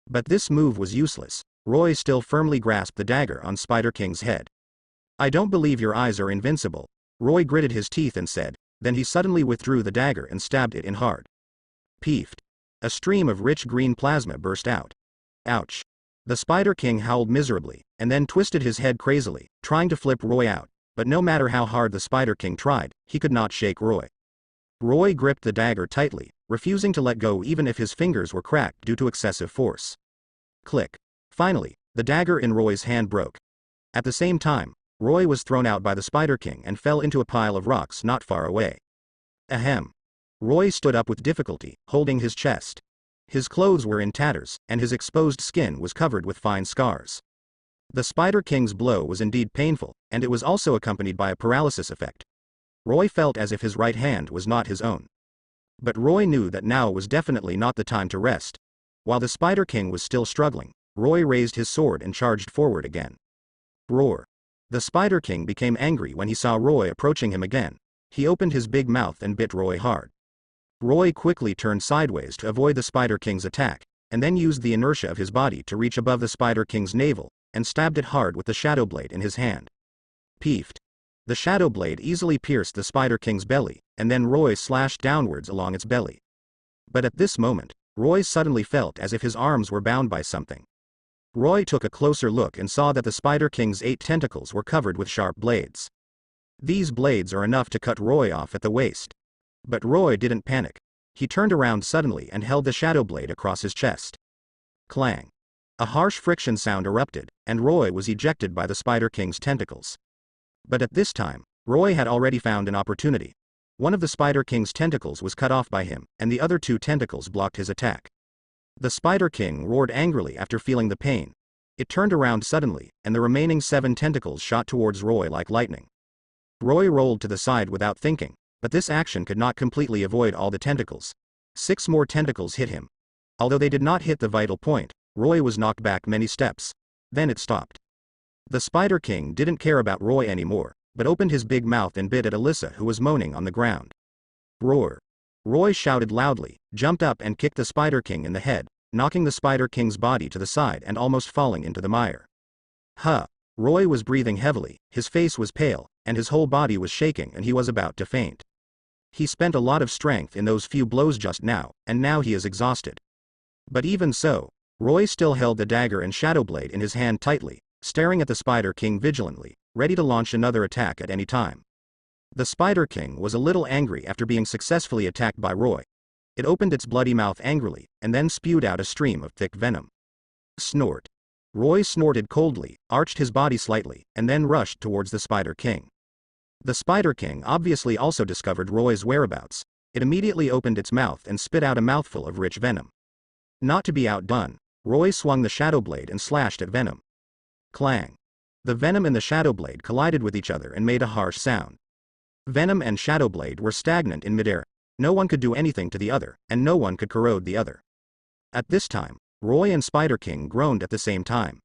But this move was useless. Roy still firmly grasped the dagger on Spider King's head. "I don't believe your eyes are invincible," Roy gritted his teeth and said, then he suddenly withdrew the dagger and stabbed it in hard. Peeved. A stream of rich green plasma burst out. Ouch. The Spider King howled miserably, and then twisted his head crazily, trying to flip Roy out, but no matter how hard the Spider King tried, he could not shake Roy. Roy gripped the dagger tightly, refusing to let go even if his fingers were cracked due to excessive force. Click. Finally, the dagger in Roy's hand broke. At the same time, Roy was thrown out by the Spider King and fell into a pile of rocks not far away. Ahem. Roy stood up with difficulty, holding his chest. His clothes were in tatters, and his exposed skin was covered with fine scars. The Spider King's blow was indeed painful, and it was also accompanied by a paralysis effect. Roy felt as if his right hand was not his own. But Roy knew that now was definitely not the time to rest. While the Spider King was still struggling, Roy raised his sword and charged forward again. Roar. The Spider King became angry when he saw Roy approaching him again. He opened his big mouth and bit Roy hard. Roy quickly turned sideways to avoid the Spider King's attack, and then used the inertia of his body to reach above the Spider King's navel, and stabbed it hard with the shadow blade in his hand. Peeved. The shadow blade easily pierced the Spider King's belly, and then Roy slashed downwards along its belly. But at this moment, Roy suddenly felt as if his arms were bound by something. Roy took a closer look and saw that the Spider King's 8 tentacles were covered with sharp blades. These blades are enough to cut Roy off at the waist. But Roy didn't panic. He turned around suddenly and held the shadow blade across his chest. Clang. A harsh friction sound erupted, and Roy was ejected by the Spider King's tentacles. But at this time, Roy had already found an opportunity. One of the Spider King's tentacles was cut off by him, and the other 2 tentacles blocked his attack. The Spider King roared angrily after feeling the pain. It turned around suddenly, and the remaining 7 tentacles shot towards Roy like lightning. Roy rolled to the side without thinking, but this action could not completely avoid all the tentacles. 6 more tentacles hit him. Although they did not hit the vital point, Roy was knocked back many steps. Then it stopped. The Spider King didn't care about Roy anymore, but opened his big mouth and bit at Alyssa, who was moaning on the ground. Roar. Roy shouted loudly, jumped up and kicked the Spider King in the head, knocking the Spider King's body to the side and almost falling into the mire. Huh. Roy was breathing heavily, his face was pale, and his whole body was shaking and he was about to faint. He spent a lot of strength in those few blows just now, and now he is exhausted. But even so, Roy still held the dagger and shadow blade in his hand tightly, staring at the Spider King vigilantly, ready to launch another attack at any time. The Spider King was a little angry after being successfully attacked by Roy. It opened its bloody mouth angrily, and then spewed out a stream of thick venom. Snort. Roy snorted coldly, arched his body slightly, and then rushed towards the Spider King. The Spider King obviously also discovered Roy's whereabouts. It immediately opened its mouth and spit out a mouthful of rich venom. Not to be outdone, Roy swung the shadow blade and slashed at Venom. Clang. The venom and the shadow blade collided with each other and made a harsh sound. Venom and shadow blade were stagnant in midair. No one could do anything to the other, and no one could corrode the other. At this time, Roy and Spider King groaned at the same time.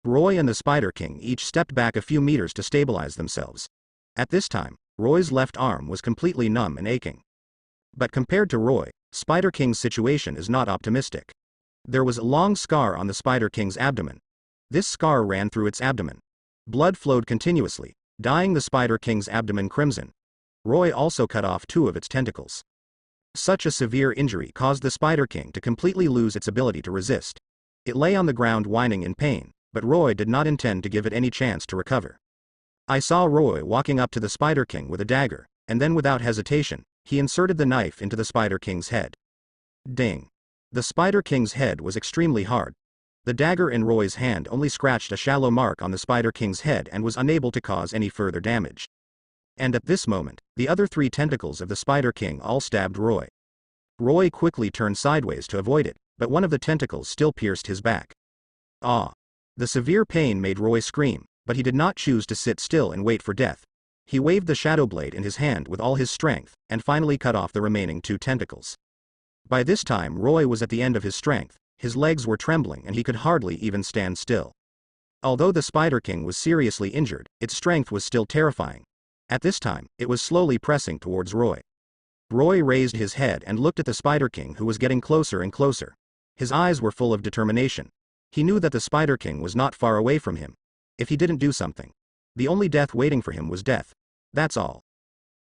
Roy and the Spider King each stepped back a few meters to stabilize themselves. At this time, Roy's left arm was completely numb and aching. But compared to Roy, Spider King's situation is not optimistic. There was a long scar on the Spider King's abdomen. This scar ran through its abdomen. Blood flowed continuously, dyeing the Spider King's abdomen crimson. Roy also cut off 2 of its tentacles. Such a severe injury caused the Spider King to completely lose its ability to resist. It lay on the ground whining in pain, but Roy did not intend to give it any chance to recover. I saw Roy walking up to the Spider King with a dagger, and then without hesitation, he inserted the knife into the Spider King's head. Ding. The Spider King's head was extremely hard. The dagger in Roy's hand only scratched a shallow mark on the Spider King's head and was unable to cause any further damage. And at this moment, the other 3 tentacles of the Spider King all stabbed Roy. Roy quickly turned sideways to avoid it, but one of the tentacles still pierced his back. Ah! The severe pain made Roy scream, but he did not choose to sit still and wait for death. He waved the shadow blade in his hand with all his strength, and finally cut off the remaining 2 tentacles. By this time Roy was at the end of his strength, his legs were trembling and he could hardly even stand still. Although the Spider King was seriously injured, its strength was still terrifying. At this time, it was slowly pressing towards Roy. Roy raised his head and looked at the Spider King, who was getting closer and closer. His eyes were full of determination. He knew that the Spider King was not far away from him. If he didn't do something, the only death waiting for him was death. That's all.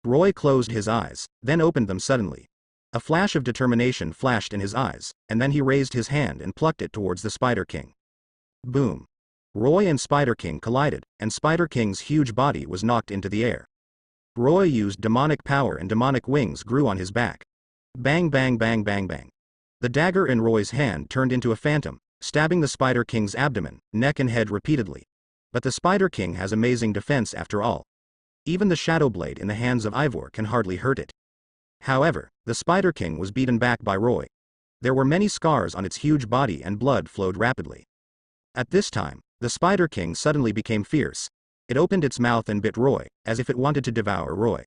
Roy closed his eyes, then opened them suddenly. A flash of determination flashed in his eyes, and then he raised his hand and plucked it towards the Spider King. Boom. Roy and Spider King collided, and Spider King's huge body was knocked into the air. Roy used demonic power and demonic wings grew on his back. Bang bang bang bang bang. The dagger in Roy's hand turned into a phantom, stabbing the Spider King's abdomen, neck and head repeatedly. But the Spider King has amazing defense after all. Even the shadow blade in the hands of Ivor can hardly hurt it. However, the Spider King was beaten back by Roy. There were many scars on its huge body and blood flowed rapidly. At this time, the Spider King suddenly became fierce. It opened its mouth and bit Roy, as if it wanted to devour Roy.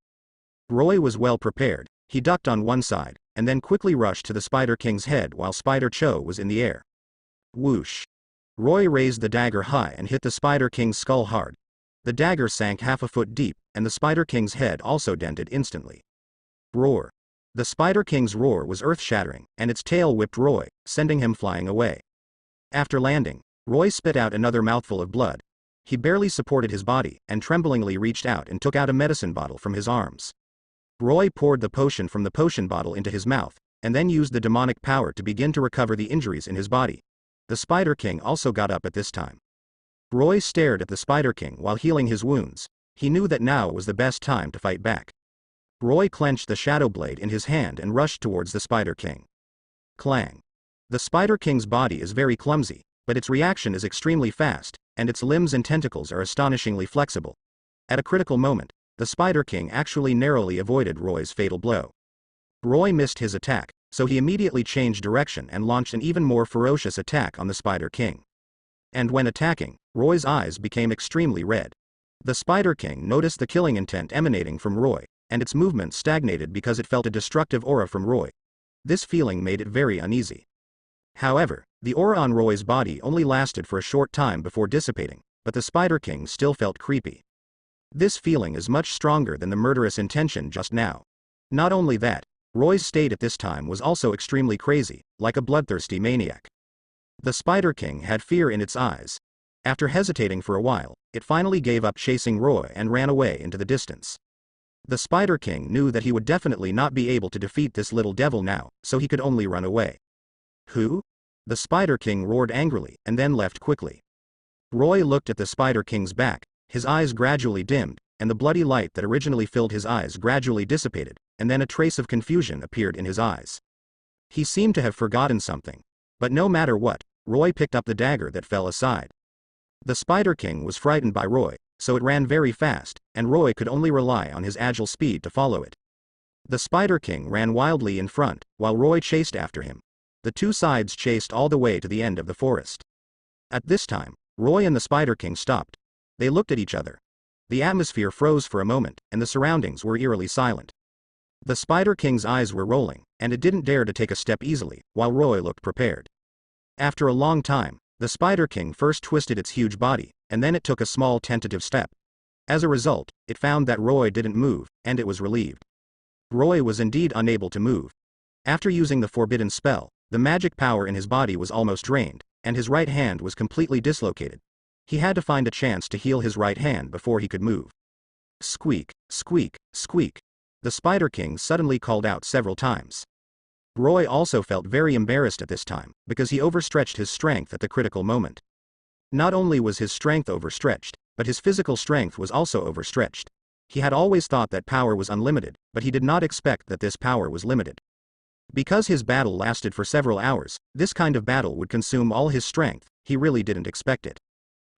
Roy was well prepared. He ducked on one side, and then quickly rushed to the Spider King's head while Spider Cho was in the air. Whoosh. Roy raised the dagger high and hit the Spider King's skull hard. The dagger sank half a foot deep, and the Spider King's head also dented instantly. Roar. The Spider King's roar was earth-shattering, and its tail whipped Roy, sending him flying away. After landing, Roy spit out another mouthful of blood. He barely supported his body, and tremblingly reached out and took out a medicine bottle from his arms. Roy poured the potion from the potion bottle into his mouth, and then used the demonic power to begin to recover the injuries in his body. The Spider King also got up at this time. Roy stared at the Spider King while healing his wounds. He knew that now was the best time to fight back. Roy clenched the shadow blade in his hand and rushed towards the Spider King. Clang. The Spider King's body is very clumsy, but its reaction is extremely fast, and its limbs and tentacles are astonishingly flexible. At a critical moment, the Spider King actually narrowly avoided Roy's fatal blow. Roy missed his attack, so he immediately changed direction and launched an even more ferocious attack on the Spider King. And when attacking, Roy's eyes became extremely red. The Spider King noticed the killing intent emanating from Roy, and its movement stagnated because it felt a destructive aura from Roy. This feeling made it very uneasy. However, the aura on Roy's body only lasted for a short time before dissipating, but the Spider King still felt creepy. This feeling is much stronger than the murderous intention just now. Not only that, Roy's state at this time was also extremely crazy, like a bloodthirsty maniac. The Spider King had fear in its eyes. After hesitating for a while, it finally gave up chasing Roy and ran away into the distance. The Spider King knew that he would definitely not be able to defeat this little devil now, so he could only run away. Who? The Spider King roared angrily and then left quickly. Roy looked at the Spider King's back, his eyes gradually dimmed, and the bloody light that originally filled his eyes gradually dissipated, and then a trace of confusion appeared in his eyes. He seemed to have forgotten something. But no matter what, Roy picked up the dagger that fell aside. The Spider King was frightened by Roy, so it ran very fast, and Roy could only rely on his agile speed to follow it. The Spider King ran wildly in front, while Roy chased after him. The two sides chased all the way to the end of the forest. At this time, Roy and the Spider King stopped. They looked at each other. The atmosphere froze for a moment, and the surroundings were eerily silent. The Spider King's eyes were rolling, and it didn't dare to take a step easily, while Roy looked prepared. After a long time, the Spider King first twisted its huge body, and then it took a small tentative step. As a result, it found that Roy didn't move, and it was relieved. Roy was indeed unable to move. After using the forbidden spell, the magic power in his body was almost drained, and his right hand was completely dislocated. He had to find a chance to heal his right hand before he could move. Squeak, squeak, squeak. The Spider King suddenly called out several times. Roy also felt very embarrassed at this time, because he overstretched his strength at the critical moment. Not only was his strength overstretched, but his physical strength was also overstretched. He had always thought that power was unlimited, but he did not expect that this power was limited. Because his battle lasted for several hours, this kind of battle would consume all his strength, he really didn't expect it.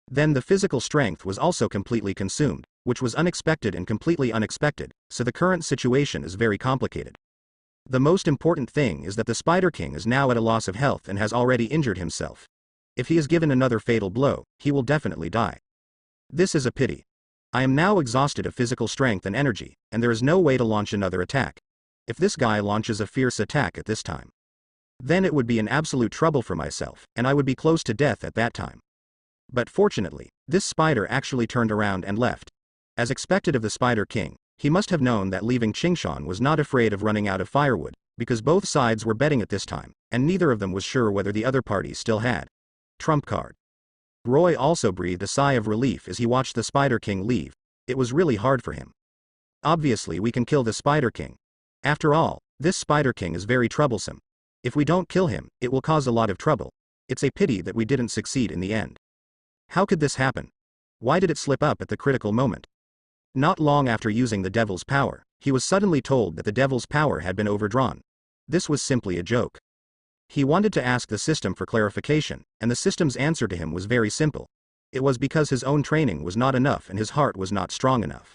Then the physical strength was also completely consumed, which was unexpected and completely unexpected, so the current situation is very complicated. The most important thing is that the Spider King is now at a loss of health and has already injured himself. If he is given another fatal blow, he will definitely die. This is a pity. I am now exhausted of physical strength and energy, and there is no way to launch another attack. If this guy launches a fierce attack at this time, then it would be an absolute trouble for myself, and I would be close to death at that time. But fortunately, this spider actually turned around and left. As expected of the Spider King, he must have known that leaving Qingshan was not afraid of running out of firewood, because both sides were betting at this time, and neither of them was sure whether the other party still had trump card. Roy also breathed a sigh of relief as he watched the Spider King leave. It was really hard for him. Obviously we can kill the Spider King. After all, this Spider King is very troublesome. If we don't kill him, it will cause a lot of trouble. It's a pity that we didn't succeed in the end. How could this happen? Why did it slip up at the critical moment? Not long after using the devil's power, he was suddenly told that the devil's power had been overdrawn. This was simply a joke. He wanted to ask the system for clarification, and the system's answer to him was very simple. It was because his own training was not enough and his heart was not strong enough.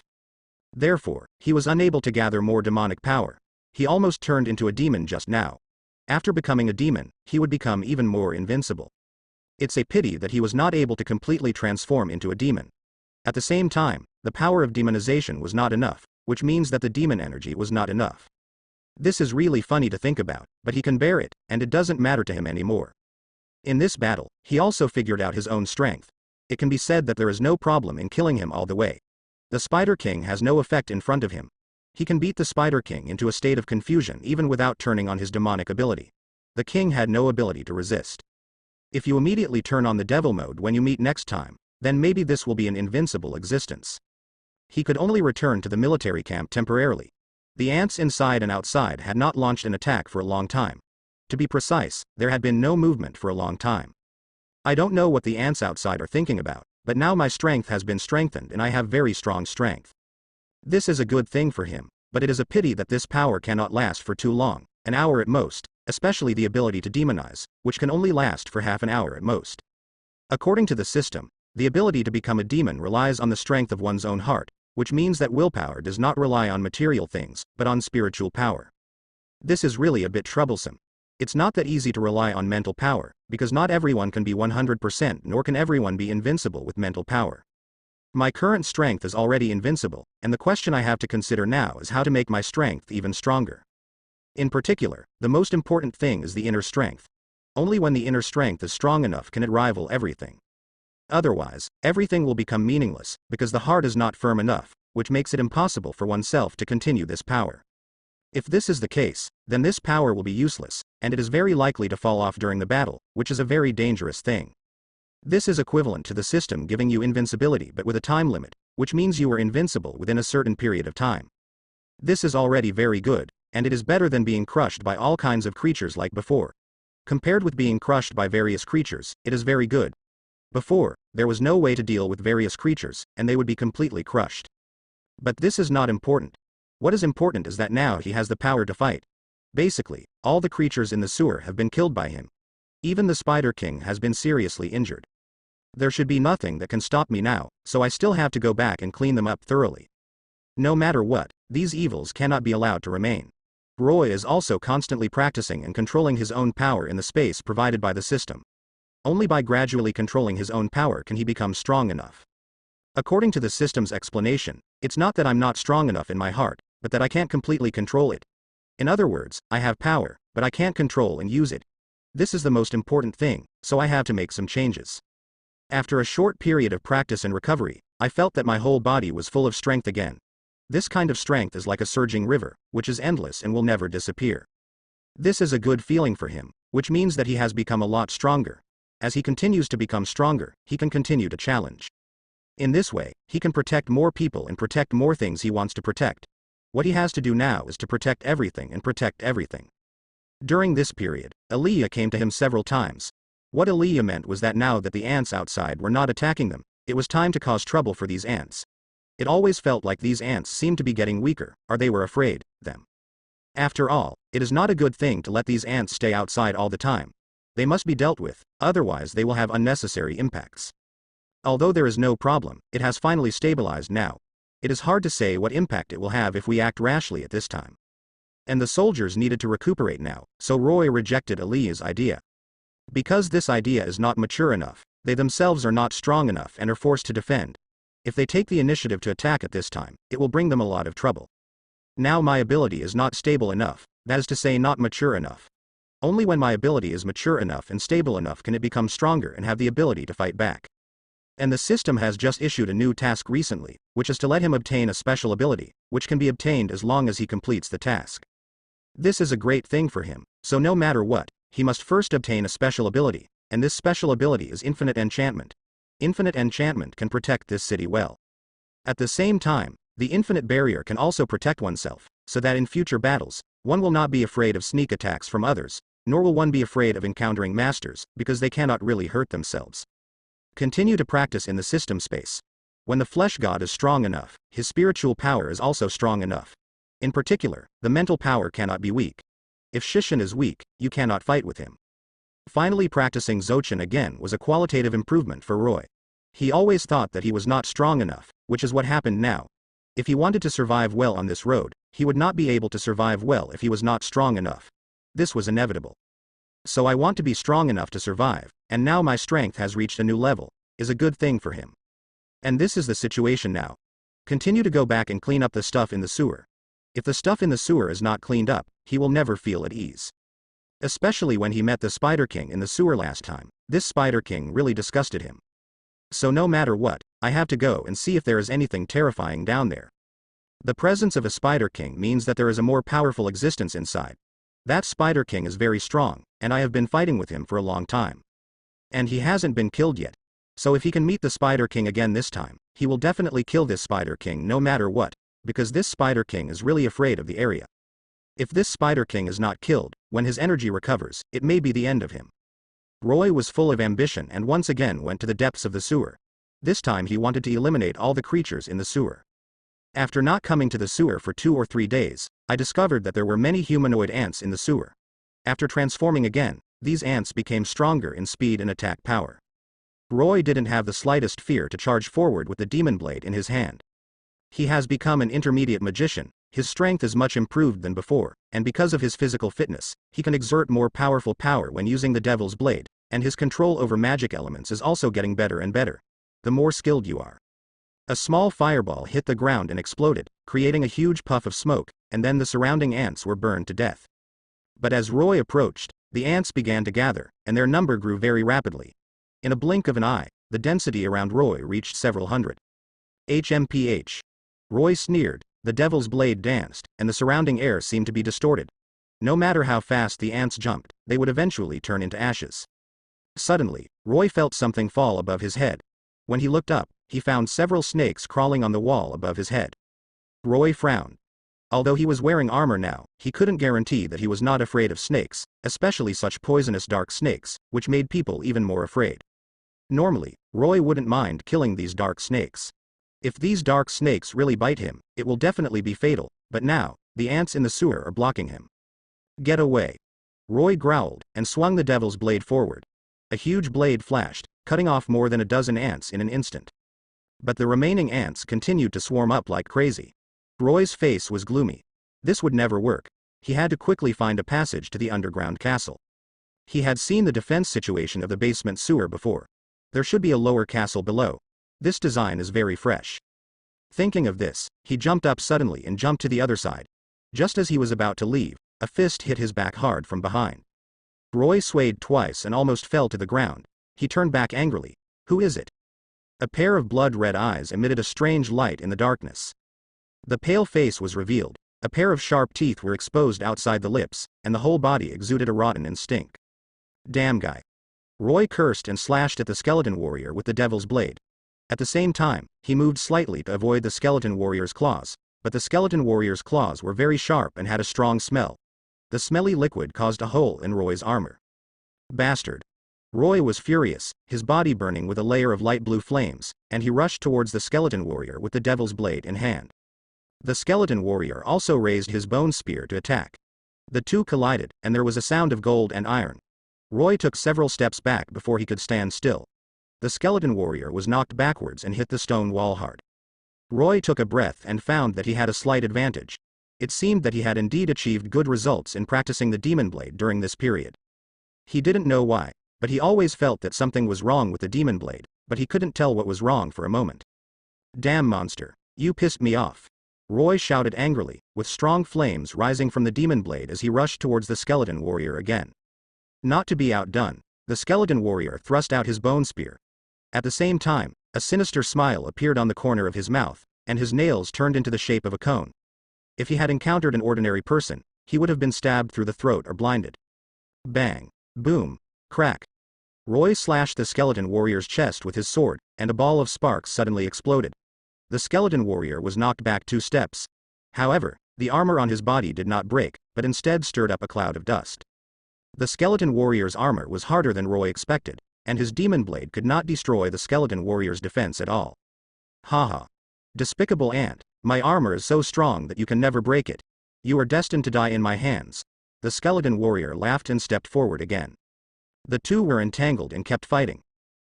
Therefore, he was unable to gather more demonic power. He almost turned into a demon just now. After becoming a demon, he would become even more invincible. It's a pity that he was not able to completely transform into a demon. At the same time, the power of demonization was not enough, which means that the demon energy was not enough. This is really funny to think about, but he can bear it, and it doesn't matter to him anymore. In this battle, he also figured out his own strength. It can be said that there is no problem in killing him all the way. The Spider King has no effect in front of him. He can beat the Spider King into a state of confusion even without turning on his demonic ability. The king had no ability to resist. If you immediately turn on the devil mode when you meet next time, then maybe this will be an invincible existence. He could only return to the military camp temporarily. The ants inside and outside had not launched an attack for a long time. To be precise, there had been no movement for a long time. I don't know what the ants outside are thinking about, but now my strength has been strengthened and I have very strong strength. This is a good thing for him, but it is a pity that this power cannot last for too long, an hour at most, especially the ability to demonize, which can only last for half an hour at most. According to the system, the ability to become a demon relies on the strength of one's own heart, which means that willpower does not rely on material things, but on spiritual power. This is really a bit troublesome. It's not that easy to rely on mental power, because not everyone can be 100% nor can everyone be invincible with mental power. My current strength is already invincible, and the question I have to consider now is how to make my strength even stronger. In particular, the most important thing is the inner strength. Only when the inner strength is strong enough can it rival everything. Otherwise, everything will become meaningless, because the heart is not firm enough, which makes it impossible for oneself to continue this power. If this is the case, then this power will be useless, and it is very likely to fall off during the battle, which is a very dangerous thing. This is equivalent to the system giving you invincibility but with a time limit, which means you are invincible within a certain period of time. This is already very good, and it is better than being crushed by all kinds of creatures like before. Compared with being crushed by various creatures, it is very good. Before, there was no way to deal with various creatures, and they would be completely crushed. But this is not important. What is important is that now he has the power to fight. Basically, all the creatures in the sewer have been killed by him. Even the Spider King has been seriously injured. There should be nothing that can stop me now, so I still have to go back and clean them up thoroughly. No matter what, these evils cannot be allowed to remain. Roy is also constantly practicing and controlling his own power in the space provided by the system. Only by gradually controlling his own power can he become strong enough. According to the system's explanation, it's not that I'm not strong enough in my heart, but that I can't completely control it. In other words, I have power, but I can't control and use it. This is the most important thing, so I have to make some changes. After a short period of practice and recovery, I felt that my whole body was full of strength again. This kind of strength is like a surging river, which is endless and will never disappear. This is a good feeling for him, which means that he has become a lot stronger. As he continues to become stronger, he can continue to challenge. In this way, he can protect more people and protect more things he wants to protect. What he has to do now is to protect everything and protect everything. During this period, Aaliyah came to him several times. What Aaliyah meant was that now that the ants outside were not attacking them, it was time to cause trouble for these ants. It always felt like these ants seemed to be getting weaker, or they were afraid of them. After all, it is not a good thing to let these ants stay outside all the time. They must be dealt with, otherwise they will have unnecessary impacts. Although there is no problem, it has finally stabilized now. It is hard to say what impact it will have if we act rashly at this time. And the soldiers needed to recuperate now, so Roy rejected Aaliyah's idea. Because this idea is not mature enough, they themselves are not strong enough and are forced to defend. If they take the initiative to attack at this time, it will bring them a lot of trouble. Now my ability is not stable enough, that is to say not mature enough. Only when my ability is mature enough and stable enough can it become stronger and have the ability to fight back. And the system has just issued a new task recently, which is to let him obtain a special ability, which can be obtained as long as he completes the task. This is a great thing for him, so no matter what, he must first obtain a special ability, and this special ability is infinite enchantment. Infinite enchantment can protect this city well. At the same time, the infinite barrier can also protect oneself, so that in future battles, one will not be afraid of sneak attacks from others, nor will one be afraid of encountering masters, because they cannot really hurt themselves. Continue to practice in the system space. When the flesh god is strong enough, his spiritual power is also strong enough. In particular, the mental power cannot be weak. If Shishin is weak, you cannot fight with him. Finally, practicing Zochin again was a qualitative improvement for Roy. He always thought that he was not strong enough, which is what happened now. If he wanted to survive well on this road, he would not be able to survive well if he was not strong enough. This was inevitable. So I want to be strong enough to survive, and now my strength has reached a new level, is a good thing for him. And this is the situation now. Continue to go back and clean up the stuff in the sewer. If the stuff in the sewer is not cleaned up, he will never feel at ease. Especially when he met the Spider King in the sewer last time, this Spider King really disgusted him. So no matter what, I have to go and see if there is anything terrifying down there. The presence of a Spider King means that there is a more powerful existence inside. That Spider King is very strong, and I have been fighting with him for a long time. And he hasn't been killed yet. So if he can meet the Spider King again this time, he will definitely kill this Spider King no matter what, because this Spider King is really afraid of the area. If this Spider King is not killed, when his energy recovers, it may be the end of him. Roy was full of ambition and once again went to the depths of the sewer. This time he wanted to eliminate all the creatures in the sewer. After not coming to the sewer for 2 or 3 days, I discovered that there were many humanoid ants in the sewer. After transforming again, these ants became stronger in speed and attack power. Roy didn't have the slightest fear to charge forward with the demon blade in his hand. He has become an intermediate magician, his strength is much improved than before, and because of his physical fitness, he can exert more powerful power when using the devil's blade, and his control over magic elements is also getting better and better. The more skilled you are. A small fireball hit the ground and exploded, creating a huge puff of smoke, and then the surrounding ants were burned to death. But as Roy approached, the ants began to gather, and their number grew very rapidly. In a blink of an eye, the density around Roy reached several hundred. HMPH. Roy sneered, the devil's blade danced, and the surrounding air seemed to be distorted. No matter how fast the ants jumped, they would eventually turn into ashes. Suddenly, Roy felt something fall above his head. When he looked up, he found several snakes crawling on the wall above his head. Roy frowned. Although he was wearing armor now, he couldn't guarantee that he was not afraid of snakes, especially such poisonous dark snakes, which made people even more afraid. Normally, Roy wouldn't mind killing these dark snakes. If these dark snakes really bite him, it will definitely be fatal, but now, the ants in the sewer are blocking him. Get away. Roy growled, and swung the devil's blade forward. A huge blade flashed, cutting off more than a dozen ants in an instant. But the remaining ants continued to swarm up like crazy. Roy's face was gloomy. This would never work. He had to quickly find a passage to the underground castle. He had seen the defense situation of the basement sewer before. There should be a lower castle below. This design is very fresh. Thinking of this, he jumped up suddenly and jumped to the other side. Just as he was about to leave, a fist hit his back hard from behind. Roy swayed twice and almost fell to the ground. He turned back angrily. Who is it? A pair of blood-red eyes emitted a strange light in the darkness. The pale face was revealed. A pair of sharp teeth were exposed outside the lips, and the whole body exuded a rotten and stink. Damn guy. Roy cursed and slashed at the skeleton warrior with the devil's blade. At the same time, he moved slightly to avoid the skeleton warrior's claws, but the skeleton warrior's claws were very sharp and had a strong smell. The smelly liquid caused a hole in Roy's armor. Bastard. Roy was furious, his body burning with a layer of light blue flames, and he rushed towards the skeleton warrior with the devil's blade in hand. The skeleton warrior also raised his bone spear to attack. The two collided, and there was a sound of gold and iron. Roy took several steps back before he could stand still. The skeleton warrior was knocked backwards and hit the stone wall hard. Roy took a breath and found that he had a slight advantage. It seemed that he had indeed achieved good results in practicing the demon blade during this period. He didn't know why, but he always felt that something was wrong with the demon blade, but he couldn't tell what was wrong for a moment. Damn monster, you pissed me off. Roy shouted angrily, with strong flames rising from the demon blade as he rushed towards the skeleton warrior again. Not to be outdone, the skeleton warrior thrust out his bone spear. At the same time, a sinister smile appeared on the corner of his mouth, and his nails turned into the shape of a cone. If he had encountered an ordinary person, he would have been stabbed through the throat or blinded. Bang. Boom. Crack. Roy slashed the skeleton warrior's chest with his sword, and a ball of sparks suddenly exploded. The skeleton warrior was knocked back 2 steps. However, the armor on his body did not break, but instead stirred up a cloud of dust. The skeleton warrior's armor was harder than Roy expected, and his demon blade could not destroy the skeleton warrior's defense at all. Haha. Despicable ant, my armor is so strong that you can never break it. You are destined to die in my hands. The skeleton warrior laughed and stepped forward again. The two were entangled and kept fighting.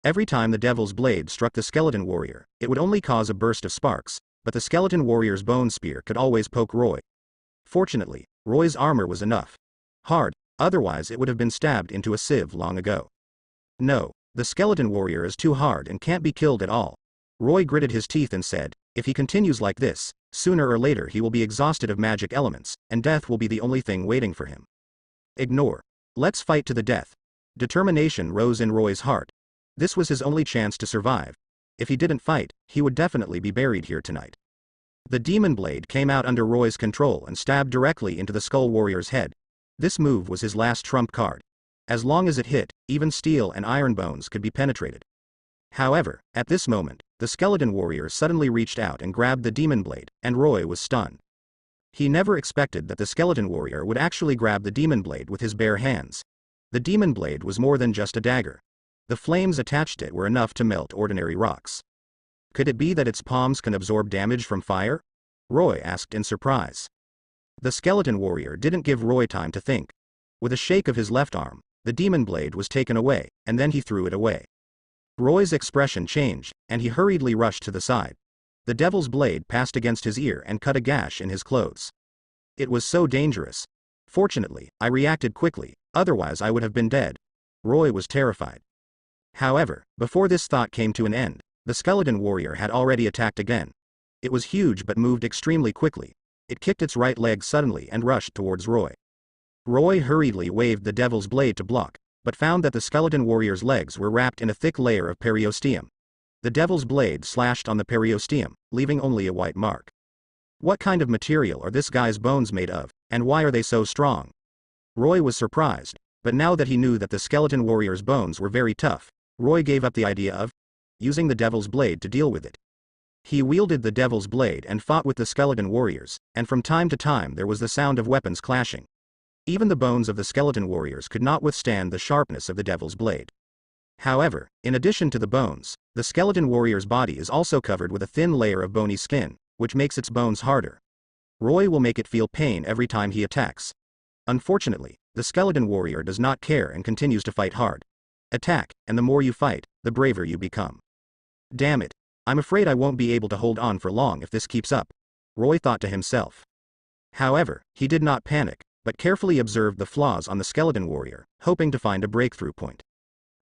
Every time the devil's blade struck the skeleton warrior, it would only cause a burst of sparks, but the skeleton warrior's bone spear could always poke Roy. Fortunately, Roy's armor was enough. Hard, otherwise it would have been stabbed into a sieve long ago. No, the skeleton warrior is too hard and can't be killed at all. Roy gritted his teeth and said, if he continues like this, sooner or later he will be exhausted of magic elements, and death will be the only thing waiting for him. Ignore. Let's fight to the death. Determination rose in Roy's heart. This was his only chance to survive. If he didn't fight, he would definitely be buried here tonight. The demon blade came out under Roy's control and stabbed directly into the skull warrior's head. This move was his last trump card. As long as it hit, even steel and iron bones could be penetrated. However, at this moment, the skeleton warrior suddenly reached out and grabbed the demon blade, and Roy was stunned. He never expected that the skeleton warrior would actually grab the demon blade with his bare hands. The demon blade was more than just a dagger. The flames attached to it were enough to melt ordinary rocks. Could it be that its palms can absorb damage from fire? Roy asked in surprise. The skeleton warrior didn't give Roy time to think. With a shake of his left arm, the demon blade was taken away, and then he threw it away. Roy's expression changed, and he hurriedly rushed to the side. The devil's blade passed against his ear and cut a gash in his clothes. It was so dangerous. Fortunately, I reacted quickly, otherwise I would have been dead. Roy was terrified. However, before this thought came to an end, the skeleton warrior had already attacked again. It was huge but moved extremely quickly. It kicked its right leg suddenly and rushed towards Roy. Roy hurriedly waved the devil's blade to block, but found that the skeleton warrior's legs were wrapped in a thick layer of periosteum. The devil's blade slashed on the periosteum, leaving only a white mark. What kind of material are this guy's bones made of, and why are they so strong? Roy was surprised, but now that he knew that the skeleton warrior's bones were very tough, Roy gave up the idea of using the devil's blade to deal with it. He wielded the devil's blade and fought with the skeleton warriors, and from time to time there was the sound of weapons clashing. Even the bones of the skeleton warriors could not withstand the sharpness of the devil's blade. However, in addition to the bones, the skeleton warrior's body is also covered with a thin layer of bony skin, which makes its bones harder. Roy will make it feel pain every time he attacks. Unfortunately, the skeleton warrior does not care and continues to fight hard. Attack, and the more you fight, the braver you become. Damn it, I'm afraid I won't be able to hold on for long if this keeps up, Roy thought to himself. However, he did not panic, but carefully observed the flaws on the skeleton warrior, hoping to find a breakthrough point.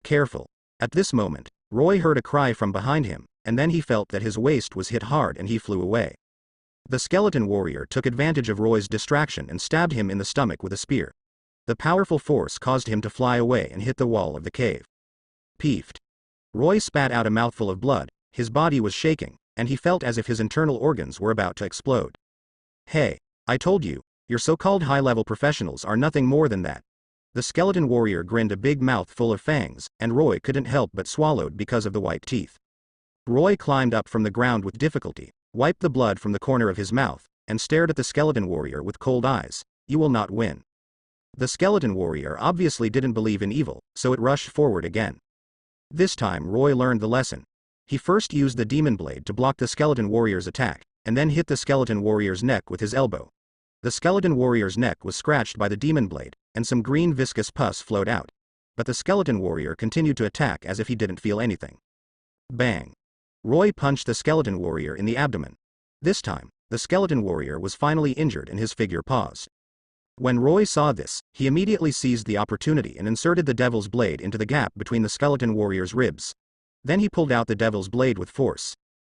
Careful. At this moment, Roy heard a cry from behind him, and then he felt that his waist was hit hard and he flew away. The skeleton warrior took advantage of Roy's distraction and stabbed him in the stomach with a spear. The powerful force caused him to fly away and hit the wall of the cave. Peeved. Roy spat out a mouthful of blood, his body was shaking, and he felt as if his internal organs were about to explode. Hey, I told you, your so-called high-level professionals are nothing more than that. The skeleton warrior grinned a big mouth full of fangs, and Roy couldn't help but swallowed because of the white teeth. Roy climbed up from the ground with difficulty, wiped the blood from the corner of his mouth, and stared at the skeleton warrior with cold eyes. You will not win. The skeleton warrior obviously didn't believe in evil, so it rushed forward again. This time Roy learned the lesson. He first used the demon blade to block the skeleton warrior's attack, and then hit the skeleton warrior's neck with his elbow. The skeleton warrior's neck was scratched by the demon blade, and some green viscous pus flowed out. But the skeleton warrior continued to attack as if he didn't feel anything. Bang. Roy punched the skeleton warrior in the abdomen. This time, the skeleton warrior was finally injured and his figure paused. When Roy saw this, he immediately seized the opportunity and inserted the devil's blade into the gap between the skeleton warrior's ribs. Then he pulled out the devil's blade with force.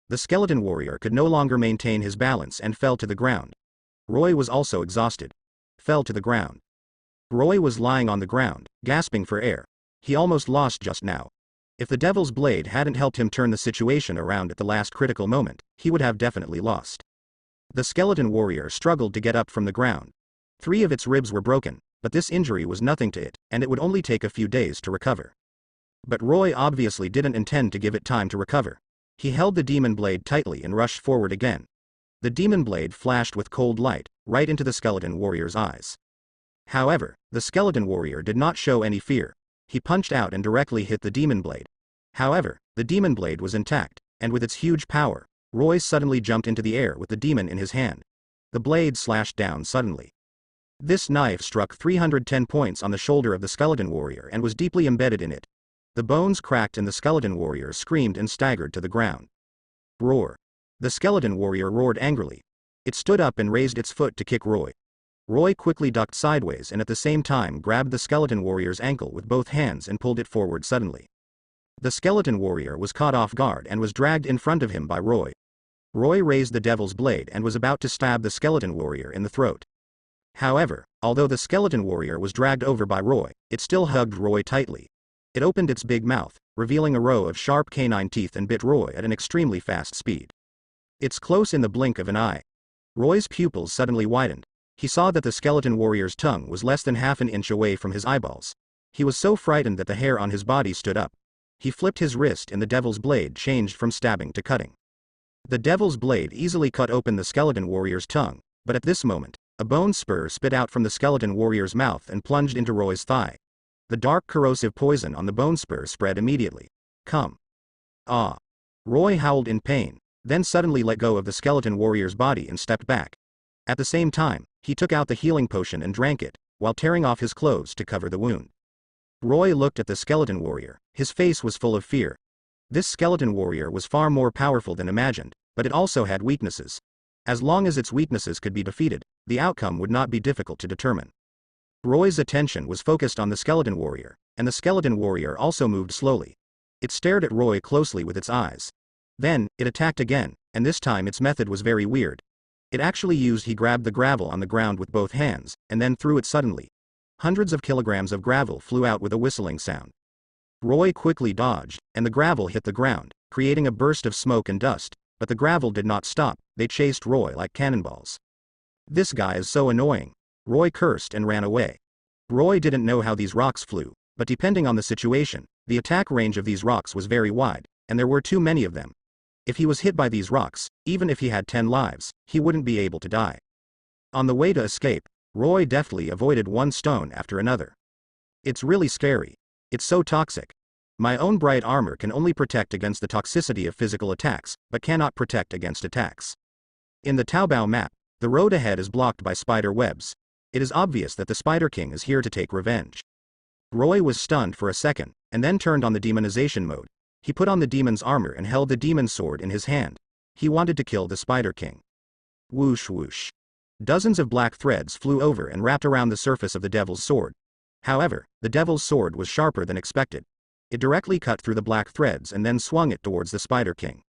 The skeleton warrior could no longer maintain his balance and fell to the ground. Roy was also exhausted. Fell to the ground. Roy was lying on the ground, gasping for air. He almost lost just now. If the devil's blade hadn't helped him turn the situation around at the last critical moment, he would have definitely lost. The skeleton warrior struggled to get up from the ground. 3 of its ribs were broken, but this injury was nothing to it, and it would only take a few days to recover. But Roy obviously didn't intend to give it time to recover. He held the demon blade tightly and rushed forward again. The demon blade flashed with cold light, right into the skeleton warrior's eyes. However, the skeleton warrior did not show any fear. He punched out and directly hit the demon blade. However, the demon blade was intact, and with its huge power, Roy suddenly jumped into the air with the demon in his hand. The blade slashed down suddenly. This knife struck 310 points on the shoulder of the skeleton warrior and was deeply embedded in it. The bones cracked and the skeleton warrior screamed and staggered to the ground. Roar. The skeleton warrior roared angrily. It stood up and raised its foot to kick Roy. Roy quickly ducked sideways and at the same time grabbed the skeleton warrior's ankle with both hands and pulled it forward suddenly. The skeleton warrior was caught off guard and was dragged in front of him by Roy. Roy raised the devil's blade and was about to stab the skeleton warrior in the throat. However, although the skeleton warrior was dragged over by Roy, it still hugged Roy tightly. It opened its big mouth, revealing a row of sharp canine teeth and bit Roy at an extremely fast speed. It's close in the blink of an eye. Roy's pupils suddenly widened. He saw that the skeleton warrior's tongue was less than half an inch away from his eyeballs. He was so frightened that the hair on his body stood up. He flipped his wrist and the devil's blade changed from stabbing to cutting. The devil's blade easily cut open the skeleton warrior's tongue, but at this moment, a bone spur spit out from the skeleton warrior's mouth and plunged into Roy's thigh. The dark corrosive poison on the bone spur spread immediately. Come. Ah. Roy howled in pain, then suddenly let go of the skeleton warrior's body and stepped back. At the same time, he took out the healing potion and drank it, while tearing off his clothes to cover the wound. Roy looked at the skeleton warrior. His face was full of fear. This skeleton warrior was far more powerful than imagined, but it also had weaknesses. As long as its weaknesses could be defeated, the outcome would not be difficult to determine. Roy's attention was focused on the skeleton warrior, and the skeleton warrior also moved slowly. It stared at Roy closely with its eyes. Then, it attacked again, and this time its method was very weird. He grabbed the gravel on the ground with both hands, and then threw it suddenly. Hundreds of kilograms of gravel flew out with a whistling sound. Roy quickly dodged, and the gravel hit the ground, creating a burst of smoke and dust, but the gravel did not stop. They chased Roy like cannonballs. This guy is so annoying. Roy cursed and ran away. Roy didn't know how these rocks flew, but depending on the situation, the attack range of these rocks was very wide, and there were too many of them. If he was hit by these rocks, even if he had 10 lives, he wouldn't be able to die. On the way to escape, Roy deftly avoided one stone after another. It's really scary. It's so toxic. My own bright armor can only protect against the toxicity of physical attacks, but cannot protect against attacks. In the Taobao map, the road ahead is blocked by spider webs. It is obvious that the Spider King is here to take revenge. Roy was stunned for a second, and then turned on the demonization mode. He put on the demon's armor and held the demon's sword in his hand. He wanted to kill the Spider King. Whoosh whoosh. Dozens of black threads flew over and wrapped around the surface of the devil's sword. However, the devil's sword was sharper than expected. It directly cut through the black threads and then swung it towards the Spider King.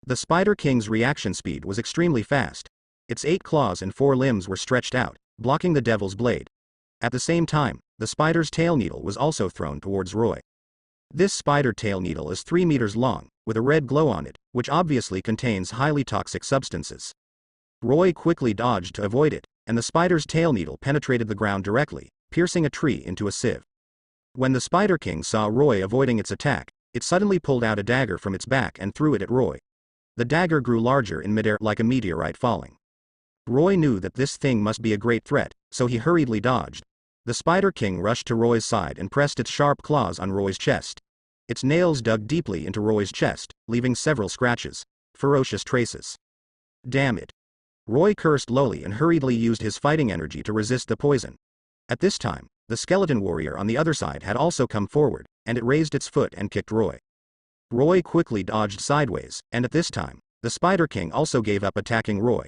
The Spider King's reaction speed was extremely fast. Its 8 claws and 4 limbs were stretched out, blocking the devil's blade. At the same time, the spider's tail needle was also thrown towards Roy. This spider tail needle is 3 meters long, with a red glow on it, which obviously contains highly toxic substances. Roy quickly dodged to avoid it, and the spider's tail needle penetrated the ground directly, piercing a tree into a sieve. When the Spider King saw Roy avoiding its attack, it suddenly pulled out a dagger from its back and threw it at Roy. The dagger grew larger in midair like a meteorite falling. Roy knew that this thing must be a great threat, so he hurriedly dodged. The Spider King rushed to Roy's side and pressed its sharp claws on Roy's chest. Its nails dug deeply into Roy's chest, leaving several scratches. Ferocious traces. Damn it. Roy cursed lowly and hurriedly used his fighting energy to resist the poison. At this time, the skeleton warrior on the other side had also come forward, and it raised its foot and kicked Roy. Roy quickly dodged sideways, and at this time, the Spider King also gave up attacking Roy.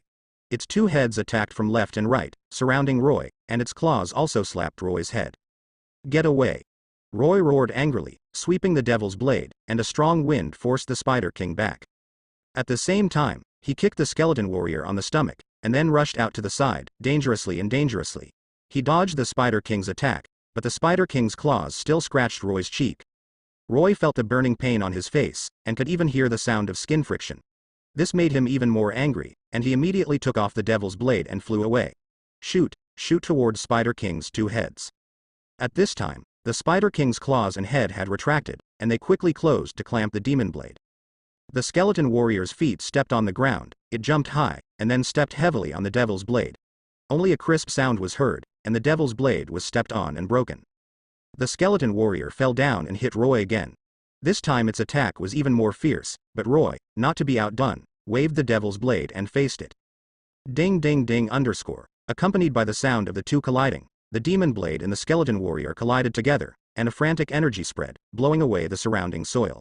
Its 2 heads attacked from left and right, surrounding Roy, and its claws also slapped Roy's head. Get away. Roy roared angrily, sweeping the devil's blade, and a strong wind forced the Spider King back. At the same time, he kicked the skeleton warrior on the stomach, and then rushed out to the side, dangerously. He dodged the Spider King's attack, but the Spider King's claws still scratched Roy's cheek. Roy felt the burning pain on his face, and could even hear the sound of skin friction. This made him even more angry, and he immediately took off the devil's blade and flew away. Shoot, shoot towards Spider King's two heads. At this time, the Spider King's claws and head had retracted, and they quickly closed to clamp the demon blade. The skeleton warrior's feet stepped on the ground, it jumped high, and then stepped heavily on the devil's blade. Only a crisp sound was heard, and the devil's blade was stepped on and broken. The skeleton warrior fell down and hit Roy again. This time its attack was even more fierce, but Roy, not to be outdone, waved the devil's blade and faced it. Ding ding ding underscore. Accompanied by the sound of the two colliding, the demon blade and the skeleton warrior collided together, and a frantic energy spread, blowing away the surrounding soil.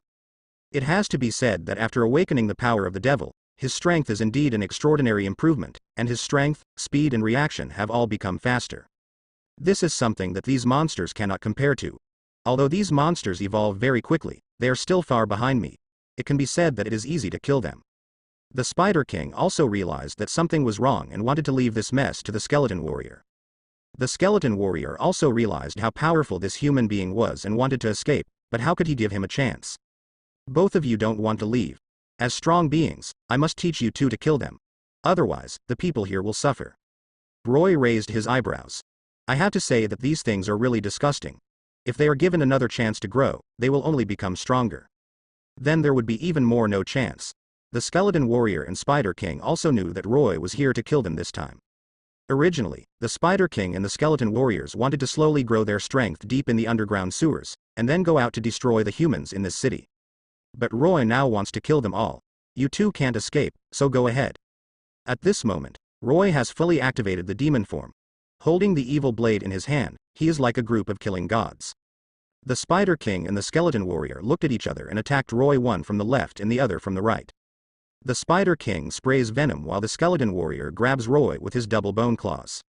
It has to be said that after awakening the power of the devil, his strength is indeed an extraordinary improvement, and his strength, speed and reaction have all become faster. This is something that these monsters cannot compare to. Although these monsters evolve very quickly, they are still far behind me. It can be said that it is easy to kill them. The Spider King also realized that something was wrong and wanted to leave this mess to the skeleton warrior. The skeleton warrior also realized how powerful this human being was and wanted to escape, but how could he give him a chance? Both of you don't want to leave. As strong beings, I must teach you two to kill them. Otherwise, the people here will suffer. Roy raised his eyebrows. I have to say that these things are really disgusting. If they are given another chance to grow, they will only become stronger. Then there would be even more no chance. The skeleton warrior and Spider King also knew that Roy was here to kill them this time. Originally, the Spider King and the skeleton warriors wanted to slowly grow their strength deep in the underground sewers, and then go out to destroy the humans in this city. But Roy now wants to kill them all. You two can't escape, so go ahead. At this moment, Roy has fully activated the demon form. Holding the evil blade in his hand, he is like a group of killing gods. The Spider King and the skeleton warrior looked at each other and attacked Roy, one from the left and the other from the right. The Spider King sprays venom while the skeleton warrior grabs Roy with his double bone claws.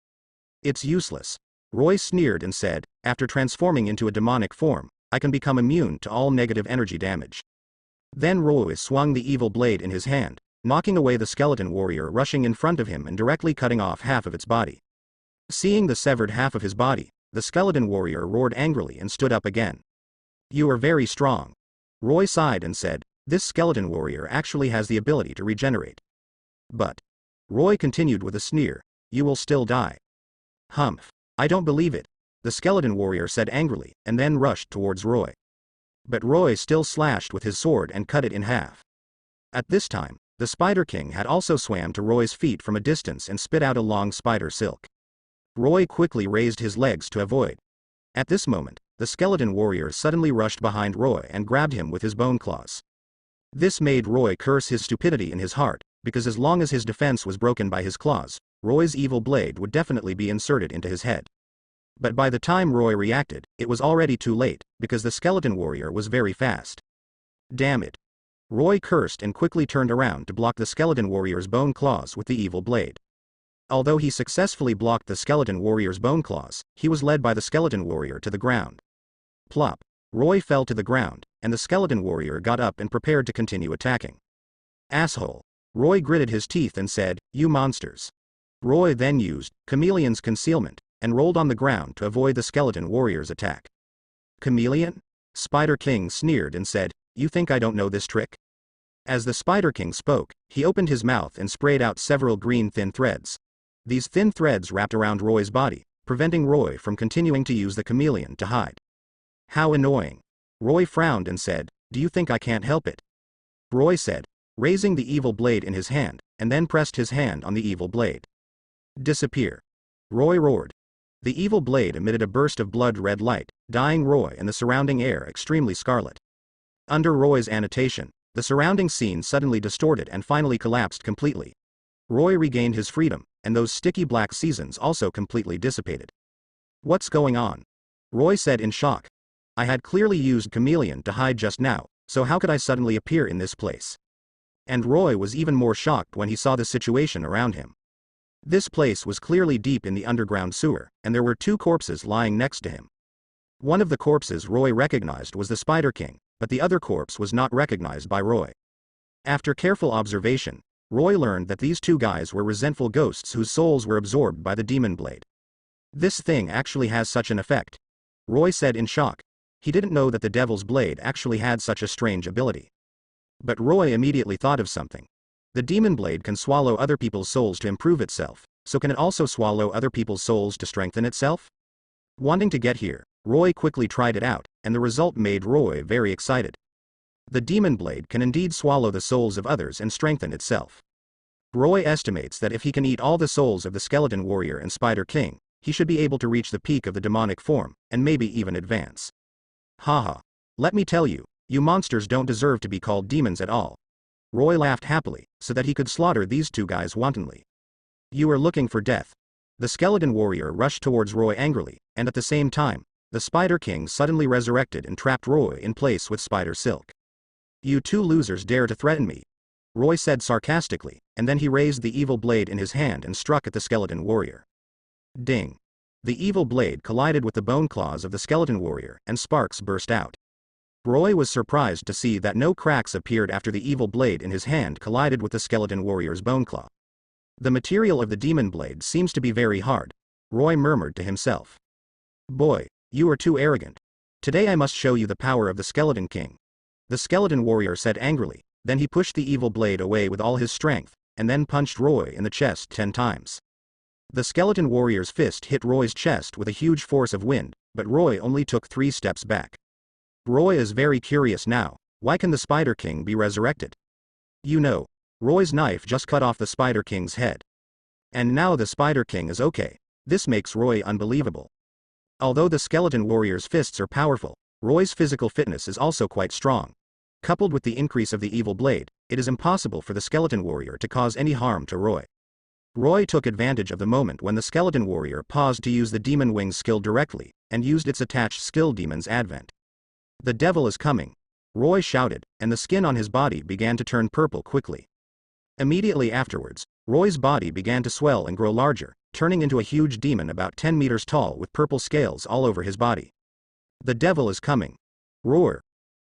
It's useless. Roy sneered and said, after transforming into a demonic form, I can become immune to all negative energy damage. Then Roy swung the evil blade in his hand, knocking away the skeleton warrior rushing in front of him and directly cutting off half of its body. Seeing the severed half of his body, the skeleton warrior roared angrily and stood up again. You are very strong. Roy sighed and said, this skeleton warrior actually has the ability to regenerate. But, Roy continued with a sneer, you will still die. Humph. I don't believe it, the skeleton warrior said angrily, and then rushed towards Roy. But Roy still slashed with his sword and cut it in half. At this time, the Spider King had also swam to Roy's feet from a distance and spit out a long spider silk. Roy quickly raised his legs to avoid. At this moment, the skeleton warrior suddenly rushed behind Roy and grabbed him with his bone claws. This made Roy curse his stupidity in his heart, because as long as his defense was broken by his claws, Roy's evil blade would definitely be inserted into his head. But by the time Roy reacted, it was already too late, because the skeleton warrior was very fast. Damn it. Roy cursed and quickly turned around to block the skeleton warrior's bone claws with the evil blade. Although he successfully blocked the skeleton warrior's bone claws, he was led by the skeleton warrior to the ground. Plop. Roy fell to the ground, and the skeleton warrior got up and prepared to continue attacking. Asshole. Roy gritted his teeth and said, you monsters. Roy then used Chameleon's concealment, and rolled on the ground to avoid the skeleton warrior's attack. Chameleon? Spider King sneered and said, you think I don't know this trick? As the Spider King spoke, he opened his mouth and sprayed out several green thin threads. These thin threads wrapped around Roy's body, preventing Roy from continuing to use the chameleon to hide. How annoying. Roy frowned and said, do you think I can't help it? Roy said, raising the evil blade in his hand, and then pressed his hand on the evil blade. Disappear. Roy roared. The evil blade emitted a burst of blood-red light, dyeing Roy and the surrounding air extremely scarlet. Under Roy's annotation, the surrounding scene suddenly distorted and finally collapsed completely. Roy regained his freedom, and those sticky black seasons also completely dissipated. What's going on? Roy said in shock. I had clearly used chameleon to hide just now, so how could I suddenly appear in this place? And Roy was even more shocked when he saw the situation around him. This place was clearly deep in the underground sewer, and there were two corpses lying next to him. One of the corpses Roy recognized was the Spider King, but the other corpse was not recognized by Roy. After careful observation, Roy learned that these two guys were resentful ghosts whose souls were absorbed by the demon blade. This thing actually has such an effect. Roy said in shock. He didn't know that the devil's blade actually had such a strange ability. But Roy immediately thought of something. The demon blade can swallow other people's souls to improve itself, so can it also swallow other people's souls to strengthen itself? Wanting to get here, Roy quickly tried it out, and the result made Roy very excited. The demon blade can indeed swallow the souls of others and strengthen itself. Roy estimates that if he can eat all the souls of the Skeleton Warrior and Spider King, he should be able to reach the peak of the demonic form, and maybe even advance. Haha. Let me tell you, you monsters don't deserve to be called demons at all. Roy laughed happily, so that he could slaughter these two guys wantonly. You are looking for death. The Skeleton Warrior rushed towards Roy angrily, and at the same time, the Spider King suddenly resurrected and trapped Roy in place with spider silk. You two losers dare to threaten me, Roy said sarcastically, and then he raised the evil blade in his hand and struck at the Skeleton Warrior. Ding! The evil blade collided with the bone claws of the Skeleton Warrior, and sparks burst out. Roy was surprised to see that no cracks appeared after the evil blade in his hand collided with the Skeleton Warrior's bone claw. The material of the demon blade seems to be very hard, Roy murmured to himself. Boy, you are too arrogant. Today I must show you the power of the Skeleton King. The Skeleton Warrior said angrily, then he pushed the evil blade away with all his strength, and then punched Roy in the chest 10 times. The Skeleton Warrior's fist hit Roy's chest with a huge force of wind, but Roy only took 3 steps back. Roy is very curious now, why can the Spider King be resurrected? You know, Roy's knife just cut off the Spider King's head. And now the Spider King is okay. This makes Roy unbelievable. Although the Skeleton Warrior's fists are powerful, Roy's physical fitness is also quite strong. Coupled with the increase of the evil blade, it is impossible for the Skeleton Warrior to cause any harm to Roy. Roy took advantage of the moment when the Skeleton Warrior paused to use the Demon Wings skill directly, and used its attached skill Demon's Advent. The devil is coming, Roy shouted, and the skin on his body began to turn purple quickly. Immediately afterwards, Roy's body began to swell and grow larger, turning into a huge demon about 10 meters tall with purple scales all over his body. The devil is coming. Roar!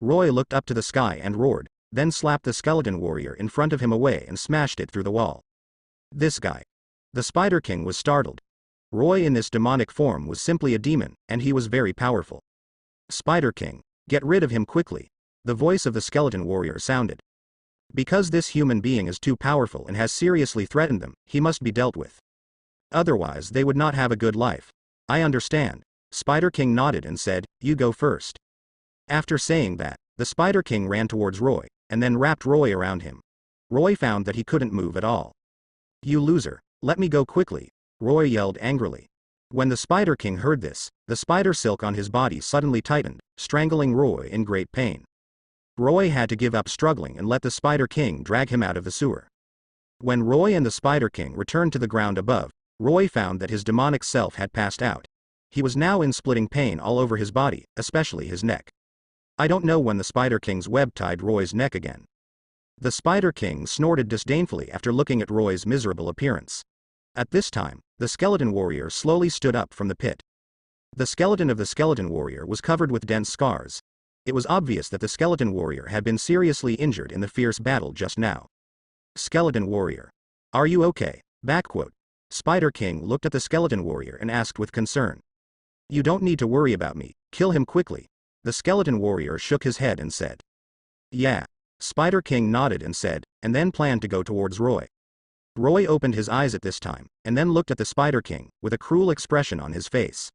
Roy looked up to the sky and roared, then slapped the Skeleton Warrior in front of him away and smashed it through the wall. This guy. The Spider King was startled. Roy in this demonic form was simply a demon, and he was very powerful. Spider King, get rid of him quickly, the voice of the Skeleton Warrior sounded. Because this human being is too powerful and has seriously threatened them, he must be dealt with. Otherwise they would not have a good life. I understand. Spider King nodded and said, you go first. After saying that, the Spider King ran towards Roy, and then wrapped Roy around him. Roy found that he couldn't move at all. You loser, let me go quickly, Roy yelled angrily. When the Spider King heard this, the spider silk on his body suddenly tightened, strangling Roy in great pain. Roy had to give up struggling and let the Spider King drag him out of the sewer. When Roy and the Spider King returned to the ground above, Roy found that his demonic self had passed out. He was now in splitting pain all over his body, especially his neck. I don't know when the Spider King's web tied Roy's neck again. The Spider King snorted disdainfully after looking at Roy's miserable appearance. At this time, the Skeleton Warrior slowly stood up from the pit. The skeleton of the Skeleton Warrior was covered with dense scars. It was obvious that the Skeleton Warrior had been seriously injured in the fierce battle just now. Skeleton Warrior. Are you okay? Backquote. Spider King looked at the Skeleton Warrior and asked with concern. You don't need to worry about me, kill him quickly. The Skeleton Warrior shook his head and said. Yeah. Spider King nodded and said, and then planned to go towards Roy. Roy opened his eyes at this time, and then looked at the Spider King, with a cruel expression on his face.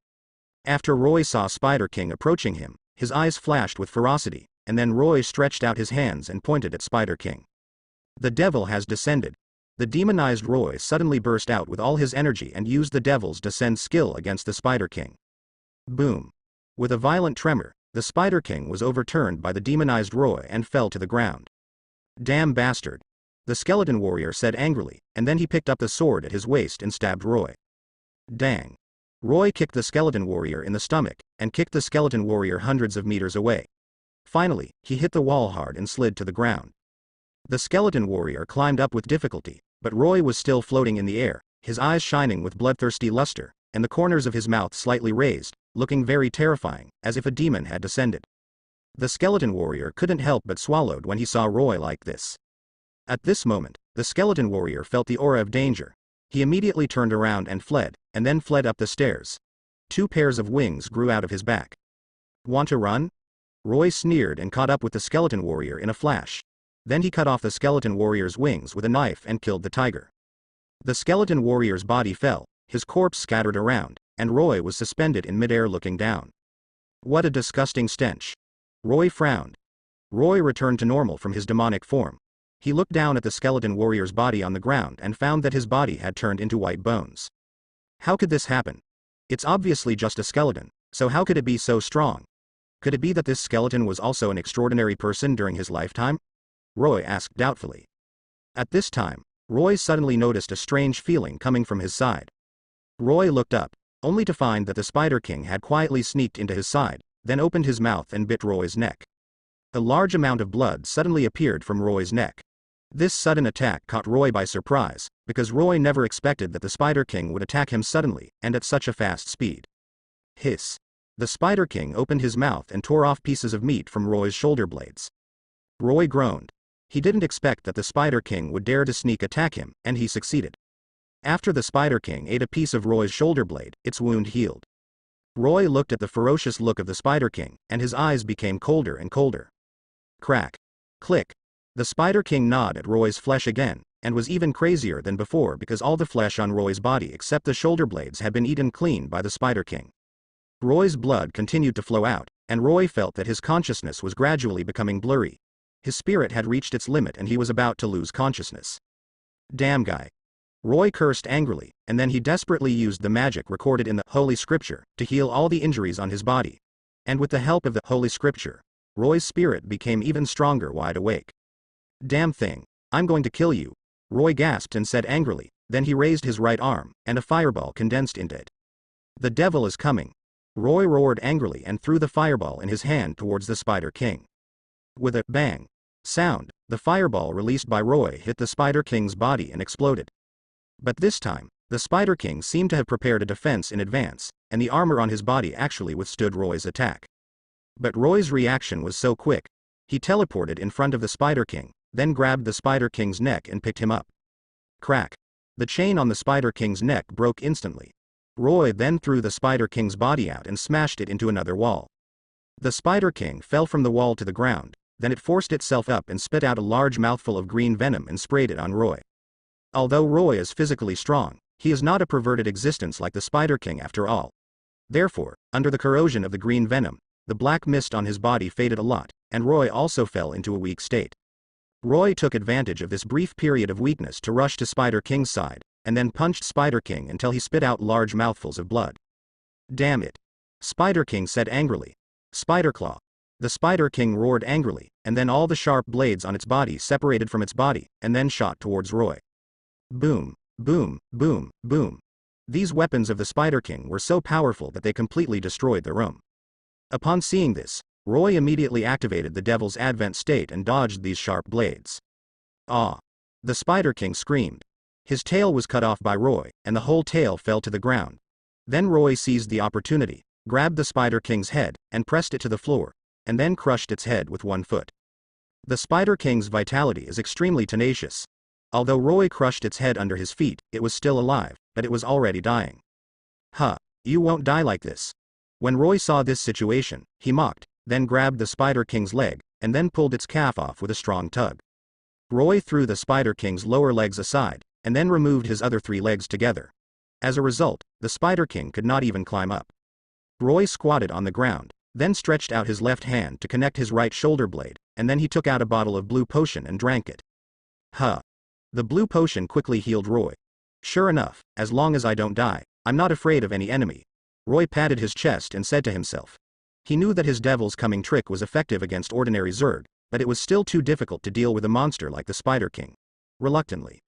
After Roy saw Spider King approaching him, his eyes flashed with ferocity, and then Roy stretched out his hands and pointed at Spider King. The devil has descended. The demonized Roy suddenly burst out with all his energy and used the devil's descend skill against the Spider King. Boom. With a violent tremor, the Spider King was overturned by the demonized Roy and fell to the ground. Damn bastard. The Skeleton Warrior said angrily, and then he picked up the sword at his waist and stabbed Roy. Dang. Roy kicked the Skeleton Warrior in the stomach, and kicked the Skeleton Warrior hundreds of meters away. Finally, he hit the wall hard and slid to the ground. The Skeleton Warrior climbed up with difficulty, but Roy was still floating in the air, his eyes shining with bloodthirsty luster, and the corners of his mouth slightly raised, looking very terrifying, as if a demon had descended. The Skeleton Warrior couldn't help but swallowed when he saw Roy like this. At this moment, the Skeleton Warrior felt the aura of danger. He immediately turned around and fled, and then fled up the stairs. 2 pairs of wings grew out of his back. Want to run? Roy sneered and caught up with the Skeleton Warrior in a flash. Then he cut off the Skeleton Warrior's wings with a knife and killed the tiger. The skeleton warrior's body fell, his corpse scattered around, and Roy was suspended in midair looking down. What a disgusting stench. Roy frowned. Roy returned to normal from his demonic form. He looked down at the skeleton warrior's body on the ground and found that his body had turned into white bones. How could this happen? It's obviously just a skeleton, so how could it be so strong? Could it be that this skeleton was also an extraordinary person during his lifetime? Roy asked doubtfully. At this time, Roy suddenly noticed a strange feeling coming from his side. Roy looked up, only to find that the Spider King had quietly sneaked into his side, then opened his mouth and bit Roy's neck. A large amount of blood suddenly appeared from Roy's neck. This sudden attack caught Roy by surprise, because Roy never expected that the Spider King would attack him suddenly and at such a fast speed. Hiss. The Spider King opened his mouth and tore off pieces of meat from Roy's shoulder blades. Roy groaned. He didn't expect that the Spider King would dare to sneak attack him, and he succeeded. After the Spider King ate a piece of Roy's shoulder blade, its wound healed. Roy looked at the ferocious look of the Spider King, and his eyes became colder and colder. Crack. Click. The Spider King gnawed at Roy's flesh again, and was even crazier than before because all the flesh on Roy's body except the shoulder blades had been eaten clean by the Spider King. Roy's blood continued to flow out, and Roy felt that his consciousness was gradually becoming blurry. His spirit had reached its limit and he was about to lose consciousness. Damn guy. Roy cursed angrily, and then he desperately used the magic recorded in the Holy Scripture to heal all the injuries on his body. And with the help of the Holy Scripture, Roy's spirit became even stronger wide awake. Damn thing, I'm going to kill you, Roy gasped and said angrily, then he raised his right arm, and a fireball condensed into it. The devil is coming. Roy roared angrily and threw the fireball in his hand towards the Spider King. With a bang sound, the fireball released by Roy hit the Spider King's body and exploded. But this time, the Spider King seemed to have prepared a defense in advance, and the armor on his body actually withstood Roy's attack. But Roy's reaction was so quick. He teleported in front of the Spider King, then grabbed the Spider King's neck and picked him up. Crack. The chain on the Spider King's neck broke instantly. Roy then threw the Spider King's body out and smashed it into another wall. The Spider King fell from the wall to the ground, then it forced itself up and spit out a large mouthful of green venom and sprayed it on Roy. Although Roy is physically strong, he is not a perverted existence like the Spider King after all. Therefore, under the corrosion of the green venom, the black mist on his body faded a lot, and Roy also fell into a weak state. Roy took advantage of this brief period of weakness to rush to Spider King's side, and then punched Spider King until he spit out large mouthfuls of blood. Damn it. Spider King said angrily. Spider Claw. The Spider King roared angrily, and then all the sharp blades on its body separated from its body, and then shot towards Roy. Boom, boom, boom, boom. These weapons of the Spider King were so powerful that they completely destroyed the room. Upon seeing this, Roy immediately activated the Devil's Advent state and dodged these sharp blades. Ah! The Spider King screamed. His tail was cut off by Roy, and the whole tail fell to the ground. Then Roy seized the opportunity, grabbed the Spider King's head, and pressed it to the floor, and then crushed its head with one foot. The Spider King's vitality is extremely tenacious. Although Roy crushed its head under his feet, it was still alive, but it was already dying. Huh, you won't die like this. When Roy saw this situation, he mocked, then grabbed the Spider King's leg, and then pulled its calf off with a strong tug. Roy threw the Spider King's lower legs aside, and then removed his other 3 legs together. As a result, the Spider King could not even climb up. Roy squatted on the ground, then stretched out his left hand to connect his right shoulder blade, and then he took out a bottle of blue potion and drank it. Huh. The blue potion quickly healed Roy. Sure enough, as long as I don't die, I'm not afraid of any enemy. Roy patted his chest and said to himself. He knew that his Devil's Coming trick was effective against ordinary Zerg, but it was still too difficult to deal with a monster like the Spider King. Reluctantly.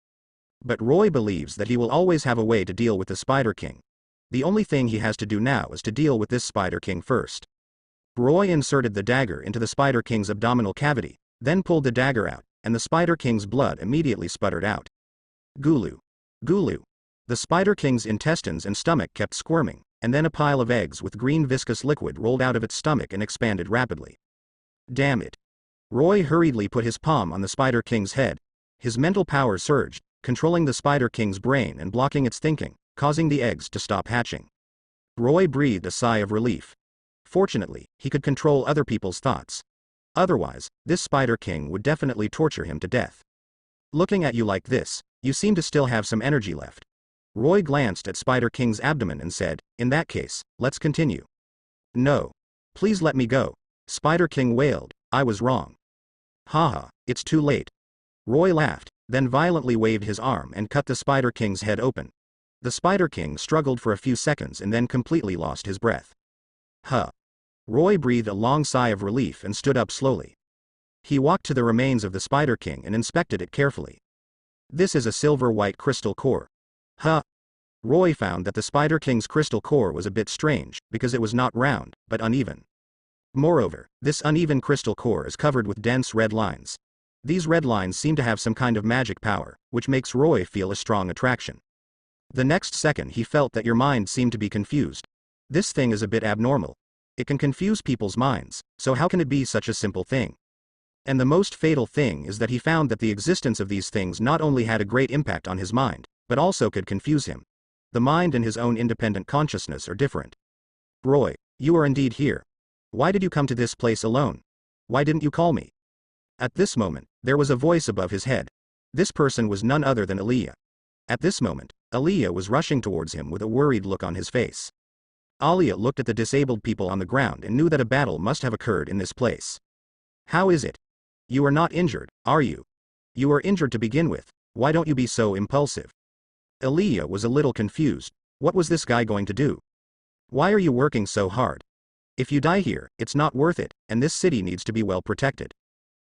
But Roy believes that he will always have a way to deal with the Spider King. The only thing he has to do now is to deal with this Spider King first. Roy inserted the dagger into the Spider King's abdominal cavity, then pulled the dagger out, and the Spider King's blood immediately sputtered out. Gulu. Gulu. The Spider King's intestines and stomach kept squirming, and then a pile of eggs with green viscous liquid rolled out of its stomach and expanded rapidly. Damn it. Roy hurriedly put his palm on the Spider King's head. His mental power surged, controlling the Spider King's brain and blocking its thinking, causing the eggs to stop hatching. Roy breathed a sigh of relief. Fortunately, he could control other people's thoughts. Otherwise, this Spider King would definitely torture him to death. Looking at you like this, You seem to still have some energy left. Roy glanced at Spider King's abdomen and said, in that case, let's continue. No. Please let me go. Spider King wailed, I was wrong. Haha, it's too late. Roy laughed, then violently waved his arm and cut the Spider King's head open. The Spider King struggled for a few seconds and then completely lost his breath. Huh. Roy breathed a long sigh of relief and stood up slowly. He walked to the remains of the Spider King and inspected it carefully. This is a silver-white crystal core. Huh. Roy found that the Spider King's crystal core was a bit strange, because it was not round, but uneven. Moreover, this uneven crystal core is covered with dense red lines. These red lines seem to have some kind of magic power, which makes Roy feel a strong attraction. The next second he felt that your mind seemed to be confused. This thing is a bit abnormal. It can confuse people's minds, so how can it be such a simple thing? And the most fatal thing is that he found that the existence of these things not only had a great impact on his mind, but also could confuse him. The mind and his own independent consciousness are different. Roy, you are indeed here. Why did you come to this place alone? Why didn't you call me? At this moment, there was a voice above his head. This person was none other than Aaliyah. At this moment, Aaliyah was rushing towards him with a worried look on his face. Aaliyah looked at the disabled people on the ground and knew that a battle must have occurred in this place. How is it? You are not injured, are you? You are injured to begin with. Why don't you be so impulsive? Aaliyah was a little confused. What was this guy going to do? Why are you working so hard? If you die here, it's not worth it, and this city needs to be well protected.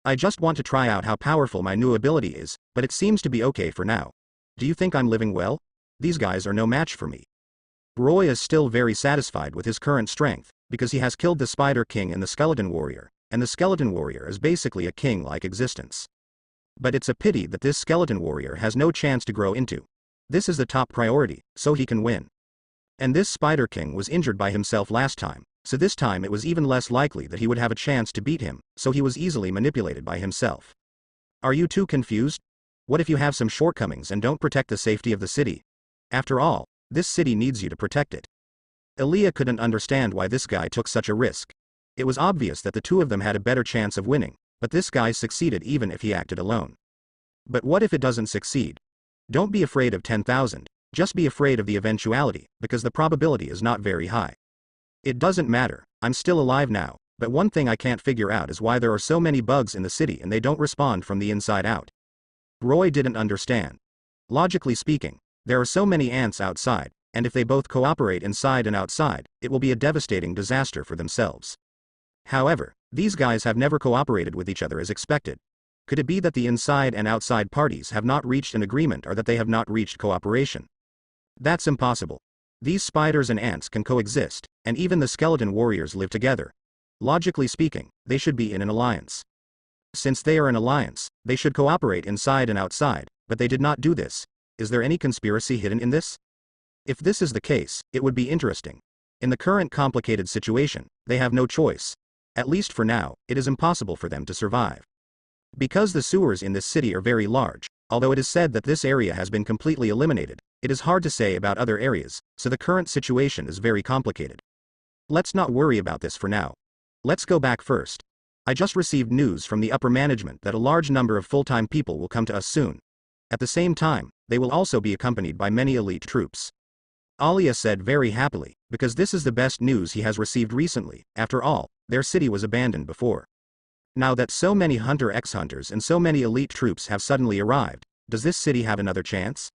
I just want to try out how powerful my new ability is, but it seems to be okay for now. Do you think I'm living well? These guys are no match for me. Roy is still very satisfied with his current strength, because he has killed the Spider King and the Skeleton Warrior, and the Skeleton Warrior is basically a king-like existence. But it's a pity that this Skeleton Warrior has no chance to grow into. This is the top priority, so he can win. And this Spider King was injured by himself last time, so this time it was even less likely that he would have a chance to beat him, so he was easily manipulated by himself. Are you too confused? What if you have some shortcomings and don't protect the safety of the city? After all, this city needs you to protect it. Aaliyah couldn't understand why this guy took such a risk. It was obvious that the two of them had a better chance of winning, but this guy succeeded even if he acted alone. But what if it doesn't succeed? Don't be afraid of 10,000, just be afraid of the eventuality, because the probability is not very high. It doesn't matter, I'm still alive now, but one thing I can't figure out is why there are so many bugs in the city and they don't respond from the inside out. Roy didn't understand. Logically speaking, there are so many ants outside, and if they both cooperate inside and outside, it will be a devastating disaster for themselves. However, these guys have never cooperated with each other as expected. Could it be that the inside and outside parties have not reached an agreement or that they have not reached cooperation? That's impossible. These spiders and ants can coexist, and even the skeleton warriors live together. Logically speaking, they should be in an alliance. Since they are an alliance, they should cooperate inside and outside, but they did not do this. Is there any conspiracy hidden in this? If this is the case, it would be interesting. In the current complicated situation, they have no choice. At least for now, it is impossible for them to survive. Because the sewers in this city are very large, although it is said that this area has been completely eliminated, it is hard to say about other areas, so the current situation is very complicated. Let's not worry about this for now. Let's go back first. I just received news from the upper management that a large number of full-time people will come to us soon. At the same time, they will also be accompanied by many elite troops. Aaliyah said very happily, because this is the best news he has received recently. After all, their city was abandoned before. Now that so many Hunter x Hunters and so many elite troops have suddenly arrived, does this city have another chance?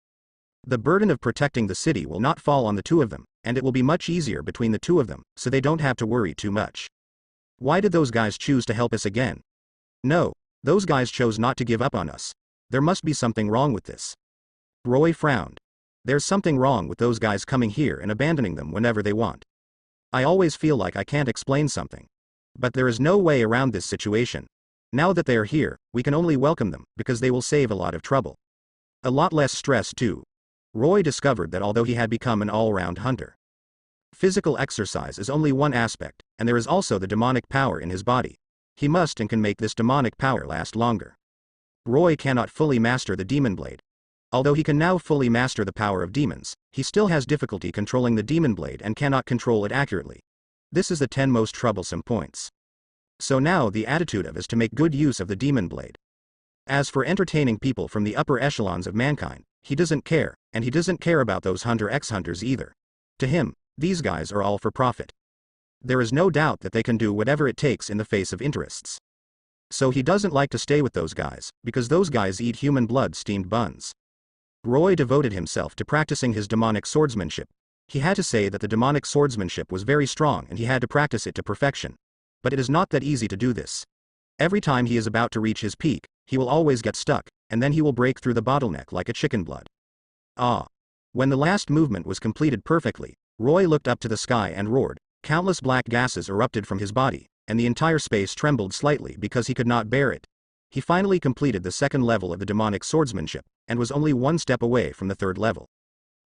The burden of protecting the city will not fall on the two of them, and it will be much easier between the two of them, so they don't have to worry too much. Why did those guys choose to help us again? No, those guys chose not to give up on us. There must be something wrong with this. Roy frowned. There's something wrong with those guys coming here and abandoning them whenever they want. I always feel like I can't explain something. But there is no way around this situation. Now that they are here, we can only welcome them, because they will save a lot of trouble. A lot less stress too. Roy discovered that although he had become an all-round hunter, physical exercise is only one aspect, and there is also the demonic power in his body. He must and can make this demonic power last longer. Roy cannot fully master the demon blade. Although he can now fully master the power of demons, he still has difficulty controlling the demon blade and cannot control it accurately. This is the 10 most troublesome points. So now the attitude of is to make good use of the demon blade. As for entertaining people from the upper echelons of mankind, he doesn't care, and he doesn't care about those Hunter x Hunters either. To him, these guys are all for profit. There is no doubt that they can do whatever it takes in the face of interests. So he doesn't like to stay with those guys, because those guys eat human blood steamed buns. Roy devoted himself to practicing his demonic swordsmanship. He had to say that the demonic swordsmanship was very strong and he had to practice it to perfection. But it is not that easy to do this. Every time he is about to reach his peak, he will always get stuck, and then he will break through the bottleneck like a chicken blood. Ah! When the last movement was completed perfectly, Roy looked up to the sky and roared. Countless black gases erupted from his body, and the entire space trembled slightly because he could not bear it. He finally completed the second level of the demonic swordsmanship, and was only one step away from the third level.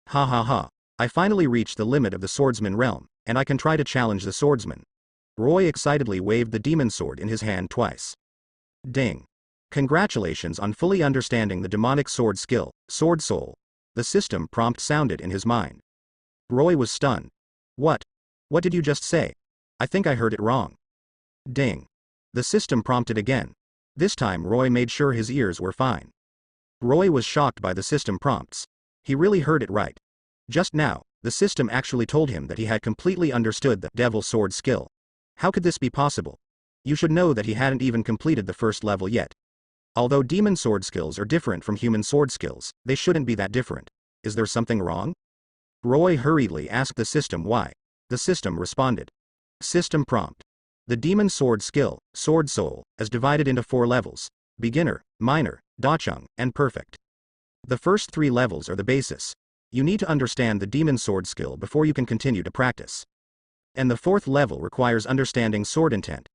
Ha ha ha. I finally reached the limit of the swordsman realm, and I can try to challenge the swordsman. Roy excitedly waved the demon sword in his hand twice. Ding. Congratulations on fully understanding the demonic sword skill, Sword Soul. The system prompt sounded in his mind. Roy was stunned. What? What did you just say? I think I heard it wrong. Ding. The system prompted again. This time Roy made sure his ears were fine. Roy was shocked by the system prompts. He really heard it right. Just now, the system actually told him that he had completely understood the devil sword skill. How could this be possible? You should know that he hadn't even completed the first level yet. Although demon sword skills are different from human sword skills, they shouldn't be that different. Is there something wrong? Roy hurriedly asked the system why. The system responded. System prompt. The demon sword skill, Sword Soul, is divided into 4 levels: beginner, minor, dacheng, and perfect. The first 3 levels are the basis. You need to understand the demon sword skill before you can continue to practice. And the 4th level requires understanding sword intent.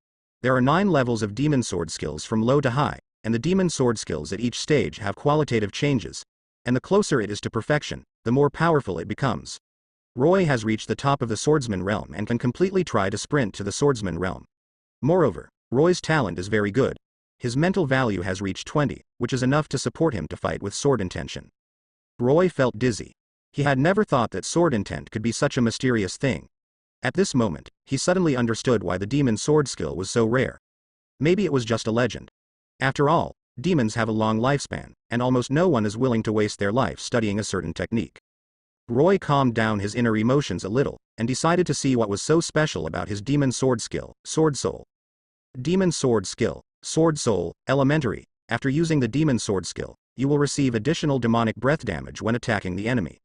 There are 9 levels of demon sword skills from low to high, and the demon sword skills at each stage have qualitative changes, and the closer it is to perfection, the more powerful it becomes. Roy has reached the top of the swordsman realm and can completely try to sprint to the swordsman realm. Moreover, Roy's talent is very good. His mental value has reached 20, which is enough to support him to fight with sword intention. Roy felt dizzy. He had never thought that sword intent could be such a mysterious thing. At this moment, he suddenly understood why the demon sword skill was so rare. Maybe it was just a legend. After all, demons have a long lifespan, and almost no one is willing to waste their life studying a certain technique. Roy calmed down his inner emotions a little, and decided to see what was so special about his demon sword skill, Sword Soul. Demon sword skill, Sword Soul, elementary. After using the demon sword skill, you will receive additional demonic breath damage when attacking the enemy.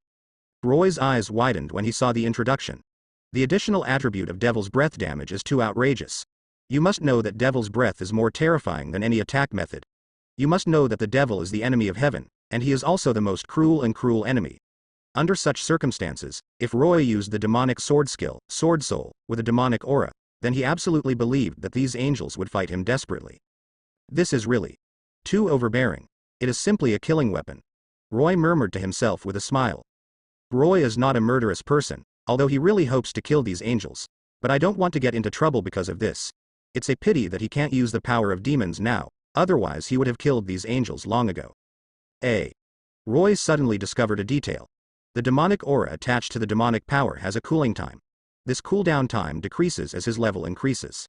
Roy's eyes widened when he saw the introduction. The additional attribute of Devil's Breath damage is too outrageous. You must know that Devil's Breath is more terrifying than any attack method. You must know that the devil is the enemy of heaven, and he is also the most cruel enemy. Under such circumstances, if Roy used the demonic sword skill, Sword Soul, with a demonic aura, then he absolutely believed that these angels would fight him desperately. This is really too overbearing. It is simply a killing weapon. Roy murmured to himself with a smile. Roy is not a murderous person, although he really hopes to kill these angels. But I don't want to get into trouble because of this. It's a pity that he can't use the power of demons now, otherwise he would have killed these angels long ago. Roy suddenly discovered a detail. The demonic aura attached to the demonic power has a cooling time. This cooldown time decreases as his level increases.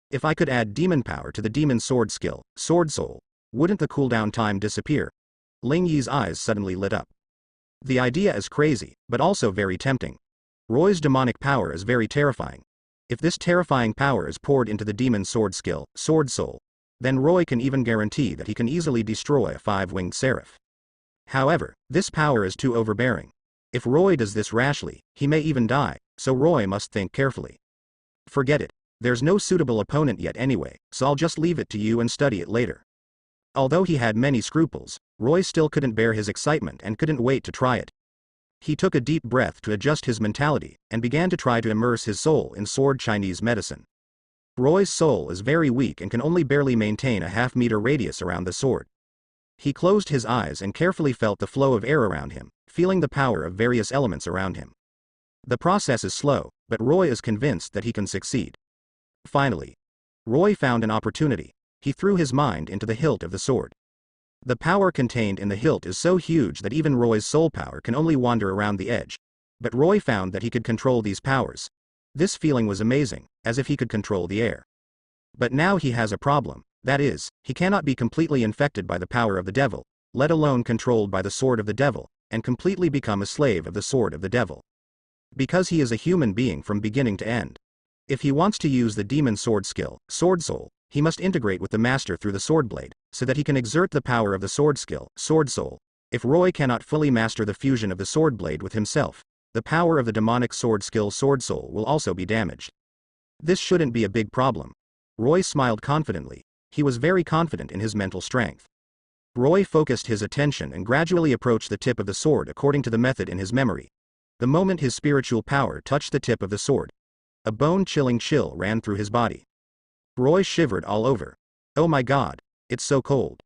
If I could add demon power to the demon sword skill, Sword Soul, wouldn't the cooldown time disappear? Ling Yi's eyes suddenly lit up. The idea is crazy, but also very tempting. Roy's demonic power is very terrifying. If this terrifying power is poured into the demon sword skill, Sword Soul, then Roy can even guarantee that he can easily destroy a 5-winged seraph. However, this power is too overbearing. If Roy does this rashly, he may even die, so Roy must think carefully. Forget it. There's no suitable opponent yet anyway, so I'll just leave it to you and study it later. Although he had many scruples, Roy still couldn't bear his excitement and couldn't wait to try it. He took a deep breath to adjust his mentality, and began to try to immerse his soul in sword Chinese medicine. Roy's soul is very weak and can only barely maintain a half-meter radius around the sword. He closed his eyes and carefully felt the flow of air around him, feeling the power of various elements around him. The process is slow, but Roy is convinced that he can succeed. Finally, Roy found an opportunity. He threw his mind into the hilt of the sword. The power contained in the hilt is so huge that even Roy's soul power can only wander around the edge. But Roy found that he could control these powers. This feeling was amazing, as if he could control the air. But now he has a problem. That is, he cannot be completely infected by the power of the devil, let alone controlled by the sword of the devil, and completely become a slave of the sword of the devil. Because he is a human being from beginning to end. If he wants to use the demon sword skill, Sword Soul, he must integrate with the master through the sword blade, so that he can exert the power of the sword skill, Sword Soul. If Roy cannot fully master the fusion of the sword blade with himself, the power of the demonic sword skill Sword Soul will also be damaged. This shouldn't be a big problem. Roy smiled confidently. He was very confident in his mental strength. Roy focused his attention and gradually approached the tip of the sword according to the method in his memory. The moment his spiritual power touched the tip of the sword, a bone-chilling chill ran through his body. Roy shivered all over. Oh my god, it's so cold.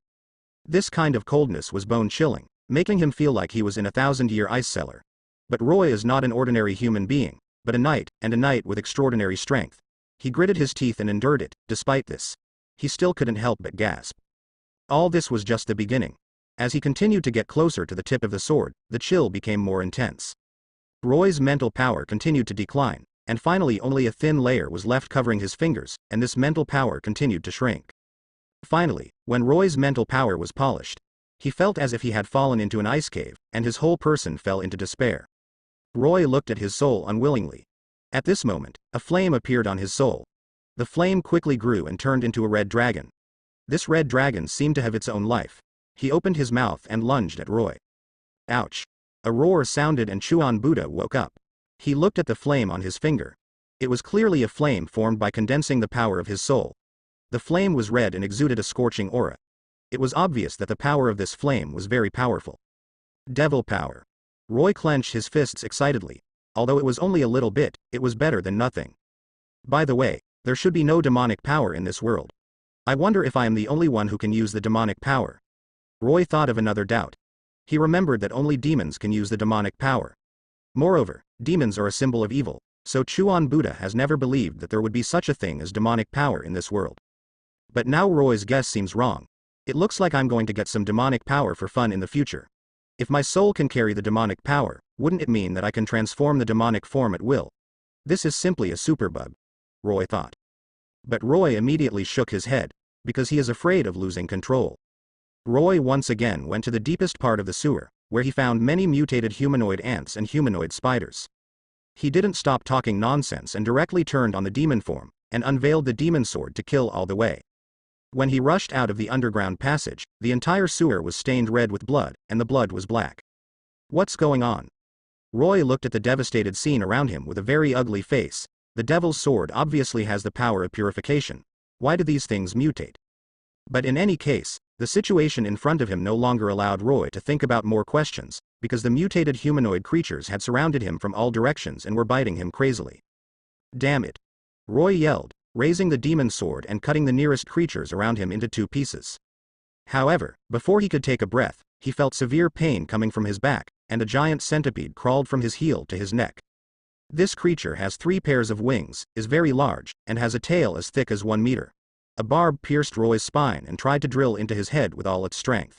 This kind of coldness was bone-chilling, making him feel like he was in a 1,000-year ice cellar. But Roy is not an ordinary human being, but a knight with extraordinary strength. He gritted his teeth and endured it. Despite this, he still couldn't help but gasp. All this was just the beginning. As he continued to get closer to the tip of the sword, the chill became more intense. Roy's mental power continued to decline, and finally only a thin layer was left covering his fingers, and this mental power continued to shrink. Finally, when Roy's mental power was polished, he felt as if he had fallen into an ice cave, and his whole person fell into despair. Roy looked at his soul unwillingly. At this moment, a flame appeared on his soul. The flame quickly grew and turned into a red dragon. This red dragon seemed to have its own life. He opened his mouth and lunged at Roy. Ouch! A roar sounded and Chuan Buddha woke up. He looked at the flame on his finger. It was clearly a flame formed by condensing the power of his soul. The flame was red and exuded a scorching aura. It was obvious that the power of this flame was very powerful. Devil power. Roy clenched his fists excitedly. Although it was only a little bit, it was better than nothing. By the way, there should be no demonic power in this world. I wonder if I am the only one who can use the demonic power. Roy thought of another doubt. He remembered that only demons can use the demonic power. Moreover, demons are a symbol of evil, so Chuan Buddha has never believed that there would be such a thing as demonic power in this world. But now Roy's guess seems wrong. It looks like I'm going to get some demonic power for fun in the future. If my soul can carry the demonic power, wouldn't it mean that I can transform the demonic form at will? This is simply a superbug, Roy thought. But Roy immediately shook his head, because he is afraid of losing control. Roy once again went to the deepest part of the sewer, where he found many mutated humanoid ants and humanoid spiders. He didn't stop talking nonsense and directly turned on the demon form, and unveiled the demon sword to kill all the way. When he rushed out of the underground passage, the entire sewer was stained red with blood, and the blood was black. What's going on? Roy looked at the devastated scene around him with a very ugly face. The devil's sword obviously has the power of purification. Why do these things mutate? But in any case, the situation in front of him no longer allowed Roy to think about more questions, because the mutated humanoid creatures had surrounded him from all directions and were biting him crazily. Damn it! Roy yelled, raising the demon sword and cutting the nearest creatures around him into 2 pieces. However, before he could take a breath, he felt severe pain coming from his back, and a giant centipede crawled from his heel to his neck. This creature has 3 pairs of wings, is very large, and has a tail as thick as 1 meter. A barb pierced Roy's spine and tried to drill into his head with all its strength.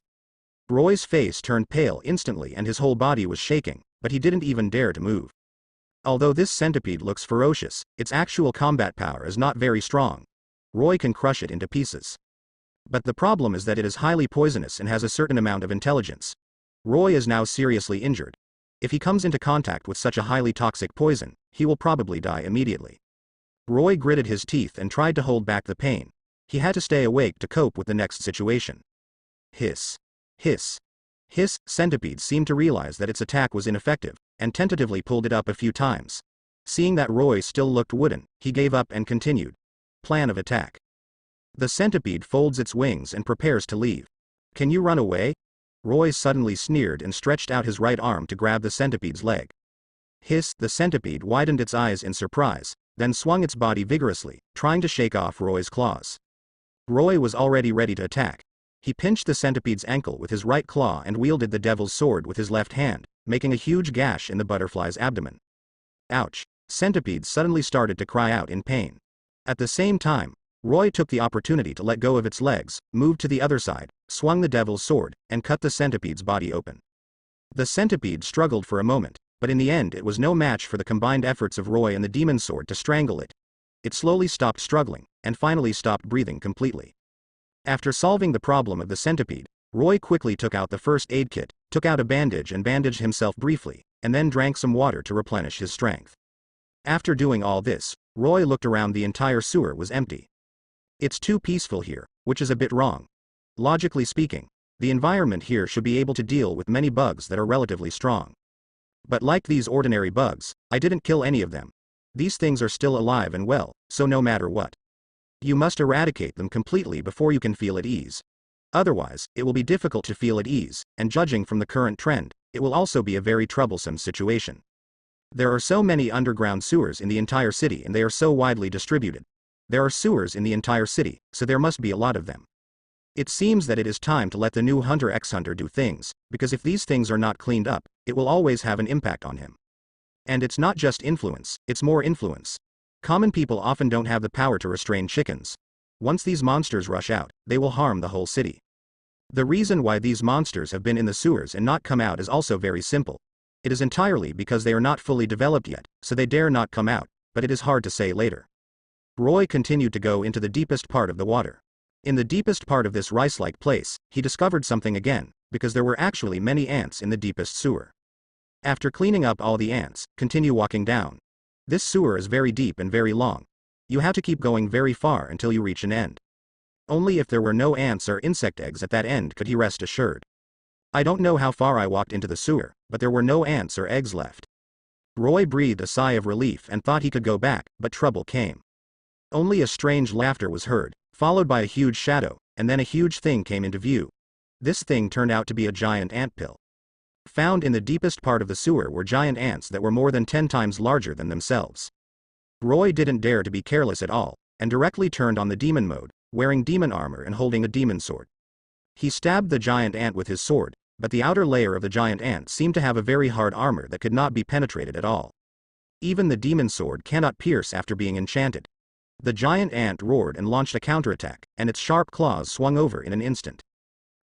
Roy's face turned pale instantly and his whole body was shaking, but he didn't even dare to move. Although this centipede looks ferocious, its actual combat power is not very strong. Roy can crush it into pieces. But the problem is that it is highly poisonous and has a certain amount of intelligence. Roy is now seriously injured. If he comes into contact with such a highly toxic poison, he will probably die immediately. Roy gritted his teeth and tried to hold back the pain. He had to stay awake to cope with the next situation. Hiss. Hiss. Hiss. Centipede seemed to realize that its attack was ineffective, and tentatively pulled it up a few times. Seeing that Roy still looked wooden, he gave up and continued. Plan of attack. The centipede folds its wings and prepares to leave. Can you run away? Roy suddenly sneered and stretched out his right arm to grab the centipede's leg. Hiss. The centipede widened its eyes in surprise, then swung its body vigorously, trying to shake off Roy's claws. Roy was already ready to attack. He pinched the centipede's ankle with his right claw and wielded the devil's sword with his left hand, making a huge gash in the butterfly's abdomen. Ouch! Centipede suddenly started to cry out in pain. At the same time, Roy took the opportunity to let go of its legs, moved to the other side, swung the devil's sword, and cut the centipede's body open. The centipede struggled for a moment, but in the end it was no match for the combined efforts of Roy and the demon sword to strangle it. It slowly stopped struggling, and finally stopped breathing completely. After solving the problem of the centipede, Roy quickly took out the first aid kit, took out a bandage and bandaged himself briefly, and then drank some water to replenish his strength. After doing all this, Roy looked around. The entire sewer was empty. It's too peaceful here, which is a bit wrong. Logically speaking, the environment here should be able to deal with many bugs that are relatively strong. But like these ordinary bugs, I didn't kill any of them. These things are still alive and well, so no matter what, you must eradicate them completely before you can feel at ease. Otherwise, it will be difficult to feel at ease, and judging from the current trend, it will also be a very troublesome situation. There are so many underground sewers in the entire city and they are so widely distributed. There are sewers in the entire city, so there must be a lot of them. It seems that it is time to let the new Hunter x Hunter do things, because if these things are not cleaned up, it will always have an impact on him. And it's not just influence, it's more influence. Common people often don't have the power to restrain chickens. Once these monsters rush out, they will harm the whole city. The reason why these monsters have been in the sewers and not come out is also very simple. It is entirely because they are not fully developed yet, so they dare not come out, but it is hard to say later. Roy continued to go into the deepest part of the water. In the deepest part of this rice-like place, he discovered something again, because there were actually many ants in the deepest sewer. After cleaning up all the ants, continue walking down. This sewer is very deep and very long. You have to keep going very far until you reach an end. Only if there were no ants or insect eggs at that end could he rest assured. I don't know how far I walked into the sewer, but there were no ants or eggs left. Roy breathed a sigh of relief and thought he could go back, but trouble came. Only a strange laughter was heard, followed by a huge shadow, and then a huge thing came into view. This thing turned out to be a giant antpill. Found in the deepest part of the sewer were giant ants that were more than 10 times larger than themselves. Roy didn't dare to be careless at all, and directly turned on the demon mode, wearing demon armor and holding a demon sword. He stabbed the giant ant with his sword, but the outer layer of the giant ant seemed to have a very hard armor that could not be penetrated at all. Even the demon sword cannot pierce after being enchanted. The giant ant roared and launched a counterattack, and its sharp claws swung over in an instant.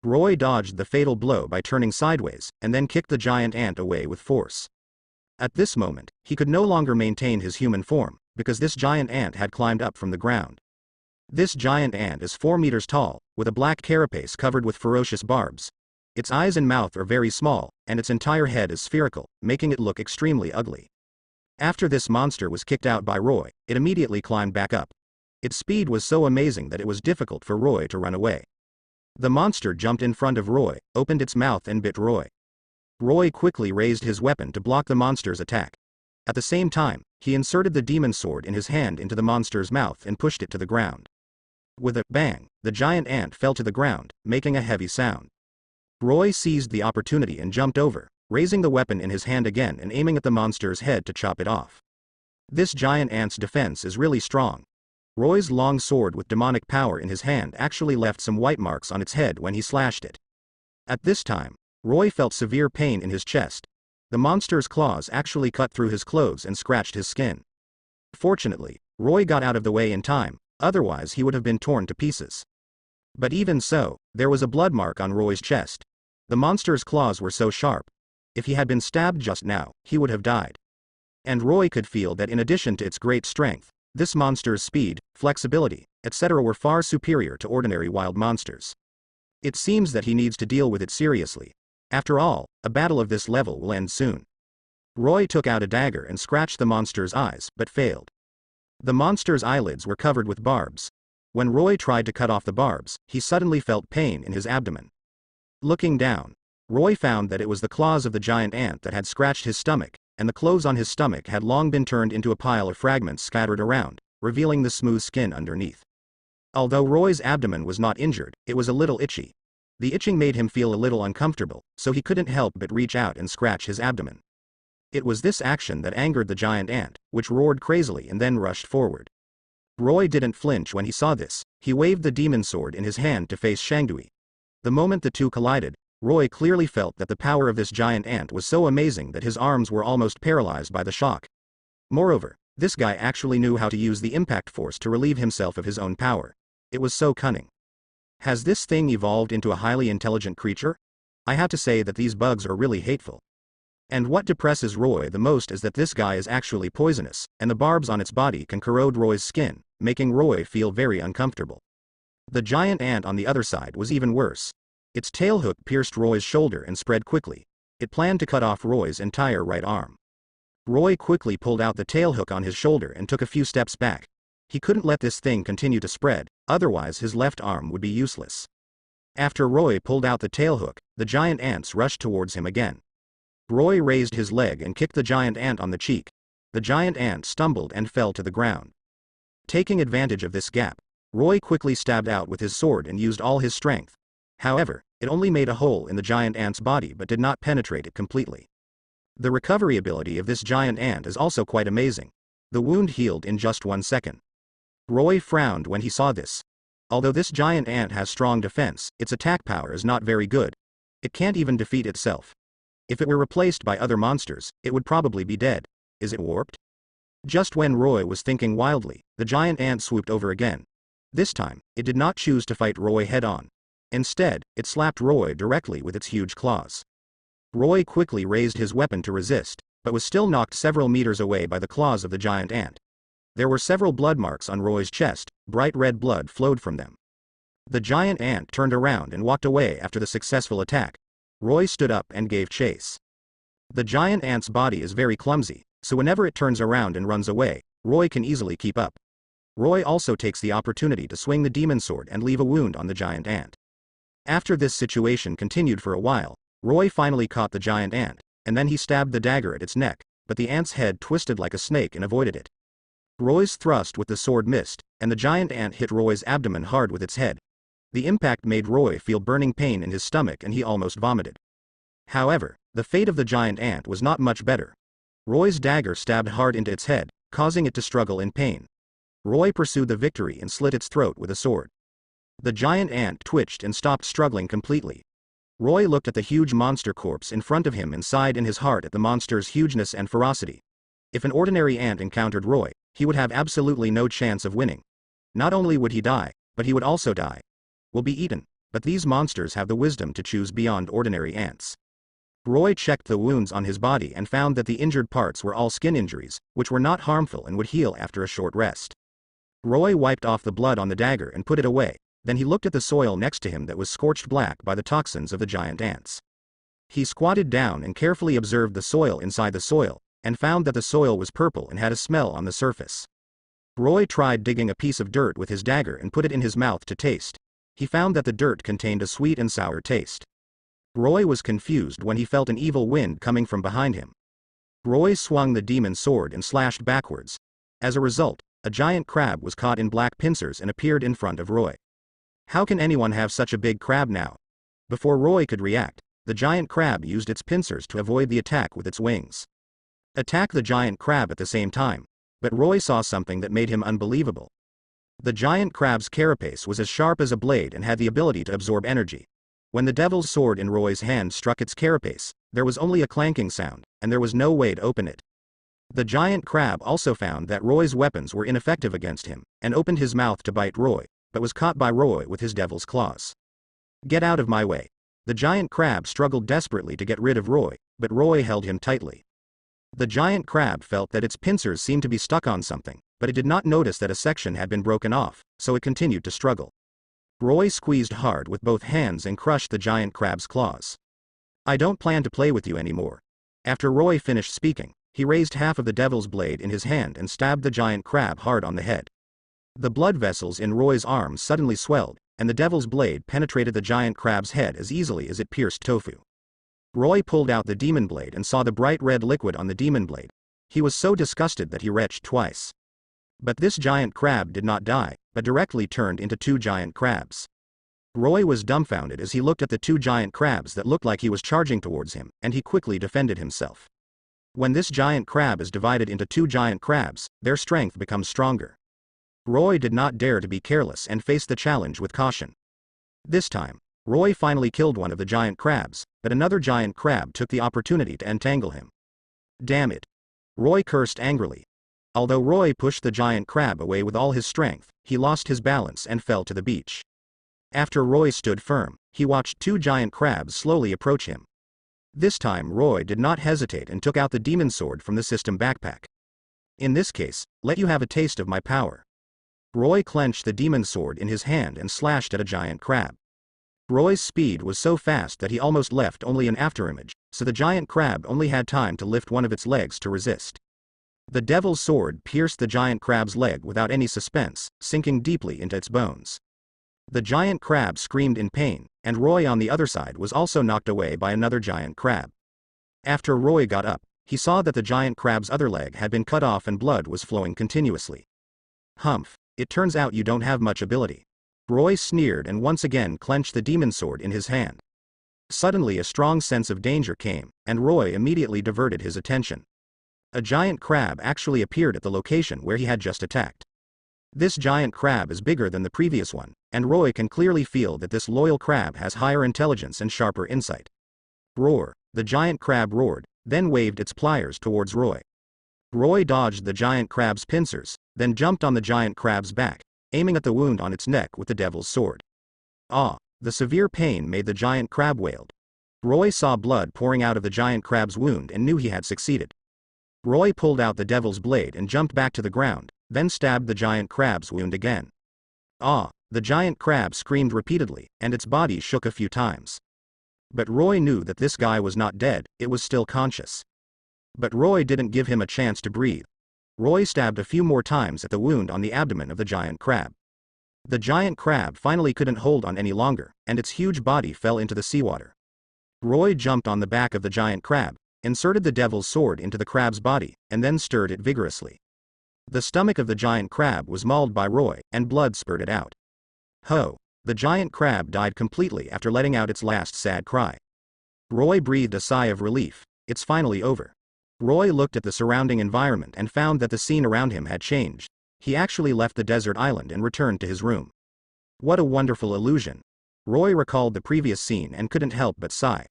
Roy dodged the fatal blow by turning sideways, and then kicked the giant ant away with force. At this moment, he could no longer maintain his human form, because this giant ant had climbed up from the ground. This giant ant is 4 meters tall, with a black carapace covered with ferocious barbs. Its eyes and mouth are very small, and its entire head is spherical, making it look extremely ugly. After this monster was kicked out by Roy, it immediately climbed back up. Its speed was so amazing that it was difficult for Roy to run away. The monster jumped in front of Roy, opened its mouth and bit Roy. Roy quickly raised his weapon to block the monster's attack. At the same time, he inserted the demon sword in his hand into the monster's mouth and pushed it to the ground. With a bang, the giant ant fell to the ground, making a heavy sound. Roy seized the opportunity and jumped over, raising the weapon in his hand again and aiming at the monster's head to chop it off. This giant ant's defense is really strong. Roy's long sword with demonic power in his hand actually left some white marks on its head when he slashed it. At this time, Roy felt severe pain in his chest. The monster's claws actually cut through his clothes and scratched his skin. Fortunately, Roy got out of the way in time, otherwise he would have been torn to pieces. But even so, there was a blood mark on Roy's chest. The monster's claws were so sharp. If he had been stabbed just now, he would have died. And Roy could feel that in addition to its great strength, this monster's speed, flexibility, etc. were far superior to ordinary wild monsters. It seems that he needs to deal with it seriously. After all, a battle of this level will end soon. Roy took out a dagger and scratched the monster's eyes, but failed. The monster's eyelids were covered with barbs. When Roy tried to cut off the barbs, he suddenly felt pain in his abdomen. Looking down, Roy found that it was the claws of the giant ant that had scratched his stomach, and the clothes on his stomach had long been turned into a pile of fragments scattered around, revealing the smooth skin underneath. Although Roy's abdomen was not injured, it was a little itchy. The itching made him feel a little uncomfortable, so he couldn't help but reach out and scratch his abdomen. It was this action that angered the giant ant, which roared crazily and then rushed forward. Roy didn't flinch when he saw this. He waved the demon sword in his hand to face Shangdui. The moment the two collided, Roy clearly felt that the power of this giant ant was so amazing that his arms were almost paralyzed by the shock. Moreover, this guy actually knew how to use the impact force to relieve himself of his own power. It was so cunning. Has this thing evolved into a highly intelligent creature? I have to say that these bugs are really hateful. And what depresses Roy the most is that this guy is actually poisonous, and the barbs on its body can corrode Roy's skin, making Roy feel very uncomfortable. The giant ant on the other side was even worse. Its tail hook pierced Roy's shoulder and spread quickly. It planned to cut off Roy's entire right arm. Roy quickly pulled out the tail hook on his shoulder and took a few steps back. He couldn't let this thing continue to spread, otherwise his left arm would be useless. After Roy pulled out the tail hook, the giant ants rushed towards him again. Roy raised his leg and kicked the giant ant on the cheek. The giant ant stumbled and fell to the ground. Taking advantage of this gap, Roy quickly stabbed out with his sword and used all his strength. However, it only made a hole in the giant ant's body but did not penetrate it completely. The recovery ability of this giant ant is also quite amazing. The wound healed in just 1 second. Roy frowned when he saw this. Although this giant ant has strong defense, its attack power is not very good. It can't even defeat itself. If it were replaced by other monsters, it would probably be dead. Is it warped? Just when Roy was thinking wildly, the giant ant swooped over again. This time, it did not choose to fight Roy head-on. Instead, it slapped Roy directly with its huge claws. Roy quickly raised his weapon to resist, but was still knocked several meters away by the claws of the giant ant. There were several blood marks on Roy's chest, bright red blood flowed from them. The giant ant turned around and walked away after the successful attack. Roy stood up and gave chase. The giant ant's body is very clumsy, so whenever it turns around and runs away, Roy can easily keep up. Roy also takes the opportunity to swing the demon sword and leave a wound on the giant ant. After this situation continued for a while, Roy finally caught the giant ant, and then he stabbed the dagger at its neck, but the ant's head twisted like a snake and avoided it. Roy's thrust with the sword missed, and the giant ant hit Roy's abdomen hard with its head. The impact made Roy feel burning pain in his stomach and he almost vomited. However, the fate of the giant ant was not much better. Roy's dagger stabbed hard into its head, causing it to struggle in pain. Roy pursued the victory and slit its throat with a sword. The giant ant twitched and stopped struggling completely. Roy looked at the huge monster corpse in front of him and sighed in his heart at the monster's hugeness and ferocity. If an ordinary ant encountered Roy, he would have absolutely no chance of winning. Not only would he die, but he would also die. Will be eaten, but these monsters have the wisdom to choose beyond ordinary ants. Roy checked the wounds on his body and found that the injured parts were all skin injuries, which were not harmful and would heal after a short rest. Roy wiped off the blood on the dagger and put it away, then he looked at the soil next to him that was scorched black by the toxins of the giant ants. He squatted down and carefully observed the soil inside the soil, and found that the soil was purple and had a smell on the surface. Roy tried digging a piece of dirt with his dagger and put it in his mouth to taste. He found that the dirt contained a sweet and sour taste. Roy was confused when he felt an evil wind coming from behind him. Roy swung the demon sword and slashed backwards. As a result, a giant crab was caught in black pincers and appeared in front of Roy. How can anyone have such a big crab now? Before Roy could react, the giant crab used its pincers to avoid the attack with its wings. Attack the giant crab at the same time, but Roy saw something that made him unbelievable. The giant crab's carapace was as sharp as a blade and had the ability to absorb energy. When the devil's sword in Roy's hand struck its carapace, there was only a clanking sound, and there was no way to open it. The giant crab also found that Roy's weapons were ineffective against him, and opened his mouth to bite Roy, but was caught by Roy with his devil's claws. Get out of my way. The giant crab struggled desperately to get rid of Roy, but Roy held him tightly. The giant crab felt that its pincers seemed to be stuck on something, but it did not notice that a section had been broken off, so it continued to struggle. Roy squeezed hard with both hands and crushed the giant crab's claws. I don't plan to play with you anymore. After Roy finished speaking, he raised half of the devil's blade in his hand and stabbed the giant crab hard on the head. The blood vessels in Roy's arms suddenly swelled, and the devil's blade penetrated the giant crab's head as easily as it pierced tofu. Roy pulled out the demon blade and saw the bright red liquid on the demon blade. He was so disgusted that he retched twice. But this giant crab did not die, but directly turned into 2 giant crabs. Roy was dumbfounded as he looked at the 2 giant crabs that looked like he was charging towards him, and he quickly defended himself. When this giant crab is divided into 2 giant crabs, their strength becomes stronger. Roy did not dare to be careless and faced the challenge with caution. This time, Roy finally killed one of the giant crabs, but another giant crab took the opportunity to entangle him. Damn it! Roy cursed angrily. Although Roy pushed the giant crab away with all his strength, he lost his balance and fell to the beach. After Roy stood firm, he watched 2 giant crabs slowly approach him. This time Roy did not hesitate and took out the demon sword from the system backpack. In this case, let you have a taste of my power. Roy clenched the demon sword in his hand and slashed at a giant crab. Roy's speed was so fast that he almost left only an afterimage, so the giant crab only had time to lift one of its legs to resist. The devil's sword pierced the giant crab's leg without any suspense, sinking deeply into its bones. The giant crab screamed in pain, and Roy on the other side was also knocked away by another giant crab. After Roy got up, he saw that the giant crab's other leg had been cut off and blood was flowing continuously. "Humph, it turns out you don't have much ability." Roy sneered and once again clenched the demon sword in his hand. Suddenly a strong sense of danger came, and Roy immediately diverted his attention. A giant crab actually appeared at the location where he had just attacked. This giant crab is bigger than the previous one, and Roy can clearly feel that this loyal crab has higher intelligence and sharper insight. "Roar," the giant crab roared, then waved its pliers towards Roy. Roy dodged the giant crab's pincers, then jumped on the giant crab's back, aiming at the wound on its neck with the devil's sword. Ah! The severe pain made the giant crab wailed. Roy saw blood pouring out of the giant crab's wound and knew he had succeeded. Roy pulled out the devil's blade and jumped back to the ground, then stabbed the giant crab's wound again. Ah! The giant crab screamed repeatedly, and its body shook a few times. But Roy knew that this guy was not dead, it was still conscious. But Roy didn't give him a chance to breathe. Roy stabbed a few more times at the wound on the abdomen of the giant crab. The giant crab finally couldn't hold on any longer, and its huge body fell into the seawater. Roy jumped on the back of the giant crab, inserted the devil's sword into the crab's body, and then stirred it vigorously. The stomach of the giant crab was mauled by Roy, and blood spurted out. Ho! The giant crab died completely after letting out its last sad cry. Roy breathed a sigh of relief. It's finally over. Roy looked at the surrounding environment and found that the scene around him had changed. He actually left the desert island and returned to his room. What a wonderful illusion. Roy recalled the previous scene and couldn't help but sigh.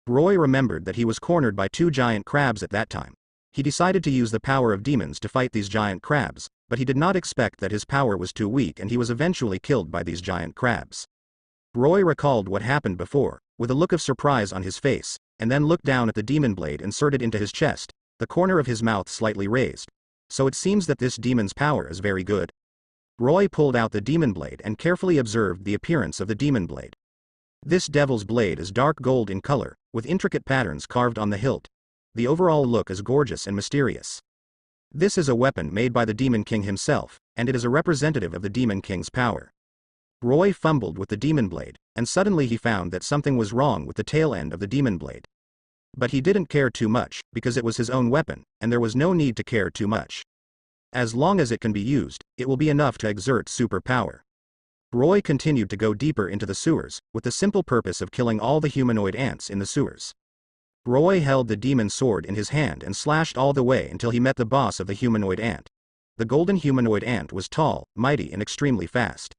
Roy remembered that he was cornered by two giant crabs at that time. He decided to use the power of demons to fight these giant crabs, but he did not expect that his power was too weak and he was eventually killed by these giant crabs. Roy recalled what happened before, with a look of surprise on his face, and then looked down at the demon blade inserted into his chest, the corner of his mouth slightly raised. So it seems that this demon's power is very good. Roy pulled out the demon blade and carefully observed the appearance of the demon blade. This devil's blade is dark gold in color, with intricate patterns carved on the hilt. The overall look is gorgeous and mysterious. This is a weapon made by the Demon King himself, and it is a representative of the Demon King's power. Roy fumbled with the demon blade, and suddenly he found that something was wrong with the tail end of the demon blade. But he didn't care too much, because it was his own weapon, and there was no need to care too much. As long as it can be used, it will be enough to exert super power. Roy continued to go deeper into the sewers, with the simple purpose of killing all the humanoid ants in the sewers. Roy held the demon sword in his hand and slashed all the way until he met the boss of the humanoid ant. The golden humanoid ant was tall, mighty and extremely fast.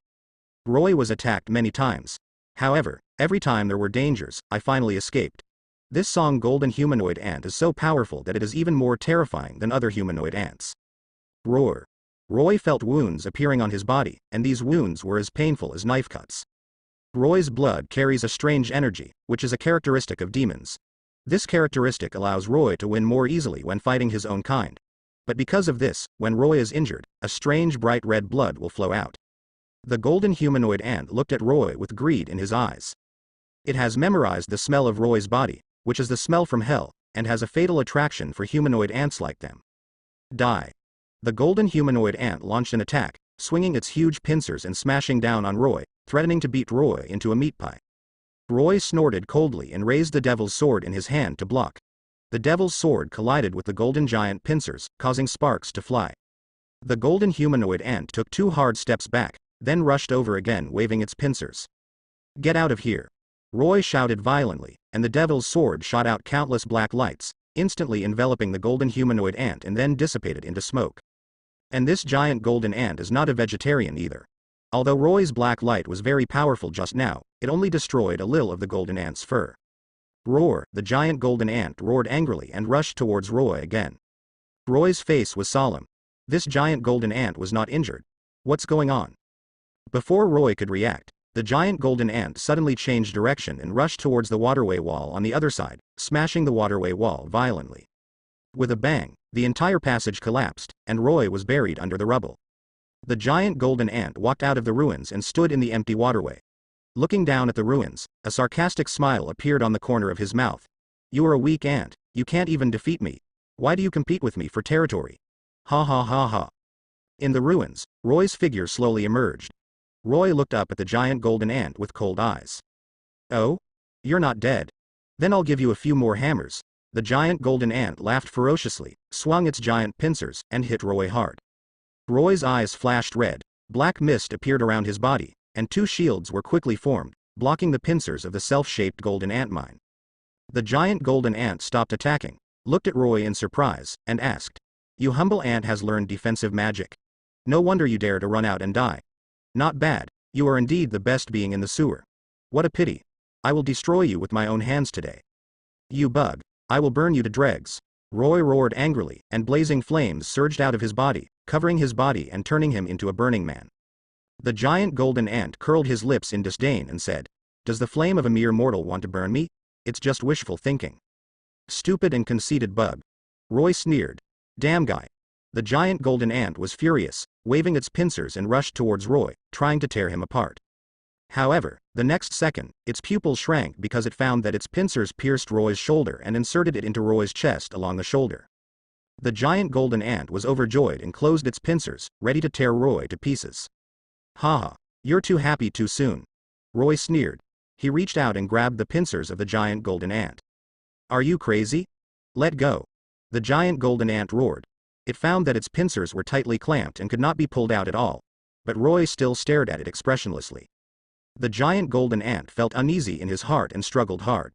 Roy was attacked many times. However, every time there were dangers, I finally escaped. This song golden humanoid ant is so powerful that it is even more terrifying than other humanoid ants. Roar. Roy felt wounds appearing on his body, and these wounds were as painful as knife cuts. Roy's blood carries a strange energy, which is a characteristic of demons. This characteristic allows Roy to win more easily when fighting his own kind. But because of this, when Roy is injured, a strange bright red blood will flow out. The golden humanoid ant looked at Roy with greed in his eyes. It has memorized the smell of Roy's body, which is the smell from hell, and has a fatal attraction for humanoid ants like them. Die. The golden humanoid ant launched an attack, swinging its huge pincers and smashing down on Roy, threatening to beat Roy into a meat pie. Roy snorted coldly and raised the devil's sword in his hand to block. The devil's sword collided with the golden giant pincers, causing sparks to fly. The golden humanoid ant took 2 hard steps back, then rushed over again waving its pincers. Get out of here. Roy shouted violently, and the devil's sword shot out countless black lights, instantly enveloping the golden humanoid ant and then dissipated into smoke. And this giant golden ant is not a vegetarian either. Although Roy's black light was very powerful just now, it only destroyed a little of the golden ant's fur. Roar! The giant golden ant roared angrily and rushed towards Roy again. Roy's face was solemn. This giant golden ant was not injured. What's going on? Before Roy could react, the giant golden ant suddenly changed direction and rushed towards the waterway wall on the other side, smashing the waterway wall violently. With a bang, the entire passage collapsed, and Roy was buried under the rubble. The giant golden ant walked out of the ruins and stood in the empty waterway. Looking down at the ruins, a sarcastic smile appeared on the corner of his mouth. You are a weak ant, you can't even defeat me. Why do you compete with me for territory? Ha ha ha ha. In the ruins, Roy's figure slowly emerged. Roy looked up at the giant golden ant with cold eyes. Oh? You're not dead. Then I'll give you a few more hammers. The giant golden ant laughed ferociously, swung its giant pincers, and hit Roy hard. Roy's eyes flashed red, black mist appeared around his body, and two shields were quickly formed, blocking the pincers of the self-shaped golden ant mine. The giant golden ant stopped attacking, looked at Roy in surprise, and asked, You humble ant has learned defensive magic. No wonder you dare to run out and die. Not bad, you are indeed the best being in the sewer. What a pity. I will destroy you with my own hands today. You bug, I will burn you to dregs. Roy roared angrily, and blazing flames surged out of his body, covering his body and turning him into a burning man. The giant golden ant curled his lips in disdain and said, Does the flame of a mere mortal want to burn me? It's just wishful thinking. Stupid and conceited bug. Roy sneered. Damn guy. The giant golden ant was furious, waving its pincers and rushed towards Roy, trying to tear him apart. However, the next second, its pupils shrank because it found that its pincers pierced Roy's shoulder and inserted it into Roy's chest along the shoulder. The giant golden ant was overjoyed and closed its pincers, ready to tear Roy to pieces. Haha, you're too happy too soon. Roy sneered. He reached out and grabbed the pincers of the giant golden ant. Are you crazy? Let go. The giant golden ant roared. It found that its pincers were tightly clamped and could not be pulled out at all. But Roy still stared at it expressionlessly. The giant golden ant felt uneasy in his heart and struggled hard.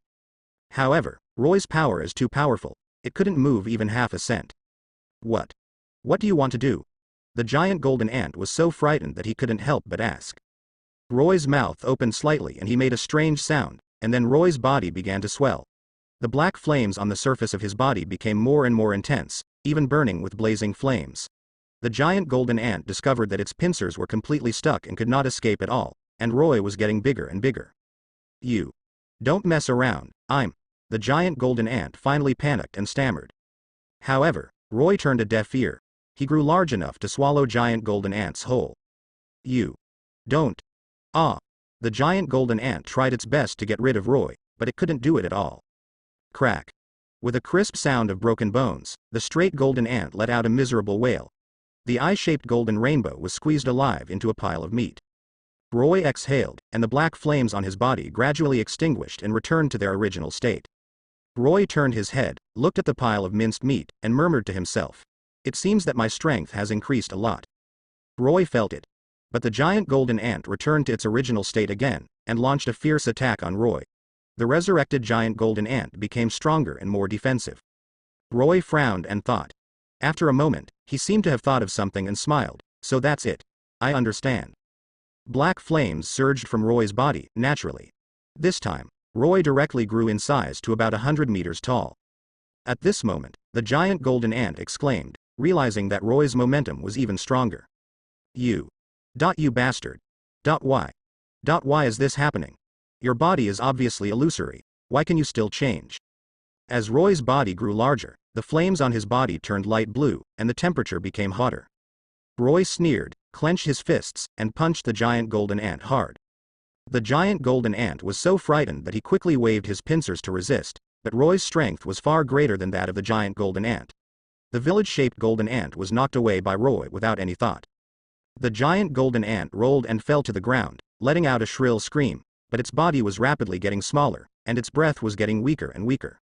However, Roy's power is too powerful. It couldn't move even half a cent. What? What do you want to do? The giant golden ant was so frightened that he couldn't help but ask. Roy's mouth opened slightly and he made a strange sound, and then Roy's body began to swell. The black flames on the surface of his body became more and more intense, even burning with blazing flames. The giant golden ant discovered that its pincers were completely stuck and could not escape at all, and Roy was getting bigger and bigger. You. Don't mess around, The giant golden ant finally panicked and stammered. However, Roy turned a deaf ear. He grew large enough to swallow giant golden ants whole. You. Don't. The giant golden ant tried its best to get rid of Roy, but it couldn't do it at all. Crack. With a crisp sound of broken bones, the straight golden ant let out a miserable wail. The eye-shaped golden rainbow was squeezed alive into a pile of meat. Roy exhaled, and the black flames on his body gradually extinguished and returned to their original state. Roy turned his head, looked at the pile of minced meat, and murmured to himself. It seems that my strength has increased a lot. Roy felt it. But the giant golden ant returned to its original state again, and launched a fierce attack on Roy. The resurrected giant golden ant became stronger and more defensive. Roy frowned and thought. After a moment, he seemed to have thought of something and smiled. So that's it. I understand. Black flames surged from Roy's body, naturally. This time, Roy directly grew in size to about 100 meters tall. At this moment, the giant golden ant exclaimed, realizing that Roy's momentum was even stronger. You bastard. Why is this happening? Your body is obviously illusory. Why can you still change? As Roy's body grew larger, the flames on his body turned light blue, and the temperature became hotter. Roy sneered, clenched his fists, and punched the giant golden ant hard. The giant golden ant was so frightened that he quickly waved his pincers to resist, but Roy's strength was far greater than that of the giant golden ant. The village-shaped golden ant was knocked away by Roy without any thought. The giant golden ant rolled and fell to the ground, letting out a shrill scream, but its body was rapidly getting smaller, and its breath was getting weaker and weaker.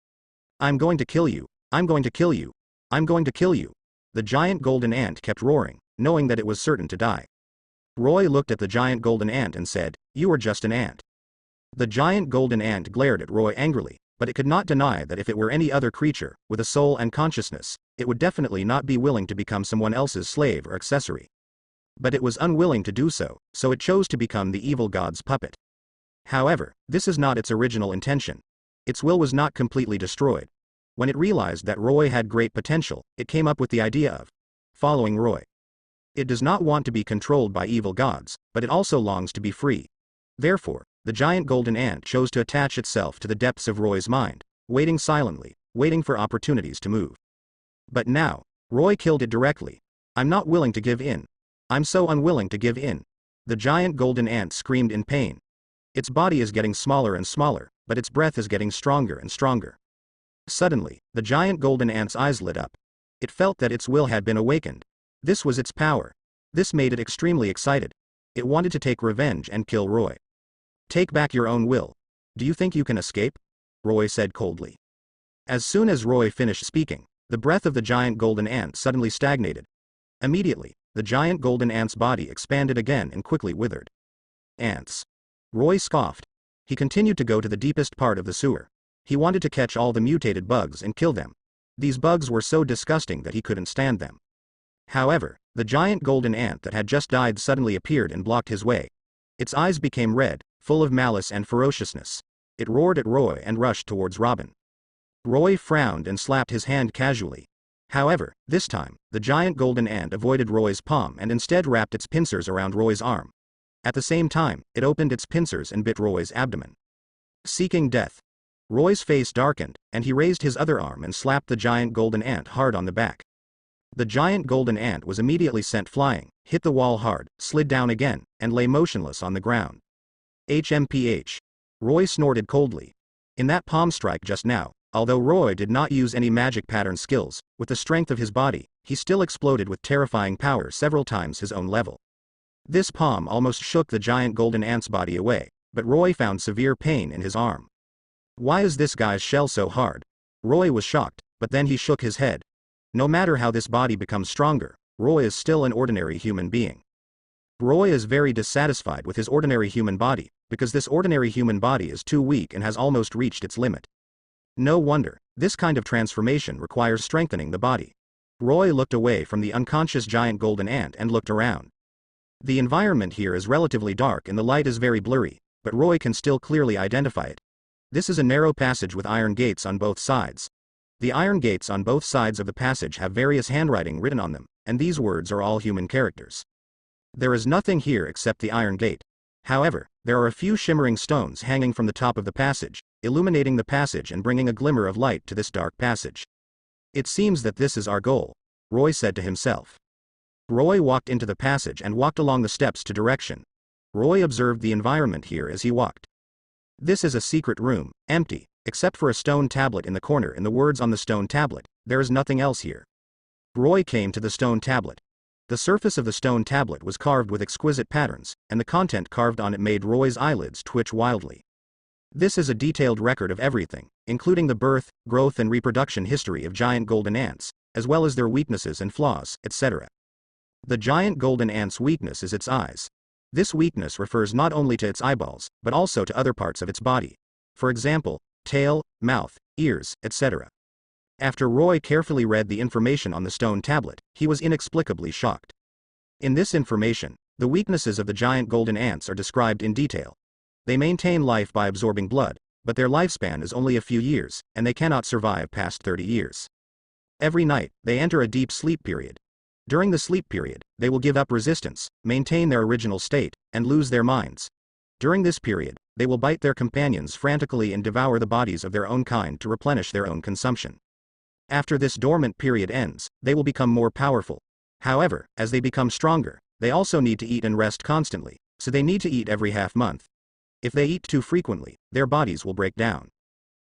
I'm going to kill you. I'm going to kill you. I'm going to kill you. The giant golden ant kept roaring, knowing that it was certain to die. Roy looked at the giant golden ant and said, You are just an ant. The giant golden ant glared at Roy angrily, but it could not deny that if it were any other creature, with a soul and consciousness, it would definitely not be willing to become someone else's slave or accessory. But it was unwilling to do so, so it chose to become the evil god's puppet. However, this is not its original intention. Its will was not completely destroyed. When it realized that Roy had great potential, it came up with the idea of following Roy. It does not want to be controlled by evil gods, but it also longs to be free. Therefore, the giant golden ant chose to attach itself to the depths of Roy's mind, waiting silently, waiting for opportunities to move. But now, Roy killed it directly. I'm not willing to give in. I'm so unwilling to give in. The giant golden ant screamed in pain. Its body is getting smaller and smaller, but its breath is getting stronger and stronger. Suddenly, the giant golden ant's eyes lit up. It felt that its will had been awakened. This was its power. This made it extremely excited. It wanted to take revenge and kill Roy. Take back your own will. Do you think you can escape? Roy said coldly. As soon as Roy finished speaking, the breath of the giant golden ant suddenly stagnated. Immediately, the giant golden ant's body expanded again and quickly withered. Ants. Roy scoffed. He continued to go to the deepest part of the sewer. He wanted to catch all the mutated bugs and kill them. These bugs were so disgusting that he couldn't stand them. However, the giant golden ant that had just died suddenly appeared and blocked his way. Its eyes became red, full of malice and ferociousness. It roared at Roy and rushed towards Robin. Roy frowned and slapped his hand casually. However, this time, the giant golden ant avoided Roy's palm and instead wrapped its pincers around Roy's arm. At the same time, it opened its pincers and bit Roy's abdomen. Seeking death. Roy's face darkened, and he raised his other arm and slapped the giant golden ant hard on the back. The giant golden ant was immediately sent flying, hit the wall hard, slid down again, and lay motionless on the ground. HMPH. Roy snorted coldly. In that palm strike just now, although Roy did not use any magic pattern skills, with the strength of his body, he still exploded with terrifying power several times his own level. This palm almost shook the giant golden ant's body away, but Roy found severe pain in his arm. Why is this guy's shell so hard? Roy was shocked, but then he shook his head. No matter how this body becomes stronger, Roy is still an ordinary human being. Roy is very dissatisfied with his ordinary human body, because this ordinary human body is too weak and has almost reached its limit. No wonder, this kind of transformation requires strengthening the body. Roy looked away from the unconscious giant golden ant and looked around. The environment here is relatively dark and the light is very blurry, but Roy can still clearly identify it. This is a narrow passage with iron gates on both sides. The iron gates on both sides of the passage have various handwriting written on them, and these words are all human characters. There is nothing here except the iron gate. However, there are a few shimmering stones hanging from the top of the passage, illuminating the passage and bringing a glimmer of light to this dark passage. It seems that this is our goal, Roy said to himself. Roy walked into the passage and walked along the steps to direction. Roy observed the environment here as he walked. This is a secret room, empty, except for a stone tablet in the corner and the words on the stone tablet. There is nothing else here. Roy came to the stone tablet. The surface of the stone tablet was carved with exquisite patterns, and the content carved on it made Roy's eyelids twitch wildly. This is a detailed record of everything, including the birth, growth and reproduction history of giant golden ants, as well as their weaknesses and flaws, etc. The giant golden ant's weakness is its eyes. This weakness refers not only to its eyeballs, but also to other parts of its body. For example, tail, mouth, ears, etc. After Roy carefully read the information on the stone tablet, he was inexplicably shocked. In this information, the weaknesses of the giant golden ants are described in detail. They maintain life by absorbing blood, but their lifespan is only a few years, and they cannot survive past 30 years. Every night, they enter a deep sleep period. During the sleep period, they will give up resistance, maintain their original state, and lose their minds. During this period, they will bite their companions frantically and devour the bodies of their own kind to replenish their own consumption. After this dormant period ends, they will become more powerful. However, as they become stronger, they also need to eat and rest constantly, so they need to eat every half month. If they eat too frequently, their bodies will break down.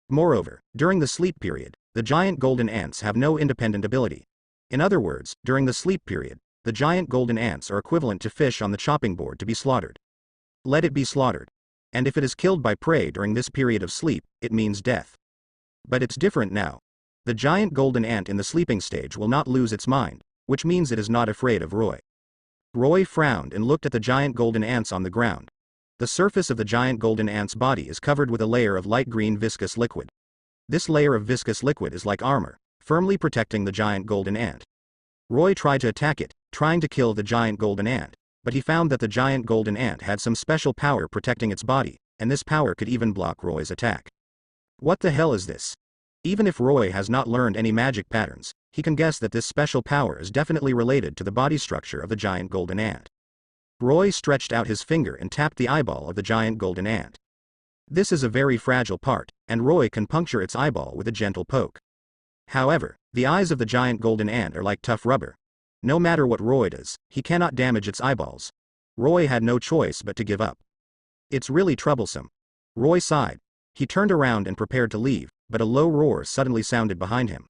Moreover, during the sleep period, the giant golden ants have no independent ability. In other words, during the sleep period, the giant golden ants are equivalent to fish on the chopping board to be slaughtered. Let it be slaughtered. And if it is killed by prey during this period of sleep, it means death. But it's different now. The giant golden ant in the sleeping stage will not lose its mind, which means it is not afraid of Roy. Roy frowned and looked at the giant golden ants on the ground. The surface of the giant golden ant's body is covered with a layer of light green viscous liquid. This layer of viscous liquid is like armor, firmly protecting the giant golden ant. Roy tried to attack it, trying to kill the giant golden ant, but he found that the giant golden ant had some special power protecting its body, and this power could even block Roy's attack. What the hell is this? Even if Roy has not learned any magic patterns, he can guess that this special power is definitely related to the body structure of the giant golden ant. Roy stretched out his finger and tapped the eyeball of the giant golden ant. This is a very fragile part, and Roy can puncture its eyeball with a gentle poke. However, the eyes of the giant golden ant are like tough rubber. No matter what Roy does, he cannot damage its eyeballs. Roy had no choice but to give up. It's really troublesome. Roy sighed. He turned around and prepared to leave, but a low roar suddenly sounded behind him.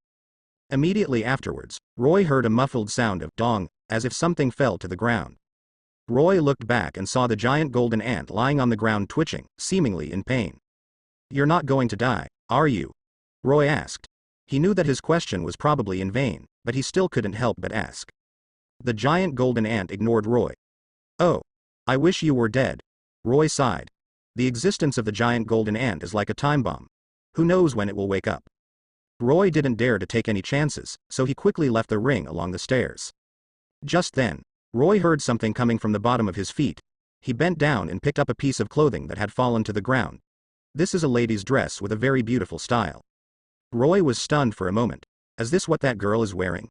Immediately afterwards, Roy heard a muffled sound of dong, as if something fell to the ground. Roy looked back and saw the giant golden ant lying on the ground twitching, seemingly in pain. "You're not going to die, are you?" Roy asked. He knew that his question was probably in vain, but he still couldn't help but ask. The giant golden ant ignored Roy. "Oh. I wish you were dead." Roy sighed. The existence of the giant golden ant is like a time bomb. Who knows when it will wake up? Roy didn't dare to take any chances, so he quickly left the ring along the stairs. Just then, Roy heard something coming from the bottom of his feet. He bent down and picked up a piece of clothing that had fallen to the ground. This is a lady's dress with a very beautiful style. Roy was stunned for a moment. Is this what that girl is wearing?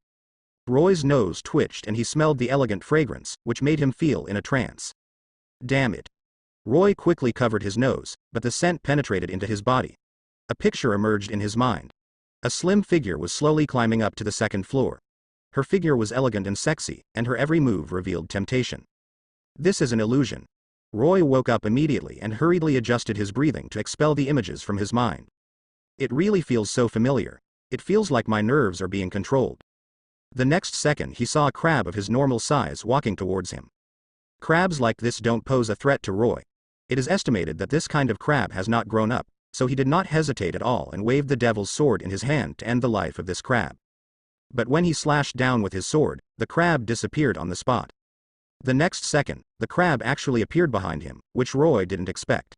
Roy's nose twitched and he smelled the elegant fragrance, which made him feel in a trance. Damn it. Roy quickly covered his nose, but the scent penetrated into his body. A picture emerged in his mind. A slim figure was slowly climbing up to the second floor. Her figure was elegant and sexy, and her every move revealed temptation. This is an illusion. Roy woke up immediately and hurriedly adjusted his breathing to expel the images from his mind. It really feels so familiar. It feels like my nerves are being controlled. The next second he saw a crab of his normal size walking towards him. Crabs like this don't pose a threat to Roy. It is estimated that this kind of crab has not grown up, so he did not hesitate at all and waved the devil's sword in his hand to end the life of this crab. But when he slashed down with his sword, the crab disappeared on the spot. The next second, the crab actually appeared behind him, which Roy didn't expect.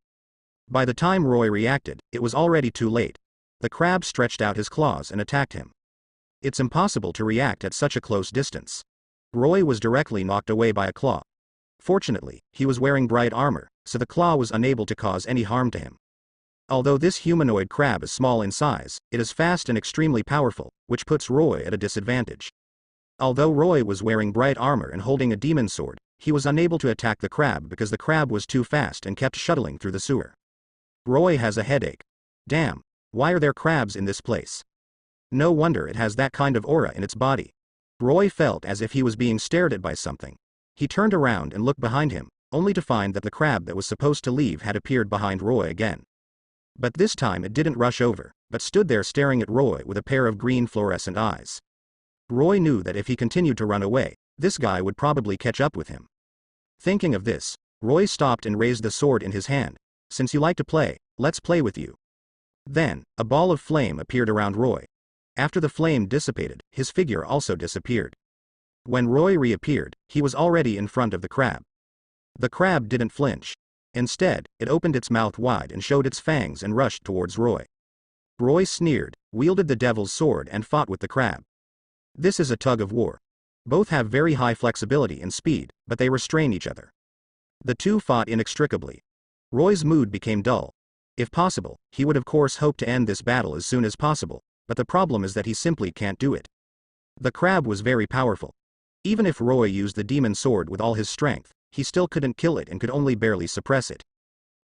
By the time Roy reacted, it was already too late. The crab stretched out his claws and attacked him. It's impossible to react at such a close distance. Roy was directly knocked away by a claw. Fortunately, he was wearing bright armor, so the claw was unable to cause any harm to him. Although this humanoid crab is small in size, it is fast and extremely powerful, which puts Roy at a disadvantage. Although Roy was wearing bright armor and holding a demon sword, he was unable to attack the crab because the crab was too fast and kept shuttling through the sewer. Roy has a headache. Damn, why are there crabs in this place? No wonder it has that kind of aura in its body. Roy felt as if he was being stared at by something. He turned around and looked behind him, only to find that the crab that was supposed to leave had appeared behind Roy again. But this time it didn't rush over, but stood there staring at Roy with a pair of green fluorescent eyes. Roy knew that if he continued to run away, this guy would probably catch up with him. Thinking of this, Roy stopped and raised the sword in his hand. Since you like to play, let's play with you. Then, a ball of flame appeared around Roy. After the flame dissipated, his figure also disappeared. When Roy reappeared, he was already in front of the crab. The crab didn't flinch. Instead, it opened its mouth wide and showed its fangs and rushed towards Roy. Roy sneered, wielded the devil's sword and fought with the crab. This is a tug of war. Both have very high flexibility and speed, but they restrain each other. The two fought inextricably. Roy's mood became dull. If possible, he would of course hope to end this battle as soon as possible, but the problem is that he simply can't do it. The crab was very powerful. Even if Roy used the demon sword with all his strength, he still couldn't kill it and could only barely suppress it.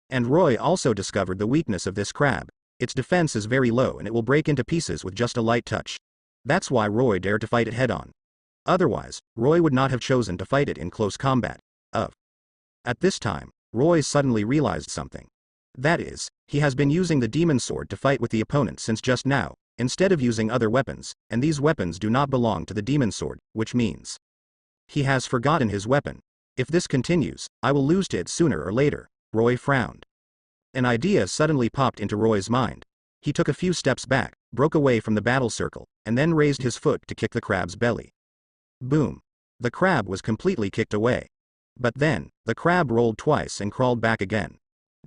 And Roy also discovered the weakness of this crab. Its defense is very low and it will break into pieces with just a light touch. That's why Roy dared to fight it head-on. Otherwise, Roy would not have chosen to fight it in close combat. At this time, Roy suddenly realized something. That is, he has been using the demon sword to fight with the opponent since just now, instead of using other weapons, and these weapons do not belong to the demon sword, which means he has forgotten his weapon. If this continues, I will lose to it sooner or later. Roy frowned. An idea suddenly popped into Roy's mind. He took a few steps back, broke away from the battle circle, and then raised his foot to kick the crab's belly. Boom. The crab was completely kicked away. But then, the crab rolled twice and crawled back again.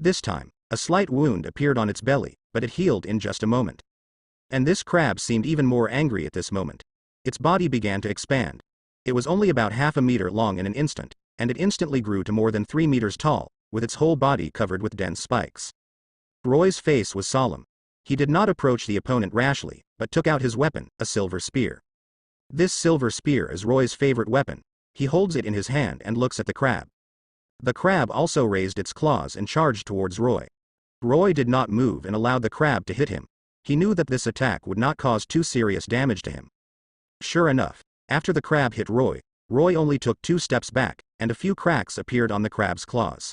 This time, a slight wound appeared on its belly, but it healed in just a moment. And this crab seemed even more angry at this moment. Its body began to expand. It was only about half a meter long in an instant, and it instantly grew to more than 3 meters tall, with its whole body covered with dense spikes. Roy's face was solemn. He did not approach the opponent rashly, but took out his weapon, a silver spear. This silver spear is Roy's favorite weapon. He holds it in his hand and looks at the crab. The crab also raised its claws and charged towards Roy. Roy did not move and allowed the crab to hit him. He knew that this attack would not cause too serious damage to him. Sure enough, After the crab hit Roy, Roy only took 2 steps back, and a few cracks appeared on the crab's claws.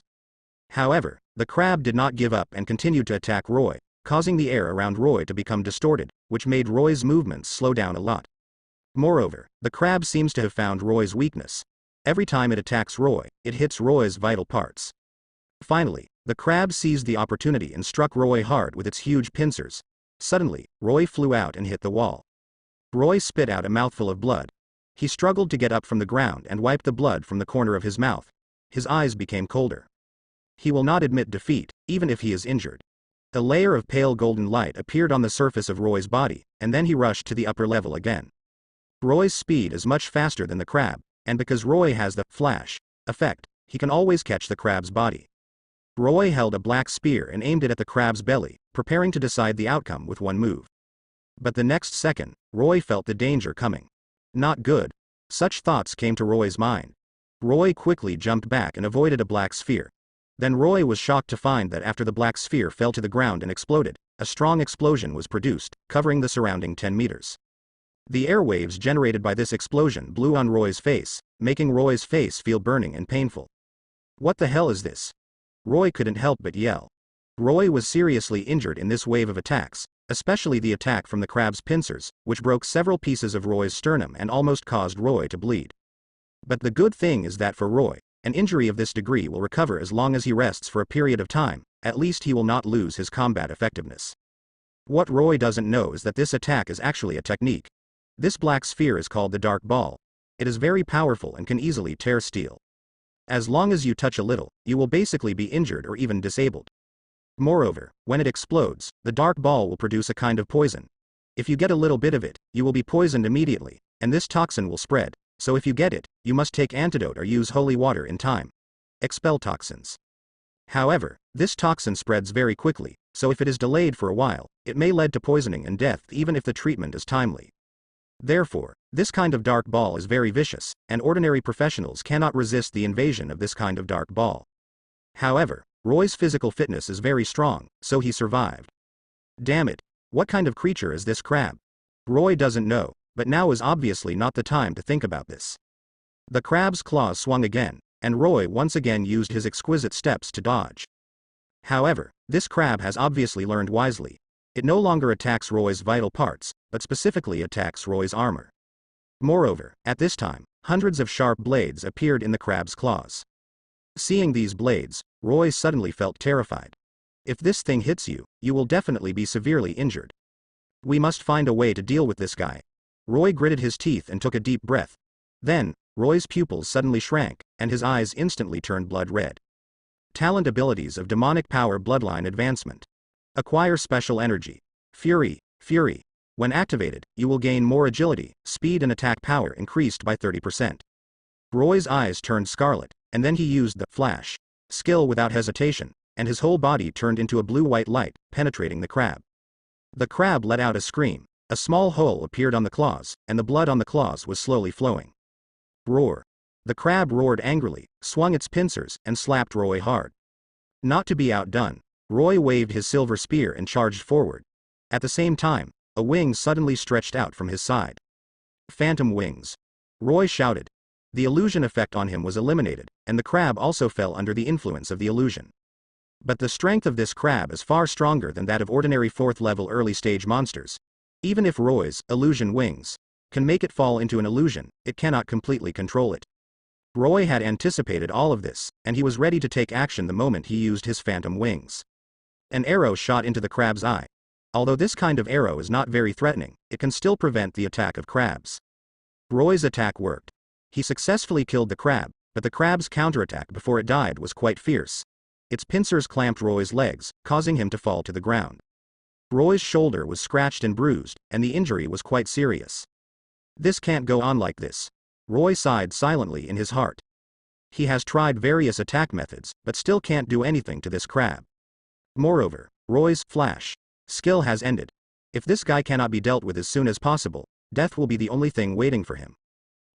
However, the crab did not give up and continued to attack Roy, causing the air around Roy to become distorted, which made Roy's movements slow down a lot. Moreover, the crab seems to have found Roy's weakness. Every time it attacks Roy, it hits Roy's vital parts. Finally, the crab seized the opportunity and struck Roy hard with its huge pincers. Suddenly, Roy flew out and hit the wall. Roy spit out a mouthful of blood. He struggled to get up from the ground and wiped the blood from the corner of his mouth. His eyes became colder. He will not admit defeat, even if he is injured. A layer of pale golden light appeared on the surface of Roy's body, and then he rushed to the upper level again. Roy's speed is much faster than the crab, and because Roy has the flash effect, he can always catch the crab's body. Roy held a black spear and aimed it at the crab's belly, preparing to decide the outcome with one move. But the next second, Roy felt the danger coming. Not good. Such thoughts came to Roy's mind. Roy quickly jumped back and avoided a black sphere. Then Roy was shocked to find that after the black sphere fell to the ground and exploded, a strong explosion was produced, covering the surrounding 10 meters. The airwaves generated by this explosion blew on Roy's face, making Roy's face feel burning and painful. What the hell is this? Roy couldn't help but yell. Roy was seriously injured in this wave of attacks, especially the attack from the crab's pincers, which broke several pieces of Roy's sternum and almost caused Roy to bleed. But the good thing is that for Roy, an injury of this degree will recover as long as he rests for a period of time. At least he will not lose his combat effectiveness. What Roy doesn't know is that this attack is actually a technique. This black sphere is called the dark ball. It is very powerful and can easily tear steel. As long as you touch a little, you will basically be injured or even disabled. Moreover, when it explodes, the dark ball will produce a kind of poison. If you get a little bit of it, you will be poisoned immediately, and this toxin will spread, so if you get it, you must take antidote or use holy water in time. Expel toxins. However, this toxin spreads very quickly, so if it is delayed for a while, it may lead to poisoning and death even if the treatment is timely. Therefore, this kind of dark ball is very vicious, and ordinary professionals cannot resist the invasion of this kind of dark ball. However, Roy's physical fitness is very strong, so he survived. Damn it, what kind of creature is this crab? Roy doesn't know, but now is obviously not the time to think about this. The crab's claws swung again, and Roy once again used his exquisite steps to dodge. However, this crab has obviously learned wisely. It no longer attacks Roy's vital parts, but specifically attacks Roy's armor. Moreover, at this time, hundreds of sharp blades appeared in the crab's claws. Seeing these blades, Roy suddenly felt terrified. If this thing hits you, you will definitely be severely injured. We must find a way to deal with this guy. Roy gritted his teeth and took a deep breath. Then, Roy's pupils suddenly shrank, and his eyes instantly turned blood red. Talent abilities of demonic power bloodline advancement. Acquire special energy. Fury. When activated, you will gain more agility, speed and attack power increased by 30%. Roy's eyes turned scarlet, and then he used the flash skill without hesitation, and his whole body turned into a blue-white light, penetrating the crab. The crab let out a scream. A small hole appeared on the claws, and the blood on the claws was slowly flowing. Roar. The crab roared angrily, swung its pincers, and slapped Roy hard. Not to be outdone, Roy waved his silver spear and charged forward. At the same time, a wing suddenly stretched out from his side. Phantom wings. Roy shouted. The illusion effect on him was eliminated, and the crab also fell under the influence of the illusion. But the strength of this crab is far stronger than that of ordinary 4th-level early-stage monsters. Even if Roy's illusion wings can make it fall into an illusion, it cannot completely control it. Roy had anticipated all of this, and he was ready to take action the moment he used his phantom wings. An arrow shot into the crab's eye. Although this kind of arrow is not very threatening, it can still prevent the attack of crabs. Roy's attack worked. He successfully killed the crab, but the crab's counterattack before it died was quite fierce. Its pincers clamped Roy's legs, causing him to fall to the ground. Roy's shoulder was scratched and bruised, and the injury was quite serious. This can't go on like this. Roy sighed silently in his heart. He has tried various attack methods, but still can't do anything to this crab. Moreover, Roy's flash skill has ended. If this guy cannot be dealt with as soon as possible, death will be the only thing waiting for him.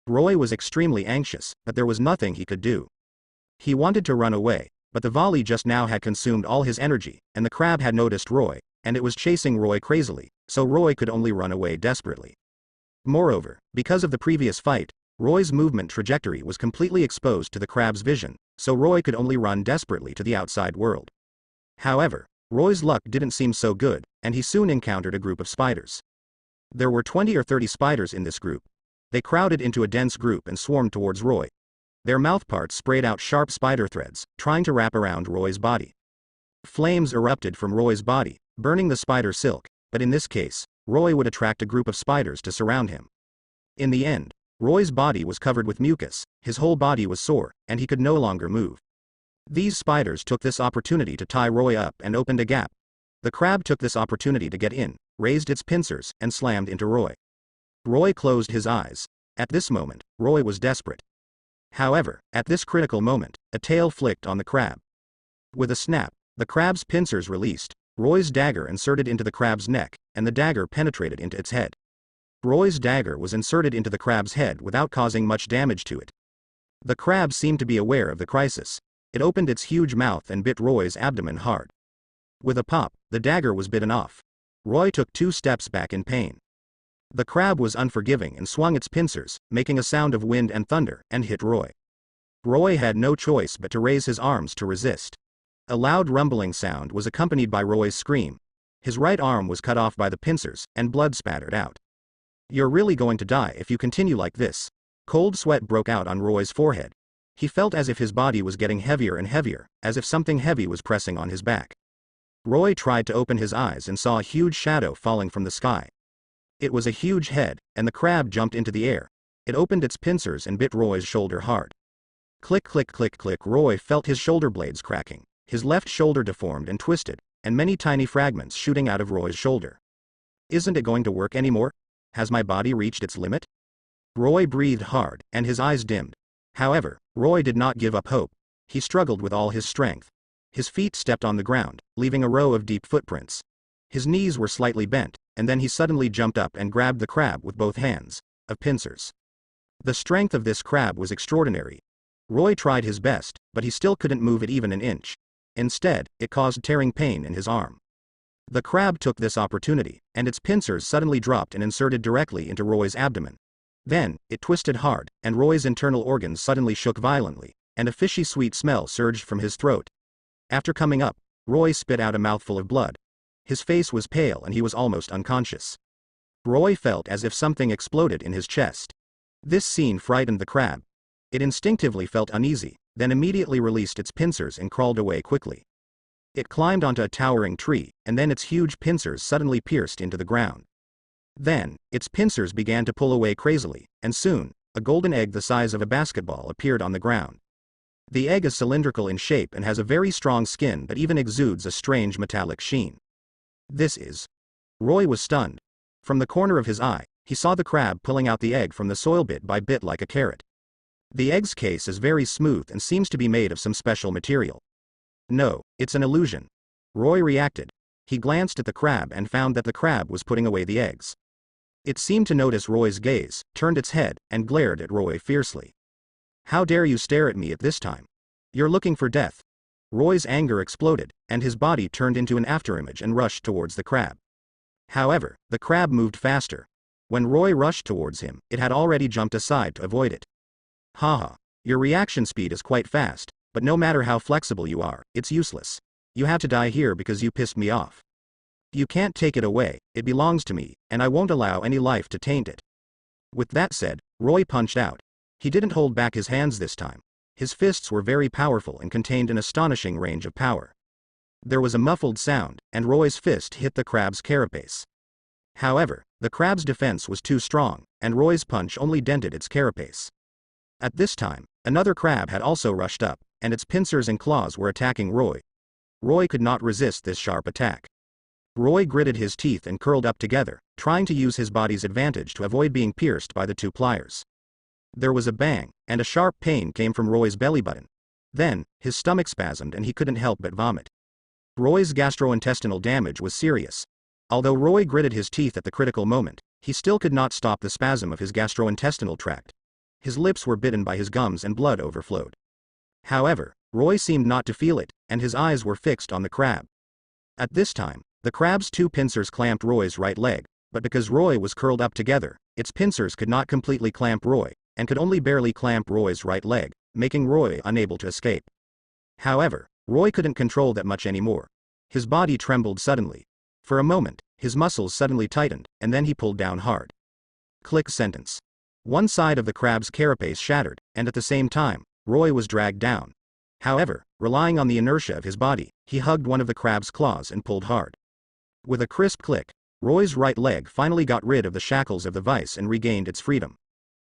Roy was extremely anxious, but there was nothing he could do. He wanted to run away, but the volley just now had consumed all his energy, and the crab had noticed Roy, and it was chasing Roy crazily, so Roy could only run away desperately. Moreover, because of the previous fight, Roy's movement trajectory was completely exposed to the crab's vision, so Roy could only run desperately to the outside world. However, Roy's luck didn't seem so good, and he soon encountered a group of spiders. There were 20 or 30 spiders in this group. They crowded into a dense group and swarmed towards Roy. Their mouthparts sprayed out sharp spider threads, trying to wrap around Roy's body. Flames erupted from Roy's body, burning the spider silk, but in this case, Roy would attract a group of spiders to surround him. In the end, Roy's body was covered with mucus, his whole body was sore, and he could no longer move. These spiders took this opportunity to tie Roy up and opened a gap. The crab took this opportunity to get in, raised its pincers, and slammed into Roy. Roy closed his eyes. At this moment, Roy was desperate. However, at this critical moment, a tail flicked on the crab. With a snap, the crab's pincers released, Roy's dagger inserted into the crab's neck, and the dagger penetrated into its head. Roy's dagger was inserted into the crab's head without causing much damage to it. The crab seemed to be aware of the crisis. It opened its huge mouth and bit Roy's abdomen hard. With a pop, the dagger was bitten off. Roy took 2 steps back in pain. The crab was unforgiving and swung its pincers, making a sound of wind and thunder, and hit Roy. Roy had no choice but to raise his arms to resist. A loud rumbling sound was accompanied by Roy's scream. His right arm was cut off by the pincers, and blood spattered out. "You're really going to die if you continue like this." Cold sweat broke out on Roy's forehead. He felt as if his body was getting heavier and heavier, as if something heavy was pressing on his back. Roy tried to open his eyes and saw a huge shadow falling from the sky. It was a huge head, and the crab jumped into the air. It opened its pincers and bit Roy's shoulder hard. Click click click click. Roy felt his shoulder blades cracking, his left shoulder deformed and twisted, and many tiny fragments shooting out of Roy's shoulder. "Isn't it going to work anymore? Has my body reached its limit?" Roy breathed hard, and his eyes dimmed. However, Roy did not give up hope. He struggled with all his strength. His feet stepped on the ground, leaving a row of deep footprints. His knees were slightly bent, and then he suddenly jumped up and grabbed the crab with both hands, of pincers. The strength of this crab was extraordinary. Roy tried his best, but he still couldn't move it even an inch. Instead, it caused tearing pain in his arm. The crab took this opportunity, and its pincers suddenly dropped and inserted directly into Roy's abdomen. Then, it twisted hard, and Roy's internal organs suddenly shook violently, and a fishy sweet smell surged from his throat. After coming up, Roy spit out a mouthful of blood. His face was pale and he was almost unconscious. Roy felt as if something exploded in his chest. This scene frightened the crab. It instinctively felt uneasy, then immediately released its pincers and crawled away quickly. It climbed onto a towering tree, and then its huge pincers suddenly pierced into the ground. Then, its pincers began to pull away crazily, and soon, a golden egg the size of a basketball appeared on the ground. The egg is cylindrical in shape and has a very strong skin that even exudes a strange metallic sheen. This is... Roy was stunned. From the corner of his eye, he saw the crab pulling out the egg from the soil bit by bit like a carrot. The egg's case is very smooth and seems to be made of some special material. "No, it's an illusion." Roy reacted. He glanced at the crab and found that the crab was putting away the eggs. It seemed to notice Roy's gaze, turned its head, and glared at Roy fiercely. "How dare you stare at me at this time? You're looking for death." Roy's anger exploded, and his body turned into an afterimage and rushed towards the crab. However, the crab moved faster. When Roy rushed towards him, it had already jumped aside to avoid it. "Haha, your reaction speed is quite fast, but no matter how flexible you are, it's useless. You have to die here because you pissed me off. You can't take it away, it belongs to me, and I won't allow any life to taint it." With that said, Roy punched out. He didn't hold back his hands this time. His fists were very powerful and contained an astonishing range of power. There was a muffled sound, and Roy's fist hit the crab's carapace. However, the crab's defense was too strong, and Roy's punch only dented its carapace. At this time, another crab had also rushed up, and its pincers and claws were attacking Roy. Roy could not resist this sharp attack. Roy gritted his teeth and curled up together, trying to use his body's advantage to avoid being pierced by the 2 pliers. There was a bang, and a sharp pain came from Roy's belly button. Then, his stomach spasmed and he couldn't help but vomit. Roy's gastrointestinal damage was serious. Although Roy gritted his teeth at the critical moment, he still could not stop the spasm of his gastrointestinal tract. His lips were bitten by his gums and blood overflowed. However, Roy seemed not to feel it, and his eyes were fixed on the crab. At this time, the crab's 2 pincers clamped Roy's right leg, but because Roy was curled up together, its pincers could not completely clamp Roy, and could only barely clamp Roy's right leg, making Roy unable to escape. However, Roy couldn't control that much anymore. His body trembled suddenly. For a moment, his muscles suddenly tightened, and then he pulled down hard. Click sentence. One side of the crab's carapace shattered, and at the same time, Roy was dragged down. However, relying on the inertia of his body, he hugged one of the crab's claws and pulled hard. With a crisp click, Roy's right leg finally got rid of the shackles of the vice and regained its freedom.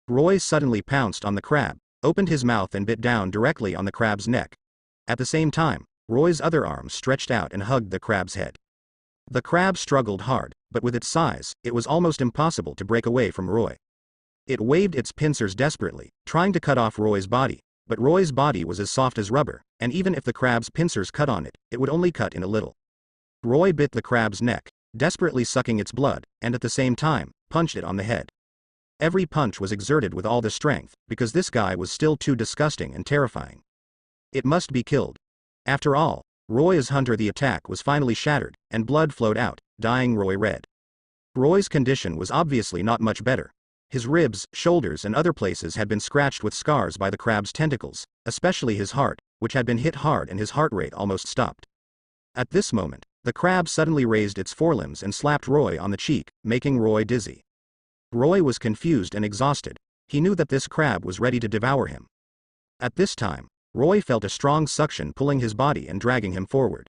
Roy suddenly pounced on the crab, opened his mouth and bit down directly on the crab's neck. At the same time, Roy's other arm stretched out and hugged the crab's head. The crab struggled hard, but with its size, it was almost impossible to break away from Roy. It waved its pincers desperately, trying to cut off Roy's body, but Roy's body was as soft as rubber, and even if the crab's pincers cut on it, it would only cut in a little. Roy bit the crab's neck, desperately sucking its blood, and at the same time, punched it on the head. Every punch was exerted with all the strength, because this guy was still too disgusting and terrifying. It must be killed. After all, Roy as hunter, the attack was finally shattered, and blood flowed out, dyeing Roy red. Roy's condition was obviously not much better. His ribs, shoulders and other places had been scratched with scars by the crab's tentacles, especially his heart, which had been hit hard and his heart rate almost stopped. At this moment, the crab suddenly raised its forelimbs and slapped Roy on the cheek, making Roy dizzy. Roy was confused and exhausted. He knew that this crab was ready to devour him. At this time, Roy felt a strong suction pulling his body and dragging him forward.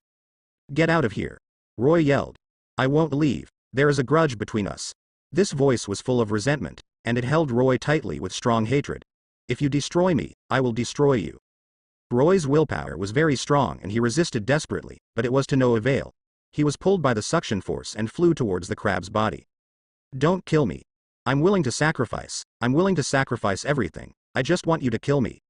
"Get out of here!" Roy yelled. "I won't leave. There is a grudge between us." This voice was full of resentment, and it held Roy tightly with strong hatred. "If you destroy me, I will destroy you." Roy's willpower was very strong and he resisted desperately, but it was to no avail. He was pulled by the suction force and flew towards the crab's body. "Don't kill me. I'm willing to sacrifice everything. I just want you to kill me."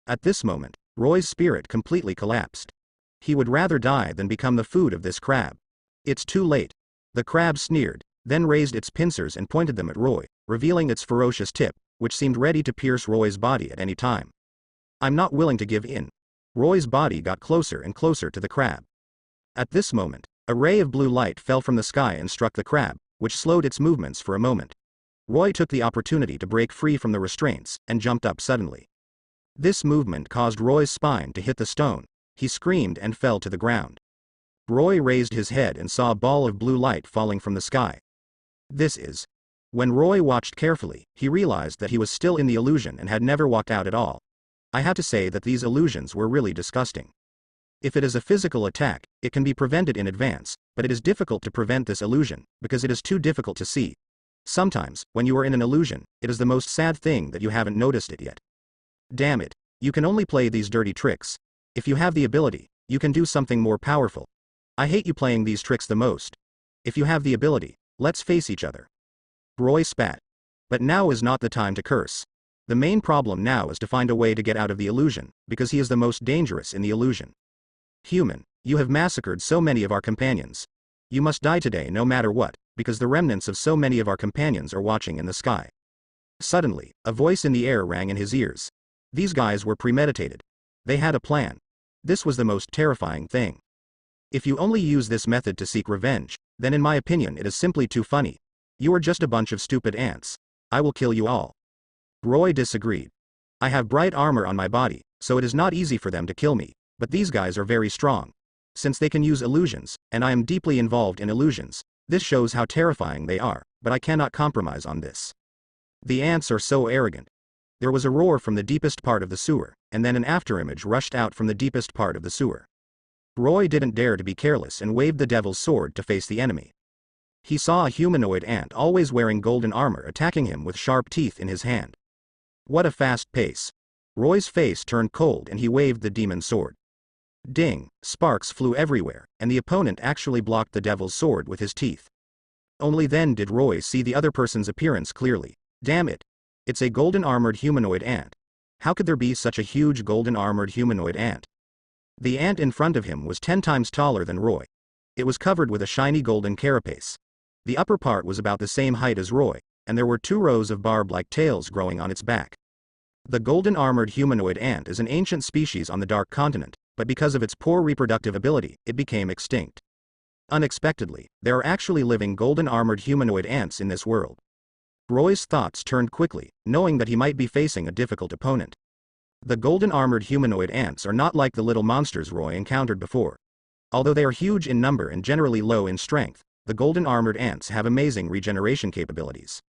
At this moment, Roy's spirit completely collapsed. He would rather die than become the food of this crab. "It's too late." The crab sneered, then raised its pincers and pointed them at Roy, revealing its ferocious tip, which seemed ready to pierce Roy's body at any time. "I'm not willing to give in." Roy's body got closer and closer to the crab. At this moment, a ray of blue light fell from the sky and struck the crab, which slowed its movements for a moment. Roy took the opportunity to break free from the restraints, and jumped up suddenly. This movement caused Roy's spine to hit the stone. He screamed and fell to the ground. Roy raised his head and saw a ball of blue light falling from the sky. This is. When Roy watched carefully, he realized that he was still in the illusion and had never walked out at all. I have to say that these illusions were really disgusting. If it is a physical attack, it can be prevented in advance, but it is difficult to prevent this illusion, because it is too difficult to see. Sometimes, when you are in an illusion, it is the most sad thing that you haven't noticed it yet. Damn it, you can only play these dirty tricks. If you have the ability, you can do something more powerful. I hate you playing these tricks the most. If you have the ability, let's face each other. Roy spat. But now is not the time to curse. The main problem now is to find a way to get out of the illusion, because he is the most dangerous in the illusion. "Human, you have massacred so many of our companions. You must die today no matter what, because the remnants of so many of our companions are watching in the sky." Suddenly, a voice in the air rang in his ears. These guys were premeditated. They had a plan. This was the most terrifying thing. If you only use this method to seek revenge, then in my opinion it is simply too funny. You are just a bunch of stupid ants. I will kill you all. Roy disagreed. "I have bright armor on my body, so it is not easy for them to kill me, but these guys are very strong. Since they can use illusions, and I am deeply involved in illusions, this shows how terrifying they are, but I cannot compromise on this. The ants are so arrogant." There was a roar from the deepest part of the sewer, and then an afterimage rushed out from the deepest part of the sewer. Roy didn't dare to be careless and waved the devil's sword to face the enemy. He saw a humanoid ant always wearing golden armor attacking him with sharp teeth in his hand. What a fast pace. Roy's face turned cold and he waved the demon sword. Ding, sparks flew everywhere, and the opponent actually blocked the devil's sword with his teeth. Only then did Roy see the other person's appearance clearly. Damn it. It's a golden-armored humanoid ant. How could there be such a huge golden-armored humanoid ant? The ant in front of him was 10 times taller than Roy. It was covered with a shiny golden carapace. The upper part was about the same height as Roy, and there were 2 rows of barb-like tails growing on its back. The golden-armored humanoid ant is an ancient species on the Dark Continent, but because of its poor reproductive ability, it became extinct. Unexpectedly, there are actually living golden-armored humanoid ants in this world. Roy's thoughts turned quickly, knowing that he might be facing a difficult opponent. The golden-armored humanoid ants are not like the little monsters Roy encountered before. Although they are huge in number and generally low in strength, the golden-armored ants have amazing regeneration capabilities.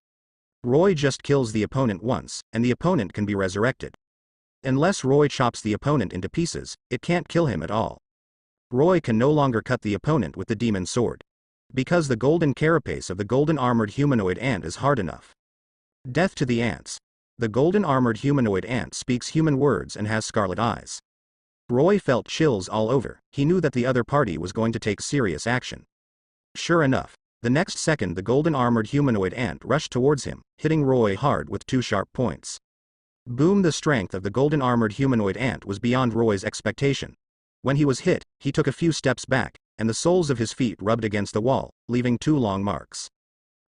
Roy just kills the opponent once, and the opponent can be resurrected. Unless Roy chops the opponent into pieces, it can't kill him at all. Roy can no longer cut the opponent with the demon sword, because the golden carapace of the golden-armored humanoid ant is hard enough. Death to the ants. The golden-armored humanoid ant speaks human words and has scarlet eyes. Roy felt chills all over. He knew that the other party was going to take serious action. Sure enough, the next second the golden-armored humanoid ant rushed towards him, hitting Roy hard with 2 sharp points. Boom! The strength of the golden-armored humanoid ant was beyond Roy's expectation. When he was hit, he took a few steps back, and the soles of his feet rubbed against the wall, leaving 2 long marks.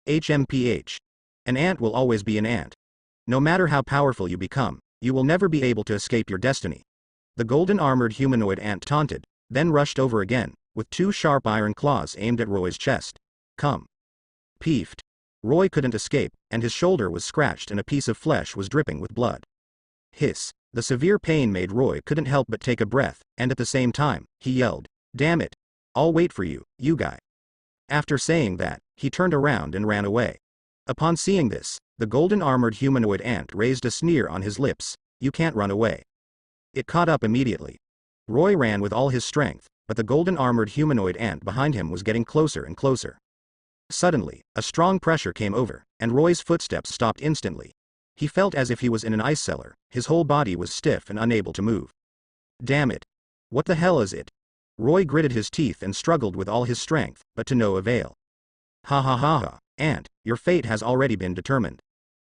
HMPH. An ant will always be an ant. No matter how powerful you become, you will never be able to escape your destiny. The golden-armored humanoid ant taunted, then rushed over again, with 2 sharp iron claws aimed at Roy's chest. Come. Peeved. Roy couldn't escape, and his shoulder was scratched and a piece of flesh was dripping with blood. Hiss. The severe pain made Roy couldn't help but take a breath, and at the same time, he yelled, "Damn it! I'll wait for you, you guy." After saying that, he turned around and ran away. Upon seeing this, the golden-armored humanoid ant raised a sneer on his lips. "You can't run away." It caught up immediately. Roy ran with all his strength, but the golden-armored humanoid ant behind him was getting closer and closer. Suddenly, a strong pressure came over, and Roy's footsteps stopped instantly. He felt as if he was in an ice cellar. His whole body was stiff and unable to move. Damn it. What the hell is it? Roy gritted his teeth and struggled with all his strength, but to no avail. Ha ha ha ha, ant, your fate has already been determined.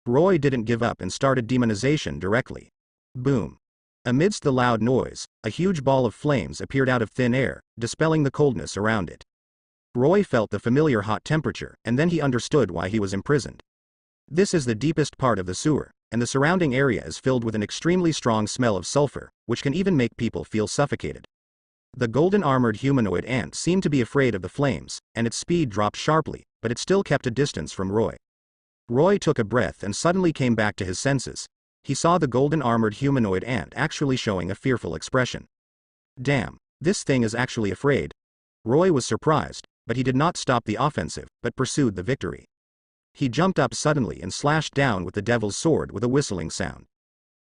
Roy didn't give up and started demonization directly. Boom. Amidst the loud noise, a huge ball of flames appeared out of thin air, dispelling the coldness around it. Roy felt the familiar hot temperature, and then he understood why he was imprisoned. This is the deepest part of the sewer, and the surrounding area is filled with an extremely strong smell of sulfur, which can even make people feel suffocated. The golden-armored humanoid ant seemed to be afraid of the flames, and its speed dropped sharply, but it still kept a distance from Roy. Roy took a breath and suddenly came back to his senses. He saw the golden-armored humanoid ant actually showing a fearful expression. Damn, this thing is actually afraid. Roy was surprised, but he did not stop the offensive, but pursued the victory. He jumped up suddenly and slashed down with the devil's sword with a whistling sound.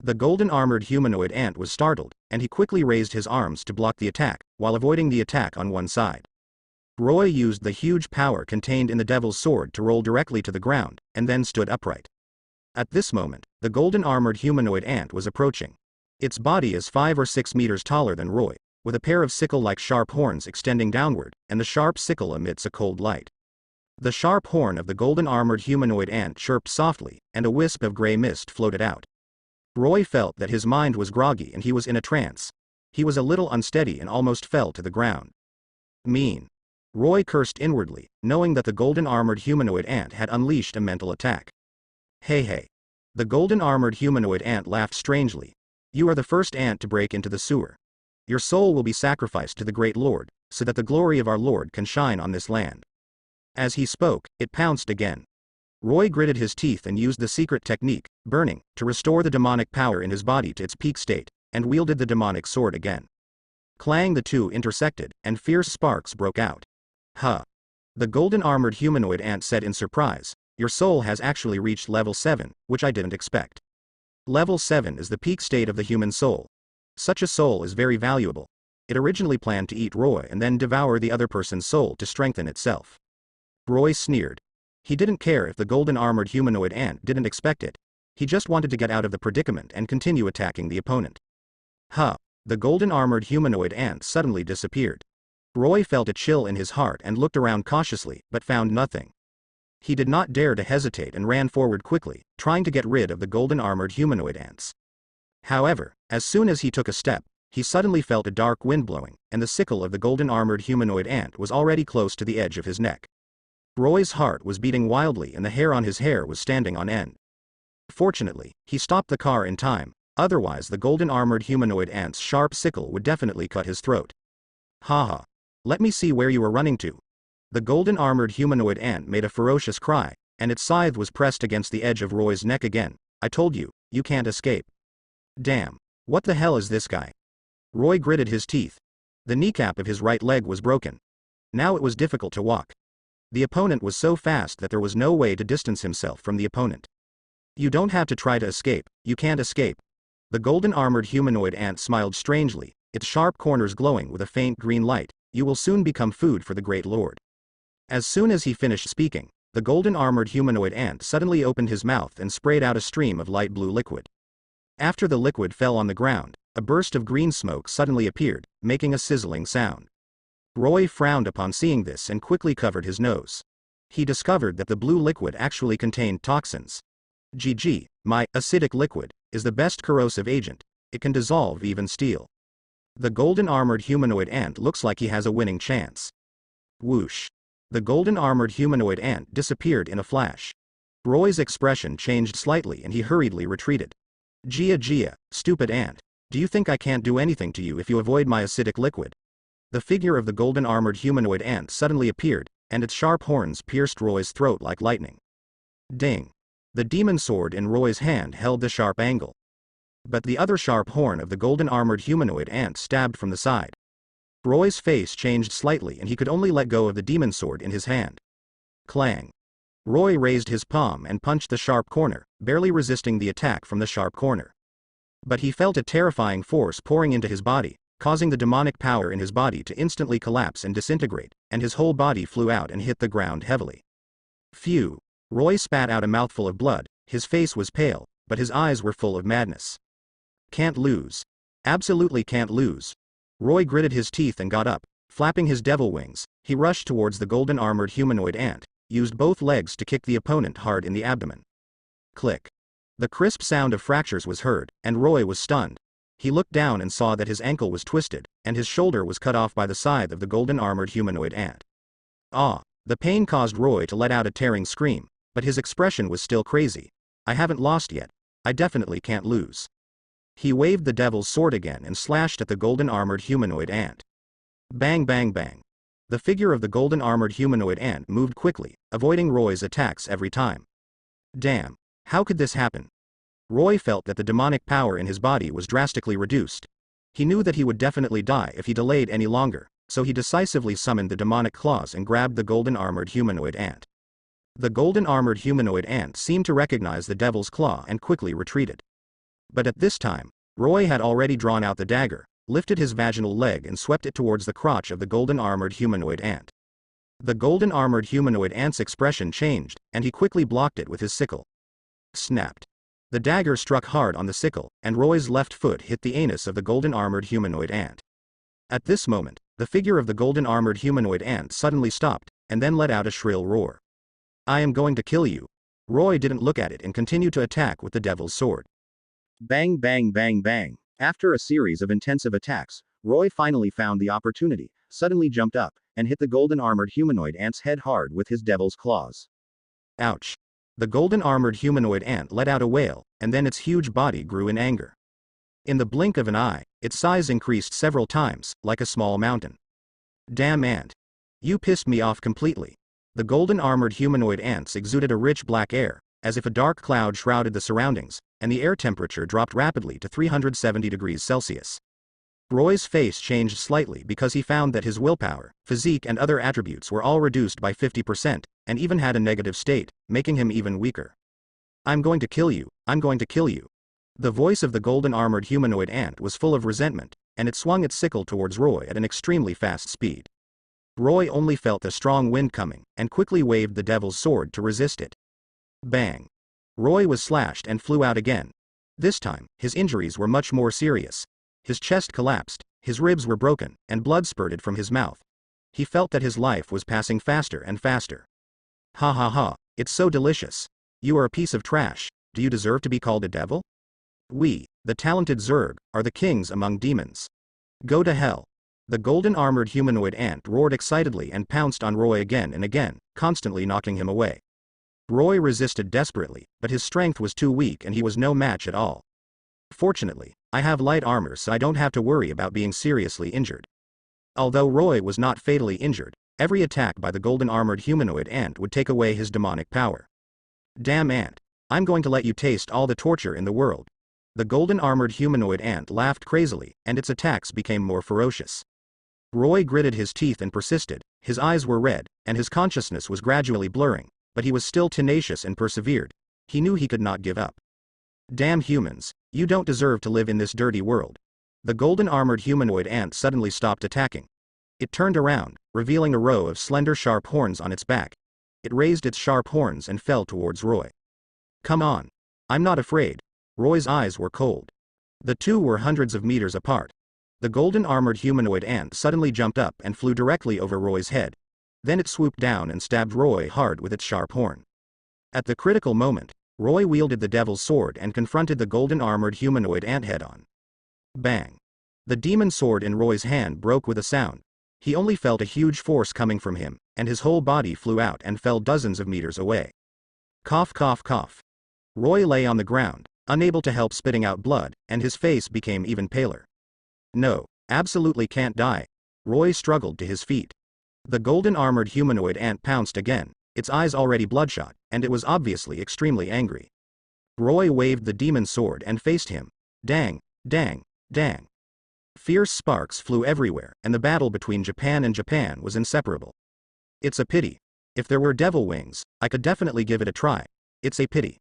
The golden-armored humanoid ant was startled, and he quickly raised his arms to block the attack, while avoiding the attack on one side. Roy used the huge power contained in the devil's sword to roll directly to the ground, and then stood upright. At this moment, the golden-armored humanoid ant was approaching. Its body is 5 or 6 meters taller than Roy, with a pair of sickle-like sharp horns extending downward, and the sharp sickle emits a cold light. The sharp horn of the golden-armored humanoid ant chirped softly, and a wisp of gray mist floated out. Roy felt that his mind was groggy and he was in a trance. He was a little unsteady and almost fell to the ground. Mean. Roy cursed inwardly, knowing that the golden-armored humanoid ant had unleashed a mental attack. Hey hey. The golden-armored humanoid ant laughed strangely. You are the first ant to break into the sewer. Your soul will be sacrificed to the great Lord, so that the glory of our Lord can shine on this land. As he spoke, it pounced again. Roy gritted his teeth and used the secret technique, burning, to restore the demonic power in his body to its peak state, and wielded the demonic sword again. Clang, the two intersected, and fierce sparks broke out. Huh. The golden-armored humanoid ant said in surprise, your soul has actually reached level 7, which I didn't expect. Level 7 is the peak state of the human soul. Such a soul is very valuable. It originally planned to eat Roy and then devour the other person's soul to strengthen itself. Roy sneered. He didn't care if the golden-armored humanoid ant didn't expect it. He just wanted to get out of the predicament and continue attacking the opponent. Huh. The golden-armored humanoid ant suddenly disappeared. Roy felt a chill in his heart and looked around cautiously, but found nothing. He did not dare to hesitate and ran forward quickly, trying to get rid of the golden-armored humanoid ants. However, as soon as he took a step, he suddenly felt a dark wind blowing, and the sickle of the golden-armored humanoid ant was already close to the edge of his neck. Roy's heart was beating wildly and the hair on his hair was standing on end. Fortunately, he stopped the car in time, otherwise the golden-armored humanoid ant's sharp sickle would definitely cut his throat. Haha. Let me see where you are running to. The golden-armored humanoid ant made a ferocious cry, and its scythe was pressed against the edge of Roy's neck again. I told you, you can't escape. Damn. What the hell is this guy? Roy gritted his teeth. The kneecap of his right leg was broken. Now it was difficult to walk. The opponent was so fast that there was no way to distance himself from the opponent. You don't have to try to escape, you can't escape. The golden-armored humanoid ant smiled strangely, its sharp corners glowing with a faint green light. You will soon become food for the great lord. As soon as he finished speaking, the golden-armored humanoid ant suddenly opened his mouth and sprayed out a stream of light blue liquid. After the liquid fell on the ground, a burst of green smoke suddenly appeared, making a sizzling sound. Roy frowned upon seeing this and quickly covered his nose. He discovered that the blue liquid actually contained toxins. GG, my acidic liquid is the best corrosive agent. It can dissolve even steel. The golden-armored humanoid ant looks like he has a winning chance. Whoosh. The golden-armored humanoid ant disappeared in a flash. Roy's expression changed slightly and he hurriedly retreated. Gia, stupid ant. Do you think I can't do anything to you if you avoid my acidic liquid? The figure of the golden-armored humanoid ant suddenly appeared, and its sharp horns pierced Roy's throat like lightning. Ding. The demon sword in Roy's hand held the sharp angle. But the other sharp horn of the golden-armored humanoid ant stabbed from the side. Roy's face changed slightly and he could only let go of the demon sword in his hand. Clang. Roy raised his palm and punched the sharp corner, barely resisting the attack from the sharp corner. But he felt a terrifying force pouring into his body, causing the demonic power in his body to instantly collapse and disintegrate, and his whole body flew out and hit the ground heavily. Phew. Roy spat out a mouthful of blood. His face was pale, but his eyes were full of madness. Can't lose. Absolutely can't lose. Roy gritted his teeth and got up. Flapping his devil wings, he rushed towards the golden-armored humanoid ant, used both legs to kick the opponent hard in the abdomen. Click. The crisp sound of fractures was heard, and Roy was stunned. He looked down and saw that his ankle was twisted, and his shoulder was cut off by the scythe of the golden-armored humanoid ant. Ah! The pain caused Roy to let out a tearing scream, but his expression was still crazy. I haven't lost yet. I definitely can't lose. He waved the devil's sword again and slashed at the golden-armored humanoid ant. Bang bang bang. The figure of the golden-armored humanoid ant moved quickly, avoiding Roy's attacks every time. Damn. How could this happen? Roy felt that the demonic power in his body was drastically reduced. He knew that he would definitely die if he delayed any longer, so he decisively summoned the demonic claws and grabbed the golden-armored humanoid ant. The golden-armored humanoid ant seemed to recognize the devil's claw and quickly retreated. But at this time, Roy had already drawn out the dagger, lifted his vaginal leg and swept it towards the crotch of the golden-armored humanoid ant. The golden-armored humanoid ant's expression changed, and he quickly blocked it with his sickle. Snapped. The dagger struck hard on the sickle, and Roy's left foot hit the anus of the golden-armored humanoid ant. At this moment, the figure of the golden-armored humanoid ant suddenly stopped, and then let out a shrill roar. I am going to kill you. Roy didn't look at it and continued to attack with the devil's sword. Bang bang bang bang. After a series of intensive attacks, Roy finally found the opportunity, suddenly jumped up, and hit the golden-armored humanoid ant's head hard with his devil's claws. Ouch. The golden-armored humanoid ant let out a wail, and then its huge body grew in anger. In the blink of an eye, its size increased several times, like a small mountain. Damn ant. You pissed me off completely. The golden-armored humanoid ants exuded a rich black air, as if a dark cloud shrouded the surroundings, and the air temperature dropped rapidly to 370 degrees Celsius. Roy's face changed slightly because he found that his willpower, physique and other attributes were all reduced by 50%, and even had a negative state, making him even weaker. I'm going to kill you, I'm going to kill you. The voice of the golden-armored humanoid ant was full of resentment, and it swung its sickle towards Roy at an extremely fast speed. Roy only felt a strong wind coming, and quickly waved the devil's sword to resist it. Bang. Roy was slashed and flew out again. This time, his injuries were much more serious. His chest collapsed, his ribs were broken, and blood spurted from his mouth. He felt that his life was passing faster and faster. Ha ha ha, it's so delicious. You are a piece of trash. Do you deserve to be called a devil? We, the talented Zerg, are the kings among demons. Go to hell. The golden-armored humanoid ant roared excitedly and pounced on Roy again and again, constantly knocking him away. Roy resisted desperately, but his strength was too weak and he was no match at all. Fortunately, I have light armor so I don't have to worry about being seriously injured. Although Roy was not fatally injured, every attack by the golden-armored humanoid ant would take away his demonic power. Damn ant. I'm going to let you taste all the torture in the world. The golden-armored humanoid ant laughed crazily, and its attacks became more ferocious. Roy gritted his teeth and persisted. His eyes were red, and his consciousness was gradually blurring, but he was still tenacious and persevered. He knew he could not give up. Damn humans, you don't deserve to live in this dirty world. The golden-armored humanoid ant suddenly stopped attacking. It turned around, revealing a row of slender sharp horns on its back. It raised its sharp horns and fell towards Roy. Come on. I'm not afraid. Roy's eyes were cold. The two were hundreds of meters apart. The golden-armored humanoid ant suddenly jumped up and flew directly over Roy's head. Then it swooped down and stabbed Roy hard with its sharp horn. At the critical moment, Roy wielded the devil's sword and confronted the golden-armored humanoid ant head-on. Bang! The demon sword in Roy's hand broke with a sound. He only felt a huge force coming from him, and his whole body flew out and fell dozens of meters away. Cough cough cough. Roy lay on the ground, unable to help spitting out blood, and his face became even paler. No, absolutely can't die. Roy struggled to his feet. The golden-armored humanoid ant pounced again, its eyes already bloodshot, and it was obviously extremely angry. Roy waved the demon sword and faced him. Dang, dang, dang. Fierce sparks flew everywhere, and the battle between Japan and Japan was inseparable. It's a pity. If there were devil wings, I could definitely give it a try. It's a pity.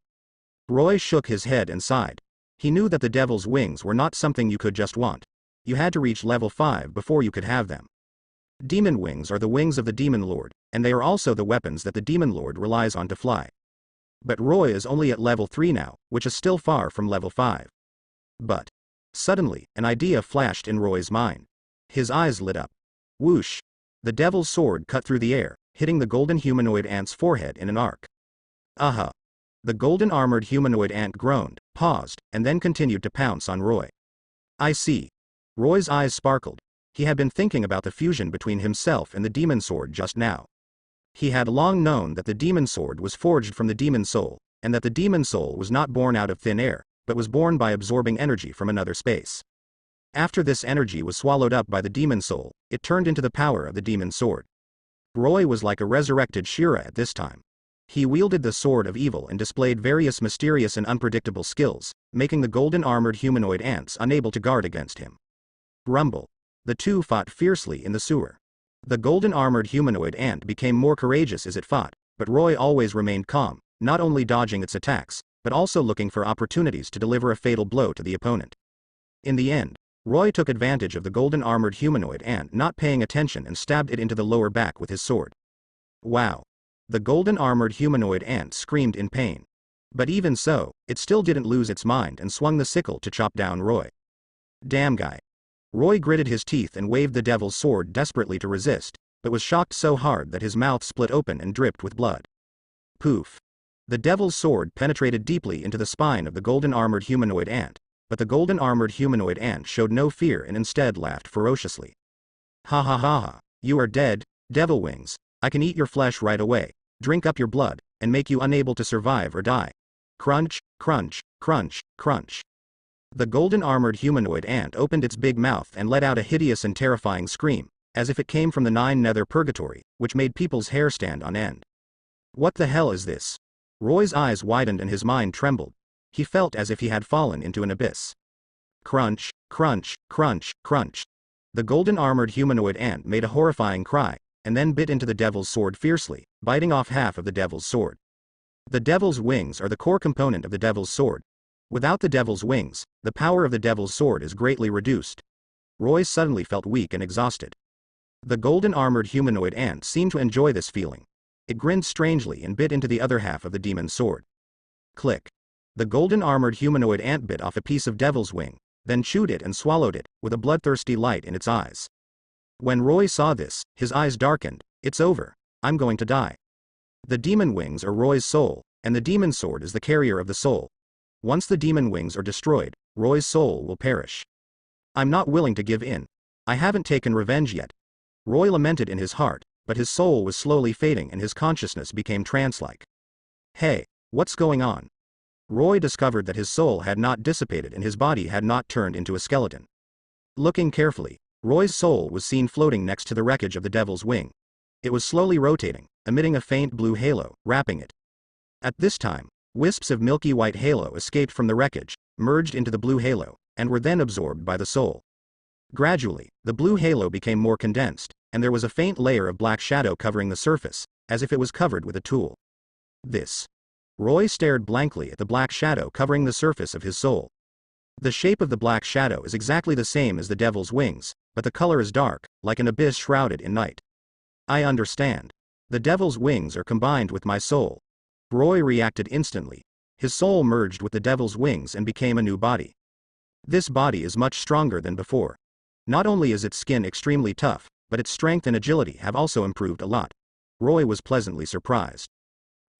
Roy shook his head and sighed. He knew that the devil's wings were not something you could just want. You had to reach level 5 before you could have them. Demon wings are the wings of the Demon Lord, and they are also the weapons that the Demon Lord relies on to fly. But Roy is only at level 3 now, which is still far from level 5. But suddenly, an idea flashed in Roy's mind. His eyes lit up. Whoosh! The devil's sword cut through the air, hitting the golden humanoid ant's forehead in an arc. Aha! The golden-armored humanoid ant groaned, paused, and then continued to pounce on Roy. I see. Roy's eyes sparkled. He had been thinking about the fusion between himself and the demon sword just now. He had long known that the demon sword was forged from the demon soul, and that the demon soul was not born out of thin air, but was born by absorbing energy from another space. After this energy was swallowed up by the demon soul, it turned into the power of the demon sword. Roy was like a resurrected Shira at this time. He wielded the sword of evil and displayed various mysterious and unpredictable skills, making the golden-armored humanoid ants unable to guard against him. Rumble. The two fought fiercely in the sewer. The golden-armored humanoid ant became more courageous as it fought, but Roy always remained calm, not only dodging its attacks, but also looking for opportunities to deliver a fatal blow to the opponent. In the end, Roy took advantage of the golden-armored humanoid ant not paying attention and stabbed it into the lower back with his sword. Wow! The golden-armored humanoid ant screamed in pain. But even so, it still didn't lose its mind and swung the sickle to chop down Roy. Damn guy. Roy gritted his teeth and waved the devil's sword desperately to resist, but was shocked so hard that his mouth split open and dripped with blood. Poof. The devil's sword penetrated deeply into the spine of the golden-armored humanoid ant, but the golden-armored humanoid ant showed no fear and instead laughed ferociously. Ha ha ha ha, you are dead, devil wings. I can eat your flesh right away, drink up your blood, and make you unable to survive or die. Crunch, crunch, crunch, crunch. The golden-armored humanoid ant opened its big mouth and let out a hideous and terrifying scream, as if it came from the 9 nether purgatory, which made people's hair stand on end. What the hell is this? Roy's eyes widened and his mind trembled. He felt as if he had fallen into an abyss. Crunch, crunch, crunch, crunch. The golden-armored humanoid ant made a horrifying cry, and then bit into the devil's sword fiercely, biting off half of the devil's sword. The devil's wings are the core component of the devil's sword. Without the devil's wings, the power of the devil's sword is greatly reduced. Roy suddenly felt weak and exhausted. The golden-armored humanoid ant seemed to enjoy this feeling. It grinned strangely and bit into the other half of the demon's sword. Click. The golden-armored humanoid ant bit off a piece of devil's wing, then chewed it and swallowed it, with a bloodthirsty light in its eyes. When Roy saw this, his eyes darkened. It's over. I'm going to die. The demon wings are Roy's soul, and the demon sword is the carrier of the soul. Once the demon wings are destroyed, Roy's soul will perish. I'm not willing to give in. I haven't taken revenge yet. Roy lamented in his heart, but his soul was slowly fading and his consciousness became trance-like. Hey, what's going on? Roy discovered that his soul had not dissipated and his body had not turned into a skeleton. Looking carefully, Roy's soul was seen floating next to the wreckage of the devil's wing. It was slowly rotating, emitting a faint blue halo, wrapping it. At this time, wisps of milky white halo escaped from the wreckage, merged into the blue halo, and were then absorbed by the soul. Gradually, the blue halo became more condensed, and there was a faint layer of black shadow covering the surface, as if it was covered with a tool. This. Roy stared blankly at the black shadow covering the surface of his soul. The shape of the black shadow is exactly the same as the devil's wings, but the color is dark, like an abyss shrouded in night. I understand. The devil's wings are combined with my soul. Roy reacted instantly. His soul merged with the devil's wings and became a new body. This body is much stronger than before. Not only is its skin extremely tough, but its strength and agility have also improved a lot. Roy was pleasantly surprised.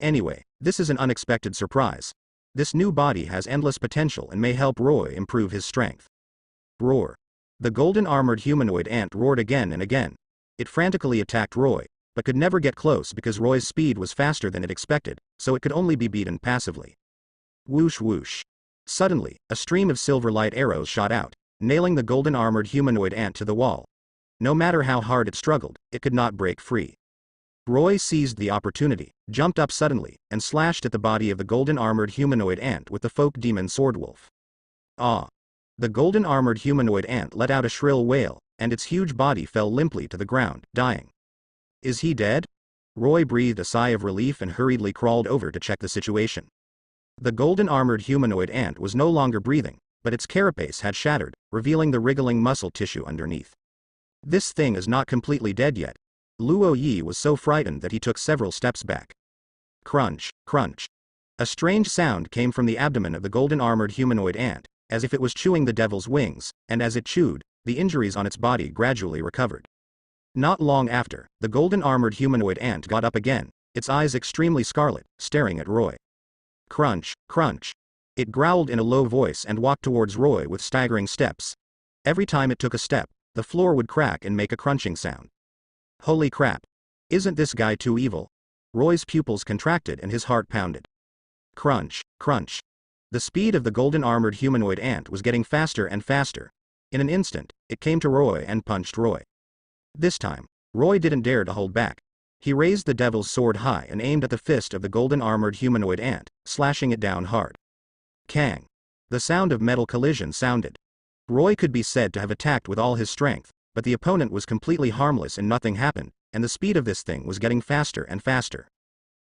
Anyway, this is an unexpected surprise. This new body has endless potential and may help Roy improve his strength. Roar. The golden armored humanoid ant roared again and again. It frantically attacked Roy, but could never get close because Roy's speed was faster than it expected, so it could only be beaten passively. Whoosh whoosh. Suddenly, a stream of silver light arrows shot out, nailing the golden armored humanoid ant to the wall. No matter how hard it struggled, it could not break free. Roy seized the opportunity, jumped up suddenly, and slashed at the body of the golden armored humanoid ant with the folk demon Swordwolf. Ah! The golden armored humanoid ant let out a shrill wail, and its huge body fell limply to the ground, dying. Is he dead? Roy breathed a sigh of relief and hurriedly crawled over to check the situation. The golden armored humanoid ant was no longer breathing, but its carapace had shattered, revealing the wriggling muscle tissue underneath. This thing is not completely dead yet. Luo Yi was so frightened that he took several steps back. Crunch, crunch. A strange sound came from the abdomen of the golden armored humanoid ant, as if it was chewing the devil's wings, and as it chewed, the injuries on its body gradually recovered. Not long after, the golden armored humanoid ant got up again, its eyes extremely scarlet, staring at Roy. Crunch, crunch. It growled in a low voice and walked towards Roy with staggering steps. Every time it took a step, the floor would crack and make a crunching sound. Holy crap. Isn't this guy too evil? Roy's pupils contracted and his heart pounded. Crunch, crunch. The speed of the golden armored humanoid ant was getting faster and faster. In an instant, it came to Roy and punched Roy. This time, Roy didn't dare to hold back. He raised the devil's sword high and aimed at the fist of the golden armored humanoid ant, slashing it down hard. Kang. The sound of metal collision sounded. Roy could be said to have attacked with all his strength, but the opponent was completely harmless and nothing happened, and the speed of this thing was getting faster and faster.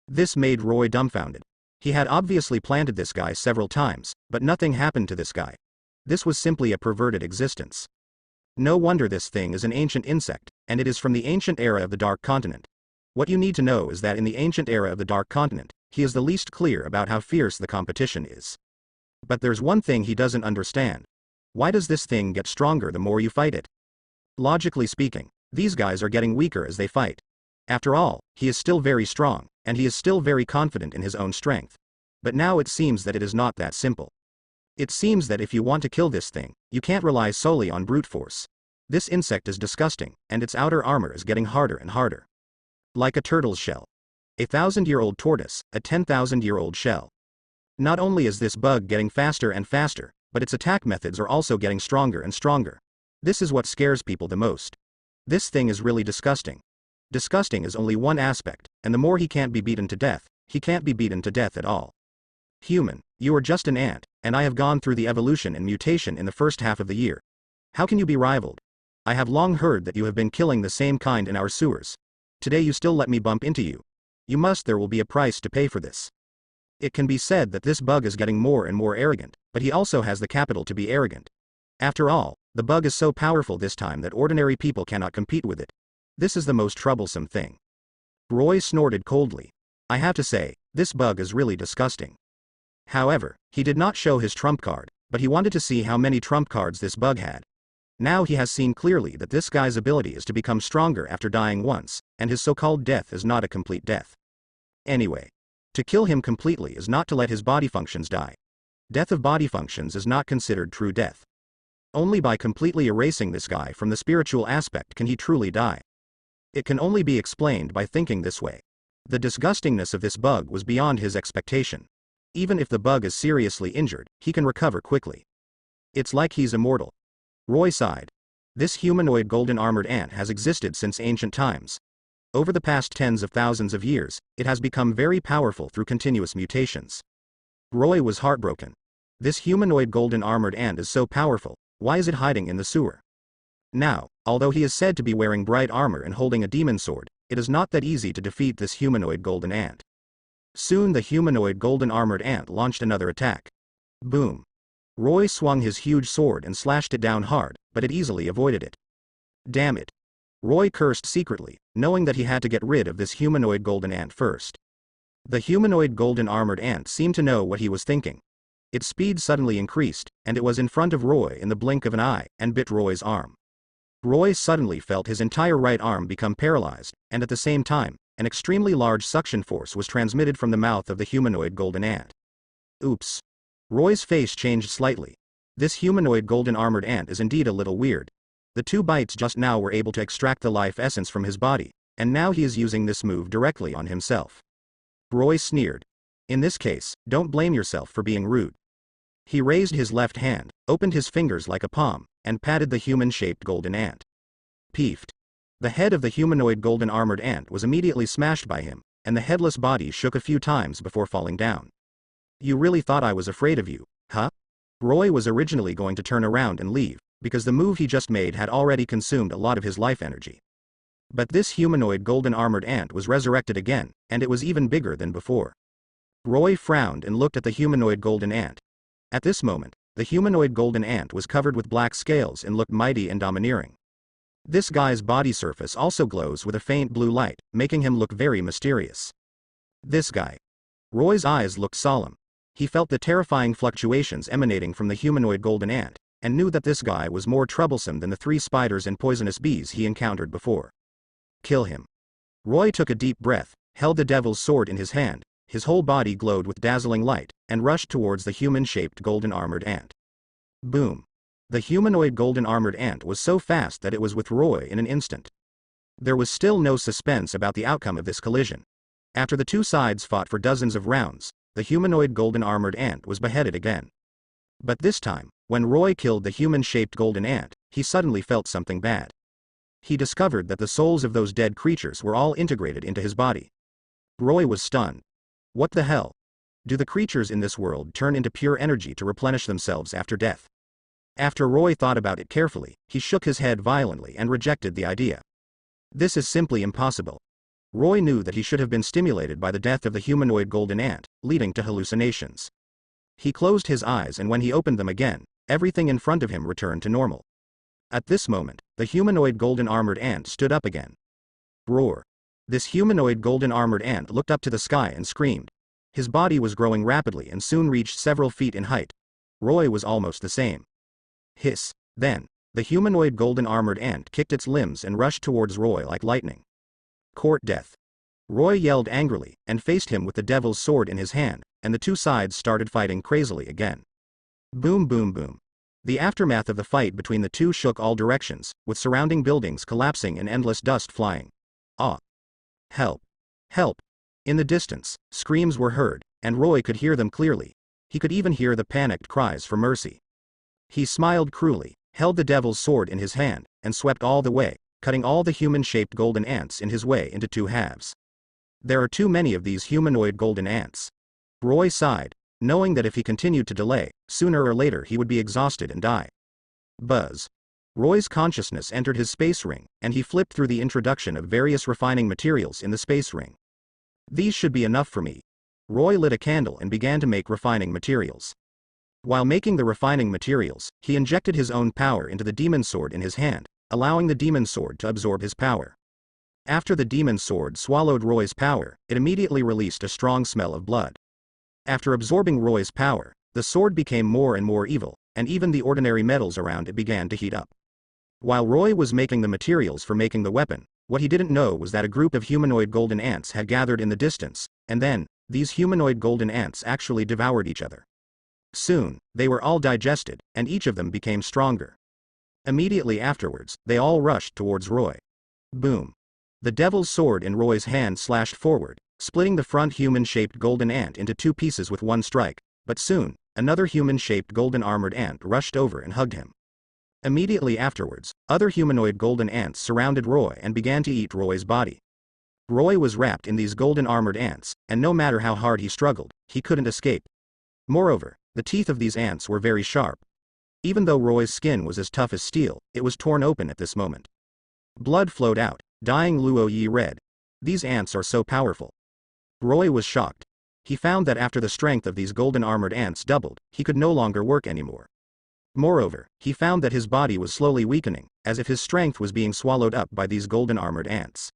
This made Roy dumbfounded. He had obviously planted this guy several times, but nothing happened to this guy. This was simply a perverted existence. No wonder this thing is an ancient insect, and it is from the ancient era of the Dark Continent. What you need to know is that in the ancient era of the Dark Continent, he is the least clear about how fierce the competition is. But there's one thing he doesn't understand. Why does this thing get stronger the more you fight it? Logically speaking, these guys are getting weaker as they fight. After all, he is still very strong, and he is still very confident in his own strength. But now it seems that it is not that simple. It seems that if you want to kill this thing, you can't rely solely on brute force. This insect is disgusting, and its outer armor is getting harder and harder. Like a turtle's shell. A 1,000-year-old tortoise, a 10,000-year-old shell. Not only is this bug getting faster and faster, but its attack methods are also getting stronger and stronger. This is what scares people the most. This thing is really disgusting. Disgusting is only one aspect, and the more he can't be beaten to death, he can't be beaten to death at all. Human, you are just an ant, and I have gone through the evolution and mutation in the first half of the year. How can you be rivaled? I have long heard that you have been killing the same kind in our sewers. Today you still let me bump into you. There will be a price to pay for this. It can be said that this bug is getting more and more arrogant, but he also has the capital to be arrogant. After all, the bug is so powerful this time that ordinary people cannot compete with it. This is the most troublesome thing. Roy snorted coldly. I have to say, this bug is really disgusting. However, he did not show his trump card, but he wanted to see how many trump cards this bug had. Now he has seen clearly that this guy's ability is to become stronger after dying once, and his so-called death is not a complete death. Anyway, to kill him completely is not to let his body functions die. Death of body functions is not considered true death. Only by completely erasing this guy from the spiritual aspect can he truly die. It can only be explained by thinking this way. The disgustingness of this bug was beyond his expectation. Even if the bug is seriously injured, he can recover quickly. It's like he's immortal. Roy sighed. This humanoid golden armored ant has existed since ancient times. Over the past tens of thousands of years, it has become very powerful through continuous mutations. Roy was heartbroken. This humanoid golden armored ant is so powerful, why is it hiding in the sewer? Now, although he is said to be wearing bright armor and holding a demon sword, it is not that easy to defeat this humanoid golden ant. Soon the humanoid golden armored ant launched another attack. Boom. Roy swung his huge sword and slashed it down hard, but it easily avoided it. Damn it. Roy cursed secretly, knowing that he had to get rid of this humanoid golden ant first. The humanoid golden armored ant seemed to know what he was thinking. Its speed suddenly increased, and it was in front of Roy in the blink of an eye, and bit Roy's arm. Roy suddenly felt his entire right arm become paralyzed, and at the same time, an extremely large suction force was transmitted from the mouth of the humanoid golden ant. Oops. Roy's face changed slightly. This humanoid golden armored ant is indeed a little weird. The 2 bites just now were able to extract the life essence from his body, and now he is using this move directly on himself. Roy sneered. In this case, don't blame yourself for being rude. He raised his left hand, opened his fingers like a palm, and patted the human-shaped golden ant. Peefed. The head of the humanoid golden armored ant was immediately smashed by him, and the headless body shook a few times before falling down. You really thought I was afraid of you, huh? Roy was originally going to turn around and leave, because the move he just made had already consumed a lot of his life energy. But this humanoid golden armored ant was resurrected again, and it was even bigger than before. Roy frowned and looked at the humanoid golden ant. At this moment, the humanoid golden ant was covered with black scales and looked mighty and domineering. This guy's body surface also glows with a faint blue light, making him look very mysterious. This guy. Roy's eyes looked solemn. He felt the terrifying fluctuations emanating from the humanoid golden ant, and knew that this guy was more troublesome than the 3 spiders and poisonous bees he encountered before. Kill him. Roy took a deep breath, held the devil's sword in his hand, his whole body glowed with dazzling light, and rushed towards the human-shaped golden armored ant. Boom. The humanoid golden armored ant was so fast that it was with Roy in an instant. There was still no suspense about the outcome of this collision. After the 2 sides fought for dozens of rounds, the humanoid golden armored ant was beheaded again. But this time, when Roy killed the human-shaped golden ant, he suddenly felt something bad. He discovered that the souls of those dead creatures were all integrated into his body. Roy was stunned. What the hell? Do the creatures in this world turn into pure energy to replenish themselves after death? After Roy thought about it carefully, he shook his head violently and rejected the idea. This is simply impossible. Roy knew that he should have been stimulated by the death of the humanoid golden ant, leading to hallucinations. He closed his eyes, and when he opened them again, everything in front of him returned to normal. At this moment, the humanoid golden armored ant stood up again. Roar. This humanoid golden armored ant looked up to the sky and screamed. His body was growing rapidly and soon reached several feet in height. Roy was almost the same. Hiss. Then, the humanoid golden armored ant kicked its limbs and rushed towards Roy like lightning. Court death. Roy yelled angrily, and faced him with the devil's sword in his hand, and the 2 sides started fighting crazily again. Boom boom boom. The aftermath of the fight between the 2 shook all directions, with surrounding buildings collapsing and endless dust flying. Ah! Help! Help! In the distance, screams were heard, and Roy could hear them clearly. He could even hear the panicked cries for mercy. He smiled cruelly, held the devil's sword in his hand, and swept all the way, cutting all the human-shaped golden ants in his way into 2 halves. There are too many of these humanoid golden ants. Roy sighed, knowing that if he continued to delay, sooner or later he would be exhausted and die. Buzz. Roy's consciousness entered his space ring, and he flipped through the introduction of various refining materials in the space ring. These should be enough for me. Roy lit a candle and began to make refining materials. While making the refining materials, he injected his own power into the demon sword in his hand, allowing the demon sword to absorb his power. After the demon sword swallowed Roy's power, it immediately released a strong smell of blood. After absorbing Roy's power, the sword became more and more evil, and even the ordinary metals around it began to heat up. While Roy was making the materials for making the weapon, what he didn't know was that a group of humanoid golden ants had gathered in the distance, and then, these humanoid golden ants actually devoured each other. Soon, they were all digested, and each of them became stronger. Immediately afterwards, they all rushed towards Roy. Boom. The devil's sword in Roy's hand slashed forward, splitting the front human-shaped golden ant into 2 pieces with 1 strike, but soon, another human-shaped golden armored ant rushed over and hugged him. Immediately afterwards, other humanoid golden ants surrounded Roy and began to eat Roy's body. Roy was wrapped in these golden armored ants, and no matter how hard he struggled, he couldn't escape. Moreover, the teeth of these ants were very sharp. Even though Roy's skin was as tough as steel, it was torn open at this moment. Blood flowed out, dyeing Luo Yi red. These ants are so powerful. Roy was shocked. He found that after the strength of these golden armored ants doubled, he could no longer work anymore. Moreover, he found that his body was slowly weakening, as if his strength was being swallowed up by these golden armored ants.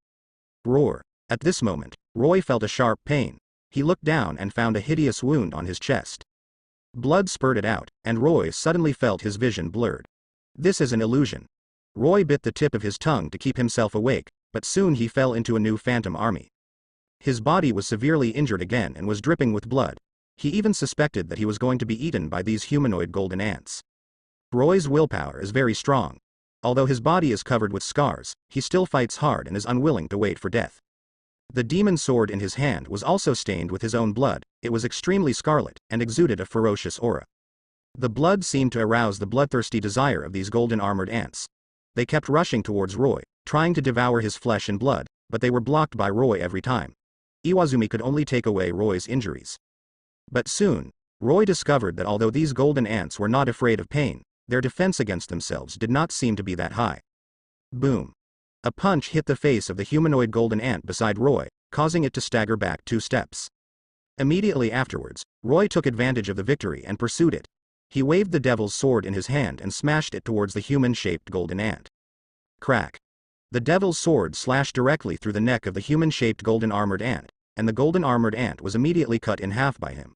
Roar. At this moment, Roy felt a sharp pain. He looked down and found a hideous wound on his chest. Blood spurted out, and Roy suddenly felt his vision blurred. This is an illusion. Roy bit the tip of his tongue to keep himself awake, but soon he fell into a new phantom army. His body was severely injured again and was dripping with blood. He even suspected that he was going to be eaten by these humanoid golden ants. Roy's willpower is very strong. Although his body is covered with scars, he still fights hard and is unwilling to wait for death. The demon sword in his hand was also stained with his own blood. It was extremely scarlet, and exuded a ferocious aura. The blood seemed to arouse the bloodthirsty desire of these golden armored ants. They kept rushing towards Roy, trying to devour his flesh and blood, but they were blocked by Roy every time. Iwazumi could only take away Roy's injuries. But soon, Roy discovered that although these golden ants were not afraid of pain, their defense against themselves did not seem to be that high. Boom. A punch hit the face of the humanoid golden ant beside Roy, causing it to stagger back 2 steps. Immediately afterwards, Roy took advantage of the victory and pursued it. He waved the devil's sword in his hand and smashed it towards the human-shaped golden ant. Crack. The devil's sword slashed directly through the neck of the human-shaped golden armored ant, and the golden armored ant was immediately cut in half by him.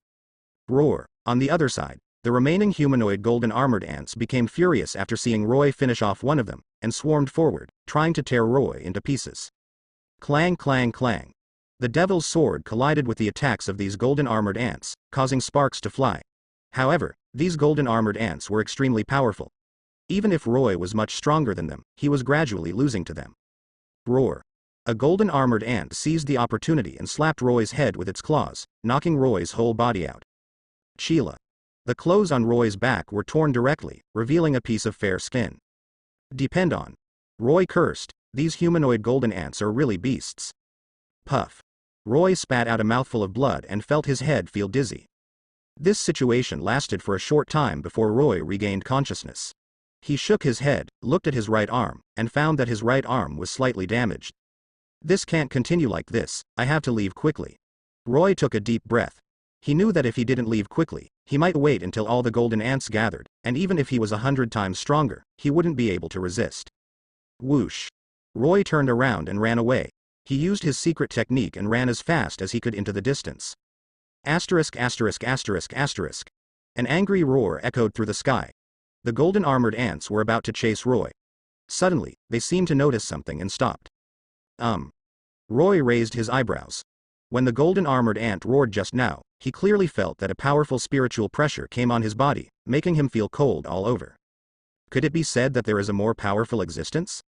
Roar. On the other side, the remaining humanoid golden armored ants became furious after seeing Roy finish off one of them, and swarmed forward, trying to tear Roy into pieces. Clang clang clang. The devil's sword collided with the attacks of these golden armored ants, causing sparks to fly. However, these golden armored ants were extremely powerful. Even if Roy was much stronger than them, he was gradually losing to them. Roar. A golden armored ant seized the opportunity and slapped Roy's head with its claws, knocking Roy's whole body out. Sheila. The clothes on Roy's back were torn directly, revealing a piece of fair skin. Depend on. Roy cursed, these humanoid golden ants are really beasts. Puff. Roy spat out a mouthful of blood and felt his head feel dizzy. This situation lasted for a short time before Roy regained consciousness. He shook his head, looked at his right arm, and found that his right arm was slightly damaged. This can't continue like this, I have to leave quickly. Roy took a deep breath. He knew that if he didn't leave quickly, he might wait until all the golden ants gathered, and even if he was 100 times stronger, he wouldn't be able to resist. Whoosh. Roy turned around and ran away. He used his secret technique and ran as fast as he could into the distance. Asterisk asterisk asterisk asterisk. An angry roar echoed through the sky. The golden armored ants were about to chase Roy. Suddenly, they seemed to notice something and stopped. Roy raised his eyebrows. When the golden armored ant roared just now, he clearly felt that a powerful spiritual pressure came on his body, making him feel cold all over. Could it be said that there is a more powerful existence?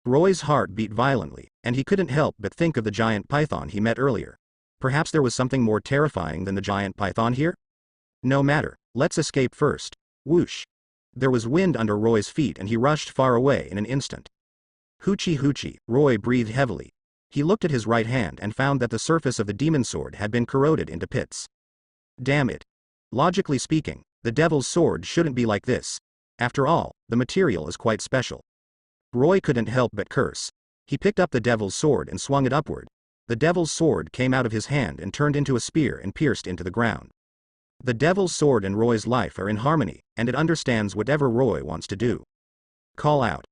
Roy's heart beat violently, and he couldn't help but think of the giant python he met earlier. Perhaps there was something more terrifying than the giant python here? No matter, let's escape first. Whoosh. There was wind under Roy's feet and he rushed far away in an instant. Hoochie hoochie, Roy breathed heavily. He looked at his right hand and found that the surface of the demon sword had been corroded into pits. Damn it. Logically speaking, the devil's sword shouldn't be like this. After all, the material is quite special. Roy couldn't help but curse. He picked up the devil's sword and swung it upward. The devil's sword came out of his hand and turned into a spear and pierced into the ground. The devil's sword and Roy's life are in harmony, and it understands whatever Roy wants to do. Call out.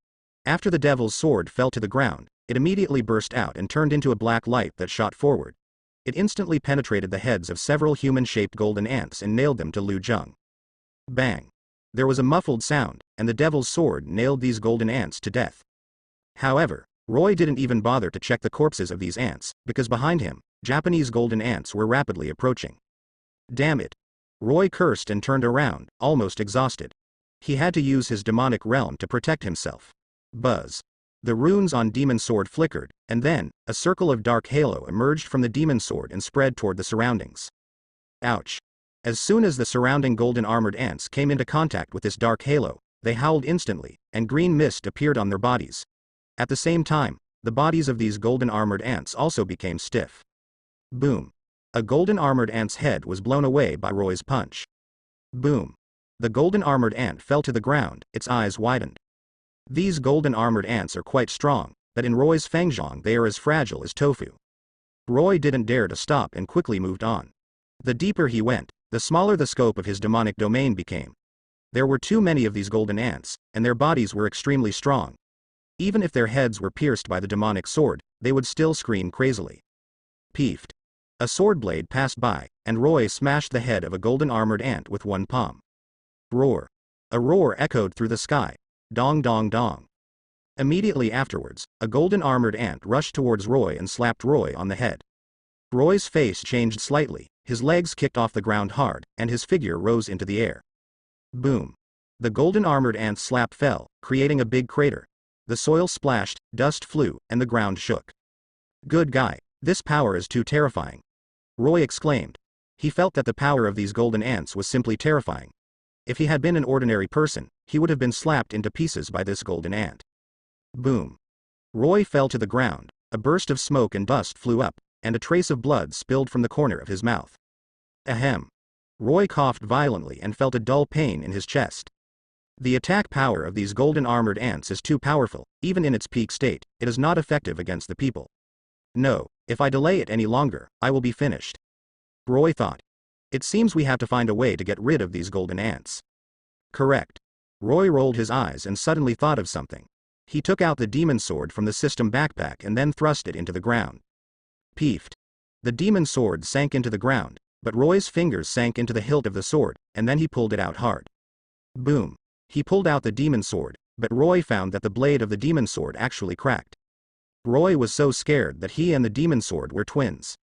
After the devil's sword fell to the ground, it immediately burst out and turned into a black light that shot forward. It instantly penetrated the heads of several human-shaped golden ants and nailed them to Lu Jung. Bang. There was a muffled sound, and the devil's sword nailed these golden ants to death. However, Roy didn't even bother to check the corpses of these ants, because behind him, Japanese golden ants were rapidly approaching. Damn it. Roy cursed and turned around, almost exhausted. He had to use his demonic realm to protect himself. Buzz. The runes on demon sword flickered, and then, a circle of dark halo emerged from the demon sword and spread toward the surroundings. Ouch. As soon as the surrounding golden armored ants came into contact with this dark halo, they howled instantly, and green mist appeared on their bodies. At the same time, the bodies of these golden armored ants also became stiff. Boom. A golden armored ant's head was blown away by Roy's punch. Boom. The golden armored ant fell to the ground, its eyes widened. These golden armored ants are quite strong, but in Roy's fangjong they are as fragile as tofu. Roy didn't dare to stop and quickly moved on. The deeper he went, the smaller the scope of his demonic domain became. There were too many of these golden ants, and their bodies were extremely strong. Even if their heads were pierced by the demonic sword, they would still scream crazily. Peefed. A sword blade passed by, and Roy smashed the head of a golden armored ant with one palm. Roar. A roar echoed through the sky. Dong dong dong. Immediately afterwards, a golden armored ant rushed towards Roy and slapped Roy on the head. Roy's face changed slightly, his legs kicked off the ground hard, and his figure rose into the air. Boom. The golden armored ant's slap fell, creating a big crater. The soil splashed, dust flew, and the ground shook. Good guy, this power is too terrifying. Roy exclaimed. He felt that the power of these golden ants was simply terrifying. If he had been an ordinary person, he would have been slapped into pieces by this golden ant. Boom. Roy fell to the ground, a burst of smoke and dust flew up, and a trace of blood spilled from the corner of his mouth. Ahem. Roy coughed violently and felt a dull pain in his chest. The attack power of these golden armored ants is too powerful. Even in its peak state, it is not effective against the people. No, if I delay it any longer, I will be finished. Roy thought. It seems we have to find a way to get rid of these golden ants. Correct. Roy rolled his eyes and suddenly thought of something. He took out the demon sword from the system backpack and then thrust it into the ground. Peefed. The demon sword sank into the ground, but Roy's fingers sank into the hilt of the sword, and then he pulled it out hard. Boom. He pulled out the demon sword, but Roy found that the blade of the demon sword actually cracked. Roy was so scared that he and the demon sword were twins.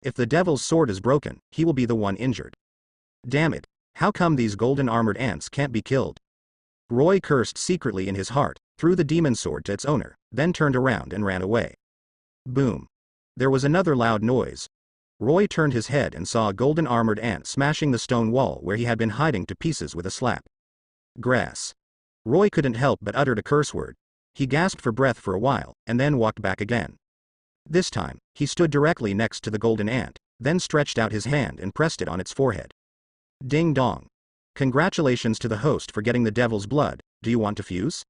If the devil's sword is broken, he will be the one injured. Damn it, how come these golden armored ants can't be killed? Roy cursed secretly in his heart, threw the demon sword to its owner, then turned around and ran away. Boom. There was another loud noise. Roy turned his head and saw a golden armored ant smashing the stone wall where he had been hiding to pieces with a slap. Grass. Roy couldn't help but uttered a curse word. He gasped for breath for a while, and then walked back again. This time, he stood directly next to the golden ant, then stretched out his hand and pressed it on its forehead. Ding dong. Congratulations to the host for getting the devil's blood. Do you want to fuse?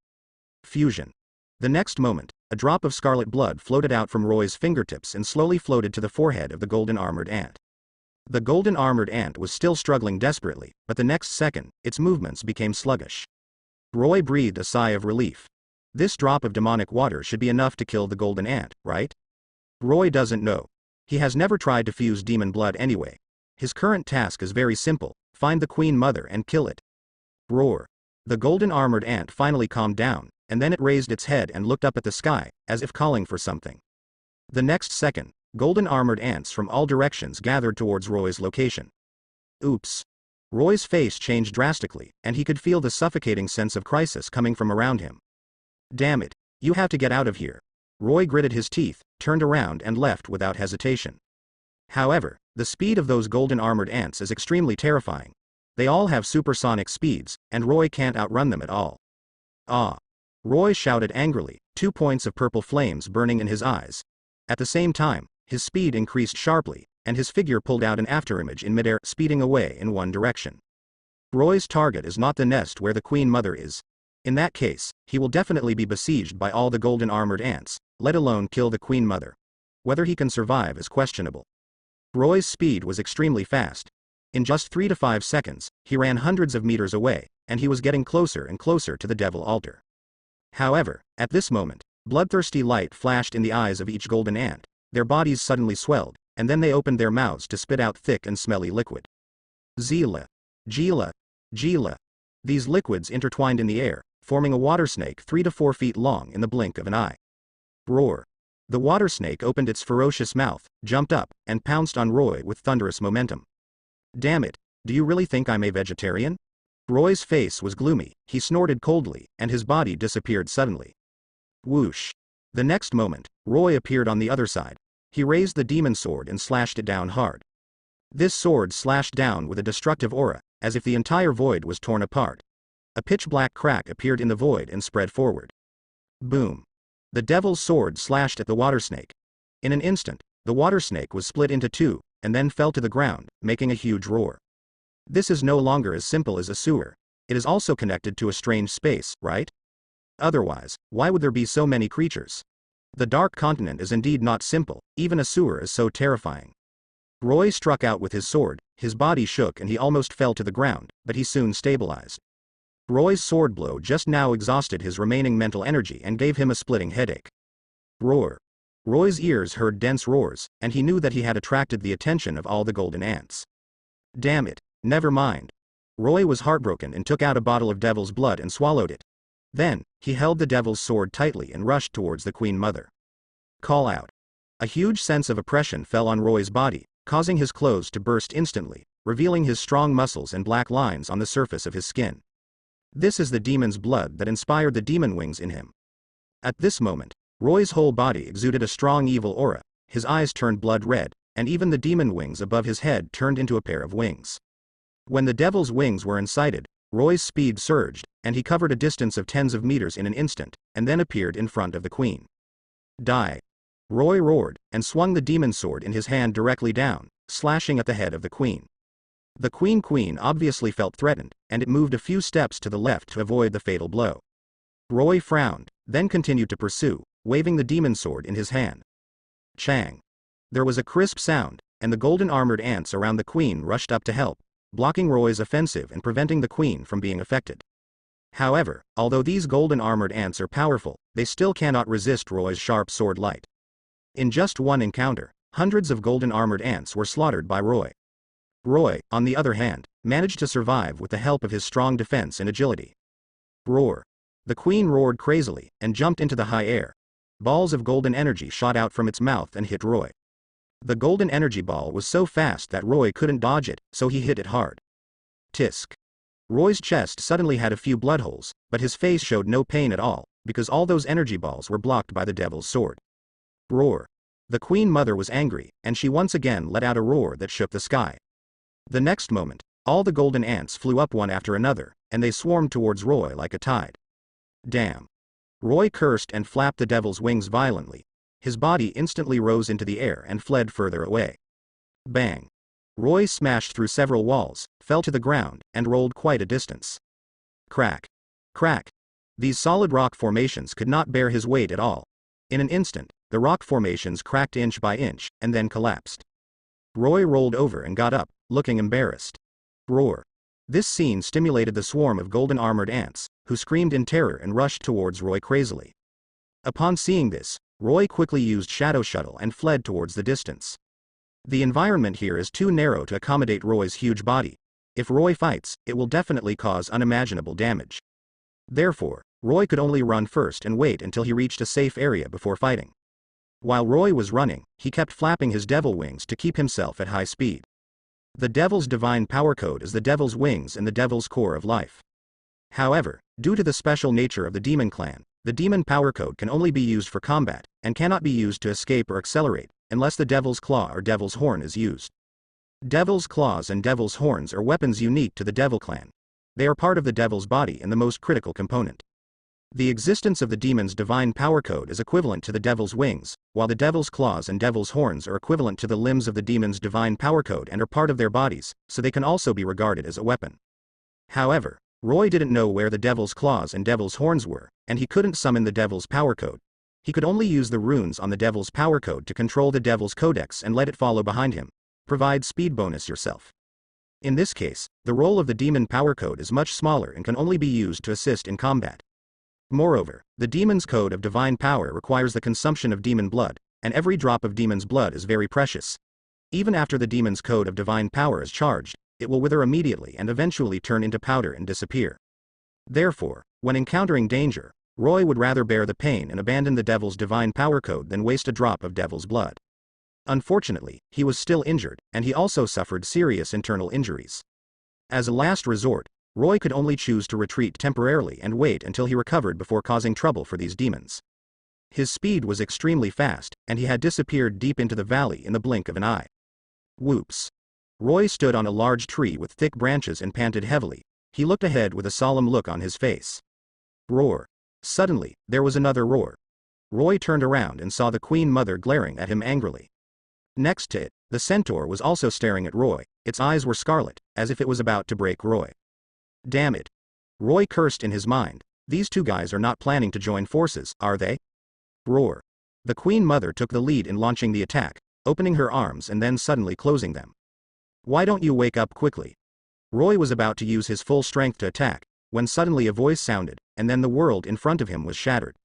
Fusion. The next moment, a drop of scarlet blood floated out from Roy's fingertips and slowly floated to the forehead of the golden armored ant. The golden armored ant was still struggling desperately, but the next second, its movements became sluggish. Roy breathed a sigh of relief. This drop of demonic water should be enough to kill the golden ant, right? Roy doesn't know. He has never tried to fuse demon blood anyway. His current task is very simple: find the Queen Mother and kill it. Roar. The golden armored ant finally calmed down, and then it raised its head and looked up at the sky, as if calling for something. The next second, golden armored ants from all directions gathered towards Roy's location. Oops. Roy's face changed drastically, and he could feel the suffocating sense of crisis coming from around him. Damn it, you have to get out of here. Roy gritted his teeth, turned around and left without hesitation. However, the speed of those golden armored ants is extremely terrifying. They all have supersonic speeds, and Roy can't outrun them at all. Ah! Roy shouted angrily, 2 points of purple flames burning in his eyes. At the same time, his speed increased sharply, and his figure pulled out an afterimage in midair, speeding away in one direction. Roy's target is not the nest where the Queen Mother is. In that case, he will definitely be besieged by all the golden armored ants, let alone kill the Queen Mother. Whether he can survive is questionable. Roy's speed was extremely fast. In just 3 to 5 seconds, he ran hundreds of meters away, and he was getting closer and closer to the devil altar. However, at this moment, bloodthirsty light flashed in the eyes of each golden ant. Their bodies suddenly swelled, and then they opened their mouths to spit out thick and smelly liquid. Zila. Gila. Gila. These liquids intertwined in the air, forming a water snake 3 to 4 feet long in the blink of an eye. Roar. The water snake opened its ferocious mouth, jumped up, and pounced on Roy with thunderous momentum. Damn it, do you really think I'm a vegetarian? Roy's face was gloomy, he snorted coldly, and his body disappeared suddenly. Whoosh. The next moment, Roy appeared on the other side. He raised the demon sword and slashed it down hard. This sword slashed down with a destructive aura, as if the entire void was torn apart. A pitch-black crack appeared in the void and spread forward. Boom. The devil's sword slashed at the water snake. In an instant, the water snake was split into two, and then fell to the ground, making a huge roar. This is no longer as simple as a sewer. It is also connected to a strange space, right? Otherwise, why would there be so many creatures? The Dark Continent is indeed not simple, even a sewer is so terrifying. Roy struck out with his sword, his body shook and he almost fell to the ground, but he soon stabilized. Roy's sword blow just now exhausted his remaining mental energy and gave him a splitting headache. Roar. Roy's ears heard dense roars, and he knew that he had attracted the attention of all the golden ants. Damn it, never mind. Roy was heartbroken and took out a bottle of devil's blood and swallowed it. Then, he held the devil's sword tightly and rushed towards the Queen Mother. Call out. A huge sense of oppression fell on Roy's body, causing his clothes to burst instantly, revealing his strong muscles and black lines on the surface of his skin. This is the demon's blood that inspired the demon wings in him. At this moment, Roy's whole body exuded a strong evil aura, his eyes turned blood red, and even the demon wings above his head turned into a pair of wings. When the devil's wings were incited, Roy's speed surged, and he covered a distance of tens of meters in an instant, and then appeared in front of the queen. Die! Roy roared, and swung the demon sword in his hand directly down, slashing at the head of the queen. The queen obviously felt threatened, and it moved a few steps to the left to avoid the fatal blow. Roy frowned, then continued to pursue, waving the demon sword in his hand. Chang! There was a crisp sound, and the golden armored ants around the queen rushed up to help, blocking Roy's offensive and preventing the queen from being affected. However, although these golden armored ants are powerful, they still cannot resist Roy's sharp sword light. In just one encounter, hundreds of golden armored ants were slaughtered by Roy. Roy, on the other hand, managed to survive with the help of his strong defense and agility. Roar! The queen roared crazily, and jumped into the high air. Balls of golden energy shot out from its mouth and hit Roy. The golden energy ball was so fast that Roy couldn't dodge it, so he hit it hard. Tisk! Roy's chest suddenly had a few blood holes, but his face showed no pain at all, because all those energy balls were blocked by the devil's sword. Roar! The Queen Mother was angry, and she once again let out a roar that shook the sky. The next moment, all the golden ants flew up one after another, and they swarmed towards Roy like a tide. Damn! Roy cursed and flapped the devil's wings violently. His body instantly rose into the air and fled further away. Bang! Roy smashed through several walls, fell to the ground, and rolled quite a distance. Crack! Crack! These solid rock formations could not bear his weight at all. In an instant, the rock formations cracked inch by inch, and then collapsed. Roy rolled over and got up, looking embarrassed. Roar! This scene stimulated the swarm of golden armored ants, who screamed in terror and rushed towards Roy crazily. Upon seeing this, Roy quickly used Shadow Shuttle and fled towards the distance. The environment here is too narrow to accommodate Roy's huge body. If Roy fights, it will definitely cause unimaginable damage. Therefore, Roy could only run first and wait until he reached a safe area before fighting. While Roy was running, he kept flapping his devil wings to keep himself at high speed. The devil's divine power code is the devil's wings and the devil's core of life. However, due to the special nature of the demon clan, the demon power code can only be used for combat, and cannot be used to escape or accelerate, unless the devil's claw or devil's horn is used. Devil's claws and devil's horns are weapons unique to the devil clan. They are part of the devil's body and the most critical component. The existence of the demon's divine power code is equivalent to the devil's wings, while the devil's claws and devil's horns are equivalent to the limbs of the demon's divine power code and are part of their bodies, so they can also be regarded as a weapon. However, Roy didn't know where the devil's claws and devil's horns were, and he couldn't summon the devil's power code. He could only use the runes on the devil's power code to control the devil's codex and let it follow behind him. Provide speed bonus yourself. In this case, the role of the demon power code is much smaller and can only be used to assist in combat. Moreover, the demon's code of divine power requires the consumption of demon blood, and every drop of demon's blood is very precious. Even after the demon's code of divine power is charged, it will wither immediately and eventually turn into powder and disappear. Therefore, when encountering danger, Roy would rather bear the pain and abandon the devil's divine power code than waste a drop of devil's blood. Unfortunately, he was still injured, and he also suffered serious internal injuries. As a last resort, Roy could only choose to retreat temporarily and wait until he recovered before causing trouble for these demons. His speed was extremely fast, and he had disappeared deep into the valley in the blink of an eye. Whoops! Roy stood on a large tree with thick branches and panted heavily. He looked ahead with a solemn look on his face. Roar! Suddenly, there was another roar. Roy turned around and saw the Queen Mother glaring at him angrily. Next to it, the centaur was also staring at Roy, its eyes were scarlet, as if it was about to break Roy. Damn it. Roy cursed in his mind, these two guys are not planning to join forces, are they? Roar. The Queen Mother took the lead in launching the attack, opening her arms and then suddenly closing them. Why don't you wake up quickly? Roy was about to use his full strength to attack, when suddenly a voice sounded, and then the world in front of him was shattered.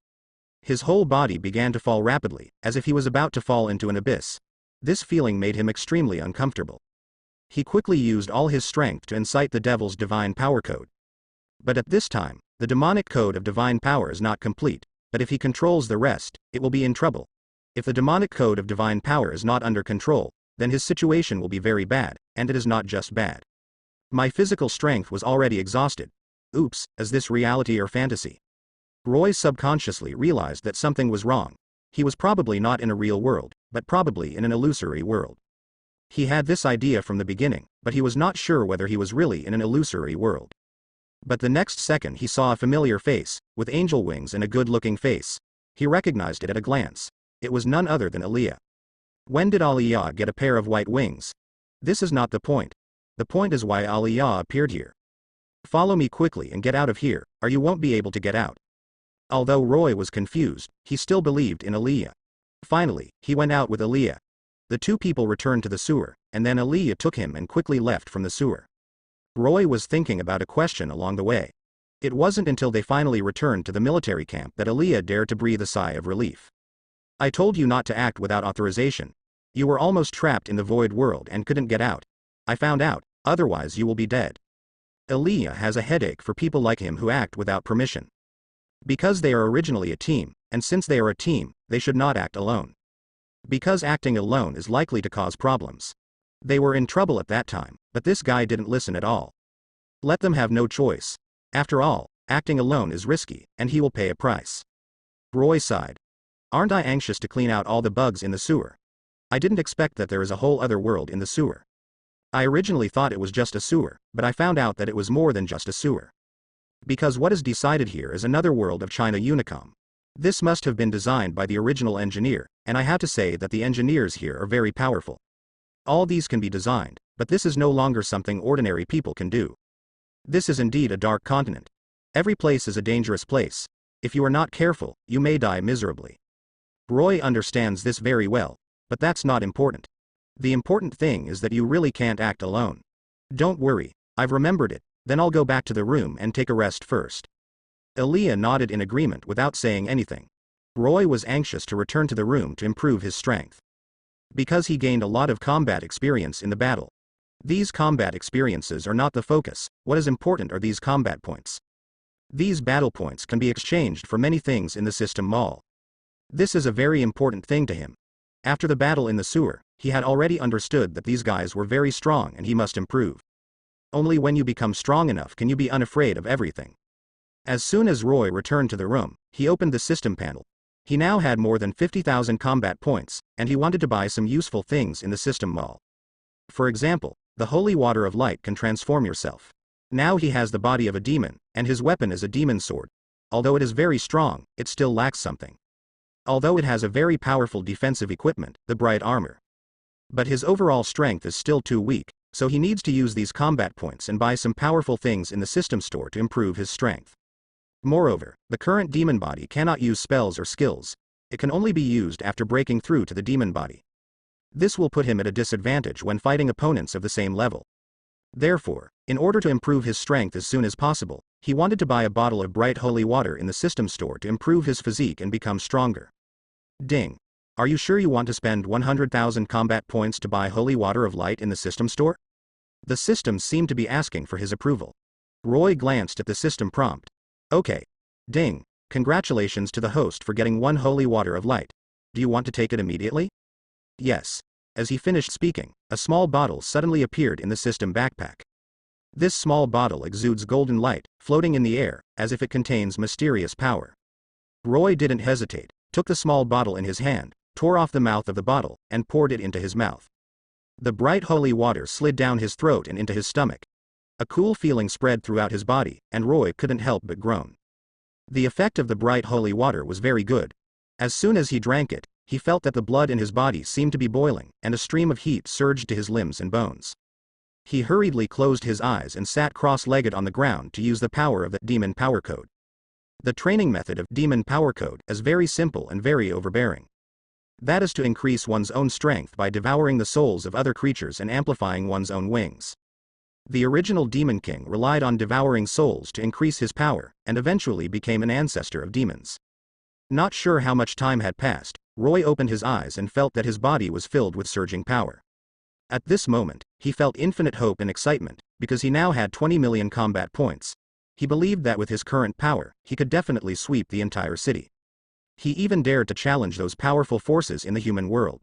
His whole body began to fall rapidly, as if he was about to fall into an abyss. This feeling made him extremely uncomfortable. He quickly used all his strength to incite the devil's divine power code. But at this time, the demonic code of divine power is not complete, but if he controls the rest, it will be in trouble. If the demonic code of divine power is not under control, then his situation will be very bad, and it is not just bad. My physical strength was already exhausted. Oops, is this reality or fantasy? Roy subconsciously realized that something was wrong. He was probably not in a real world, but probably in an illusory world. He had this idea from the beginning, but he was not sure whether he was really in an illusory world. But the next second he saw a familiar face, with angel wings and a good-looking face. He recognized it at a glance. It was none other than Aaliyah. When did Aaliyah get a pair of white wings? This is not the point. The point is why Aaliyah appeared here. Follow me quickly and get out of here, or you won't be able to get out. Although Roy was confused, he still believed in Aaliyah. Finally, he went out with Aaliyah. The two people returned to the sewer, and then Aaliyah took him and quickly left from the sewer. Roy was thinking about a question along the way. It wasn't until they finally returned to the military camp that Aaliyah dared to breathe a sigh of relief. I told you not to act without authorization. You were almost trapped in the void world and couldn't get out. I found out, otherwise you will be dead. Aaliyah has a headache for people like him who act without permission. Because they are originally a team, and since they are a team, they should not act alone. Because acting alone is likely to cause problems. They were in trouble at that time, but this guy didn't listen at all. Let them have no choice. After all, acting alone is risky, and he will pay a price. Roy sighed. Aren't I anxious to clean out all the bugs in the sewer? I didn't expect that there is a whole other world in the sewer. I originally thought it was just a sewer, but I found out that it was more than just a sewer. Because what is decided here is another world of China Unicom. This must have been designed by the original engineer, and I have to say that the engineers here are very powerful. All these can be designed, but this is no longer something ordinary people can do. This is indeed a dark continent. Every place is a dangerous place. If you are not careful, you may die miserably. Roy understands this very well, but that's not important. The important thing is that you really can't act alone. Don't worry, I've remembered it, then I'll go back to the room and take a rest first. Aaliyah nodded in agreement without saying anything. Roy was anxious to return to the room to improve his strength. Because he gained a lot of combat experience in the battle. These combat experiences are not the focus, what is important are these combat points. These battle points can be exchanged for many things in the system mall. This is a very important thing to him. After the battle in the sewer, he had already understood that these guys were very strong and he must improve. Only when you become strong enough can you be unafraid of everything. As soon as Roy returned to the room, he opened the system panel. He now had more than 50,000 combat points, and he wanted to buy some useful things in the system mall. For example, the holy water of light can transform yourself. Now he has the body of a demon, and his weapon is a demon sword. Although it is very strong, it still lacks something. Although it has a very powerful defensive equipment, the bright armor. But his overall strength is still too weak, so he needs to use these combat points and buy some powerful things in the system store to improve his strength. Moreover, the current demon body cannot use spells or skills. It can only be used after breaking through to the demon body. This will put him at a disadvantage when fighting opponents of the same level. Therefore, in order to improve his strength as soon as possible, he wanted to buy a bottle of bright holy water in the system store to improve his physique and become stronger. Ding. Are you sure you want to spend 100,000 combat points to buy holy water of light in the system store? The system seemed to be asking for his approval. Roy glanced at the system prompt. Okay. Ding. Congratulations to the host for getting 1 holy water of light. Do you want to take it immediately? Yes. As he finished speaking, a small bottle suddenly appeared in the system backpack. This small bottle exudes golden light, floating in the air, as if it contains mysterious power. Roy didn't hesitate, took the small bottle in his hand, tore off the mouth of the bottle, and poured it into his mouth. The bright holy water slid down his throat and into his stomach. A cool feeling spread throughout his body, and Roy couldn't help but groan. The effect of the bright holy water was very good. As soon as he drank it, he felt that the blood in his body seemed to be boiling, and a stream of heat surged to his limbs and bones. He hurriedly closed his eyes and sat cross-legged on the ground to use the power of the demon power code. The training method of demon power code is very simple and very overbearing. That is to increase one's own strength by devouring the souls of other creatures and amplifying one's own wings. The original Demon King relied on devouring souls to increase his power, and eventually became an ancestor of demons. Not sure how much time had passed, Roy opened his eyes and felt that his body was filled with surging power. At this moment, he felt infinite hope and excitement, because he now had 20 million combat points. He believed that with his current power, he could definitely sweep the entire city. He even dared to challenge those powerful forces in the human world.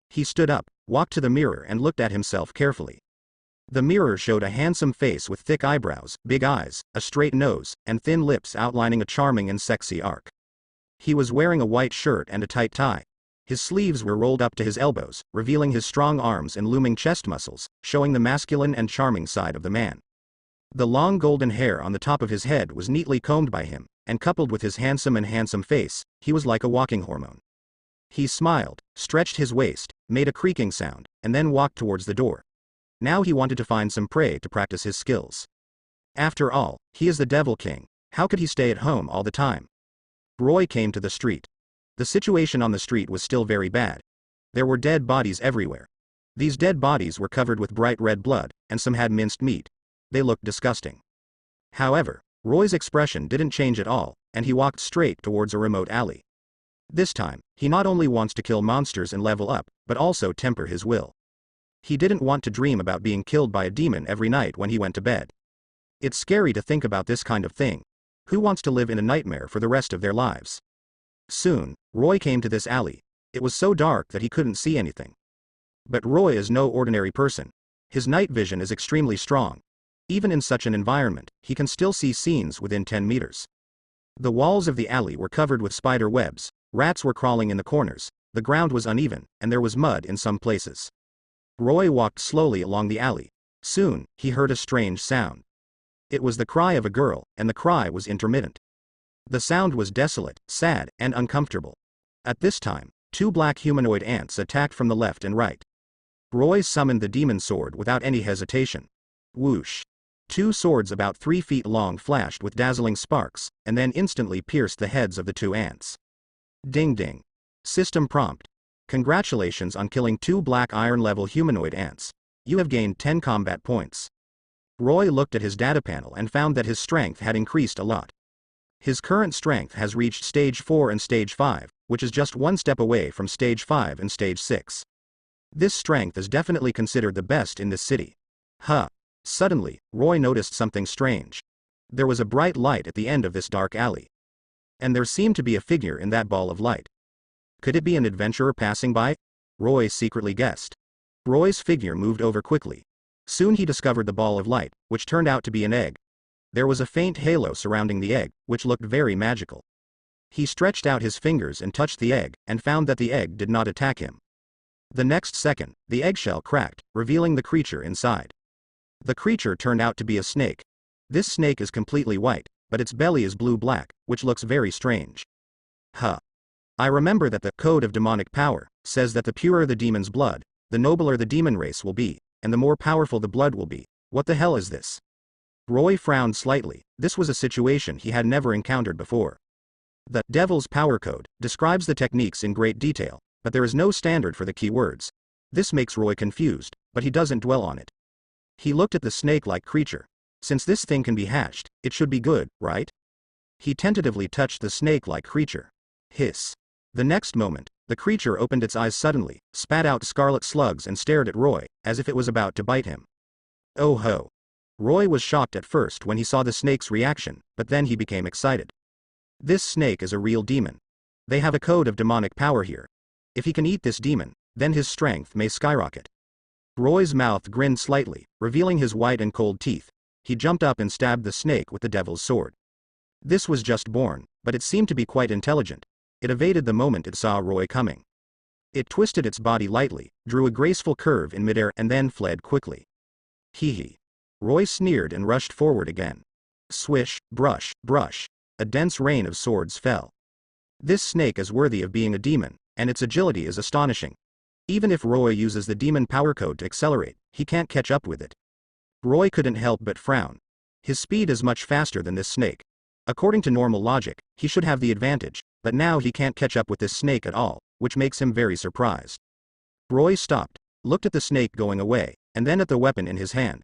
He stood up, walked to the mirror and looked at himself carefully. The mirror showed a handsome face with thick eyebrows, big eyes, a straight nose, and thin lips outlining a charming and sexy arc. He was wearing a white shirt and a tight tie. His sleeves were rolled up to his elbows, revealing his strong arms and looming chest muscles, showing the masculine and charming side of the man. The long golden hair on the top of his head was neatly combed by him, and coupled with his handsome face, he was like a walking hormone. He smiled, stretched his waist, made a creaking sound, and then walked towards the door. Now he wanted to find some prey to practice his skills. After all, he is the Devil King. How could he stay at home all the time? Roy came to the street. The situation on the street was still very bad. There were dead bodies everywhere. These dead bodies were covered with bright red blood, and some had minced meat. They looked disgusting. However, Roy's expression didn't change at all, and he walked straight towards a remote alley. This time, he not only wants to kill monsters and level up, but also temper his will. He didn't want to dream about being killed by a demon every night when he went to bed. It's scary to think about this kind of thing. Who wants to live in a nightmare for the rest of their lives? Soon, Roy came to this alley. It was so dark that he couldn't see anything. But Roy is no ordinary person. His night vision is extremely strong. Even in such an environment, he can still see scenes within 10 meters. The walls of the alley were covered with spider webs, rats were crawling in the corners, the ground was uneven, and there was mud in some places. Roy walked slowly along the alley. Soon, he heard a strange sound. It was the cry of a girl, and the cry was intermittent. The sound was desolate, sad, and uncomfortable. At this time, 2 black humanoid ants attacked from the left and right. Roy summoned the demon sword without any hesitation. Whoosh! 2 swords about 3 feet long flashed with dazzling sparks, and then instantly pierced the heads of the 2 ants. Ding ding. System prompt. Congratulations on killing 2 black iron-level humanoid ants. You have gained 10 combat points. Roy looked at his data panel and found that his strength had increased a lot. His current strength has reached stage 4 and stage 5, which is just 1 step away from stage 5 and stage 6. This strength is definitely considered the best in this city. Huh. Suddenly, Roy noticed something strange. There was a bright light at the end of this dark alley. And there seemed to be a figure in that ball of light. Could it be an adventurer passing by? Roy secretly guessed. Roy's figure moved over quickly. Soon he discovered the ball of light, which turned out to be an egg. There was a faint halo surrounding the egg, which looked very magical. He stretched out his fingers and touched the egg, and found that the egg did not attack him. The next second, the eggshell cracked, revealing the creature inside. The creature turned out to be a snake. This snake is completely white, but its belly is blue-black, which looks very strange. Huh. I remember that the Code of Demonic Power says that the purer the demon's blood, the nobler the demon race will be, and the more powerful the blood will be. What the hell is this? Roy frowned slightly. This was a situation he had never encountered before. The Devil's Power Code describes the techniques in great detail, but there is no standard for the keywords. This makes Roy confused, but he doesn't dwell on it. He looked at the snake-like creature. Since this thing can be hatched, it should be good, right? He tentatively touched the snake-like creature. Hiss. The next moment, the creature opened its eyes suddenly, spat out scarlet slugs and stared at Roy, as if it was about to bite him. Oh ho. Roy was shocked at first when he saw the snake's reaction, but then he became excited. This snake is a real demon. They have a code of demonic power here. If he can eat this demon, then his strength may skyrocket. Roy's mouth grinned slightly, revealing his white and cold teeth. He jumped up and stabbed the snake with the devil's sword. This was just born, but it seemed to be quite intelligent. It evaded the moment it saw Roy coming. It twisted its body lightly, drew a graceful curve in midair and then fled quickly. Hee hee. Roy sneered and rushed forward again. Swish, brush, brush. A dense rain of swords fell. This snake is worthy of being a demon, and its agility is astonishing. Even if Roy uses the demon power code to accelerate, he can't catch up with it. Roy couldn't help but frown. His speed is much faster than this snake. According to normal logic, he should have the advantage, but now he can't catch up with this snake at all, which makes him very surprised. Roy stopped, looked at the snake going away, and then at the weapon in his hand.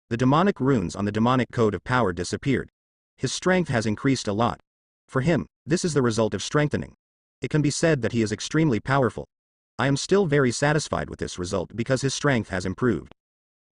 The demonic runes on the demonic code of power disappeared. His strength has increased a lot. For him, this is the result of strengthening. It can be said that he is extremely powerful. I am still very satisfied with this result because his strength has improved.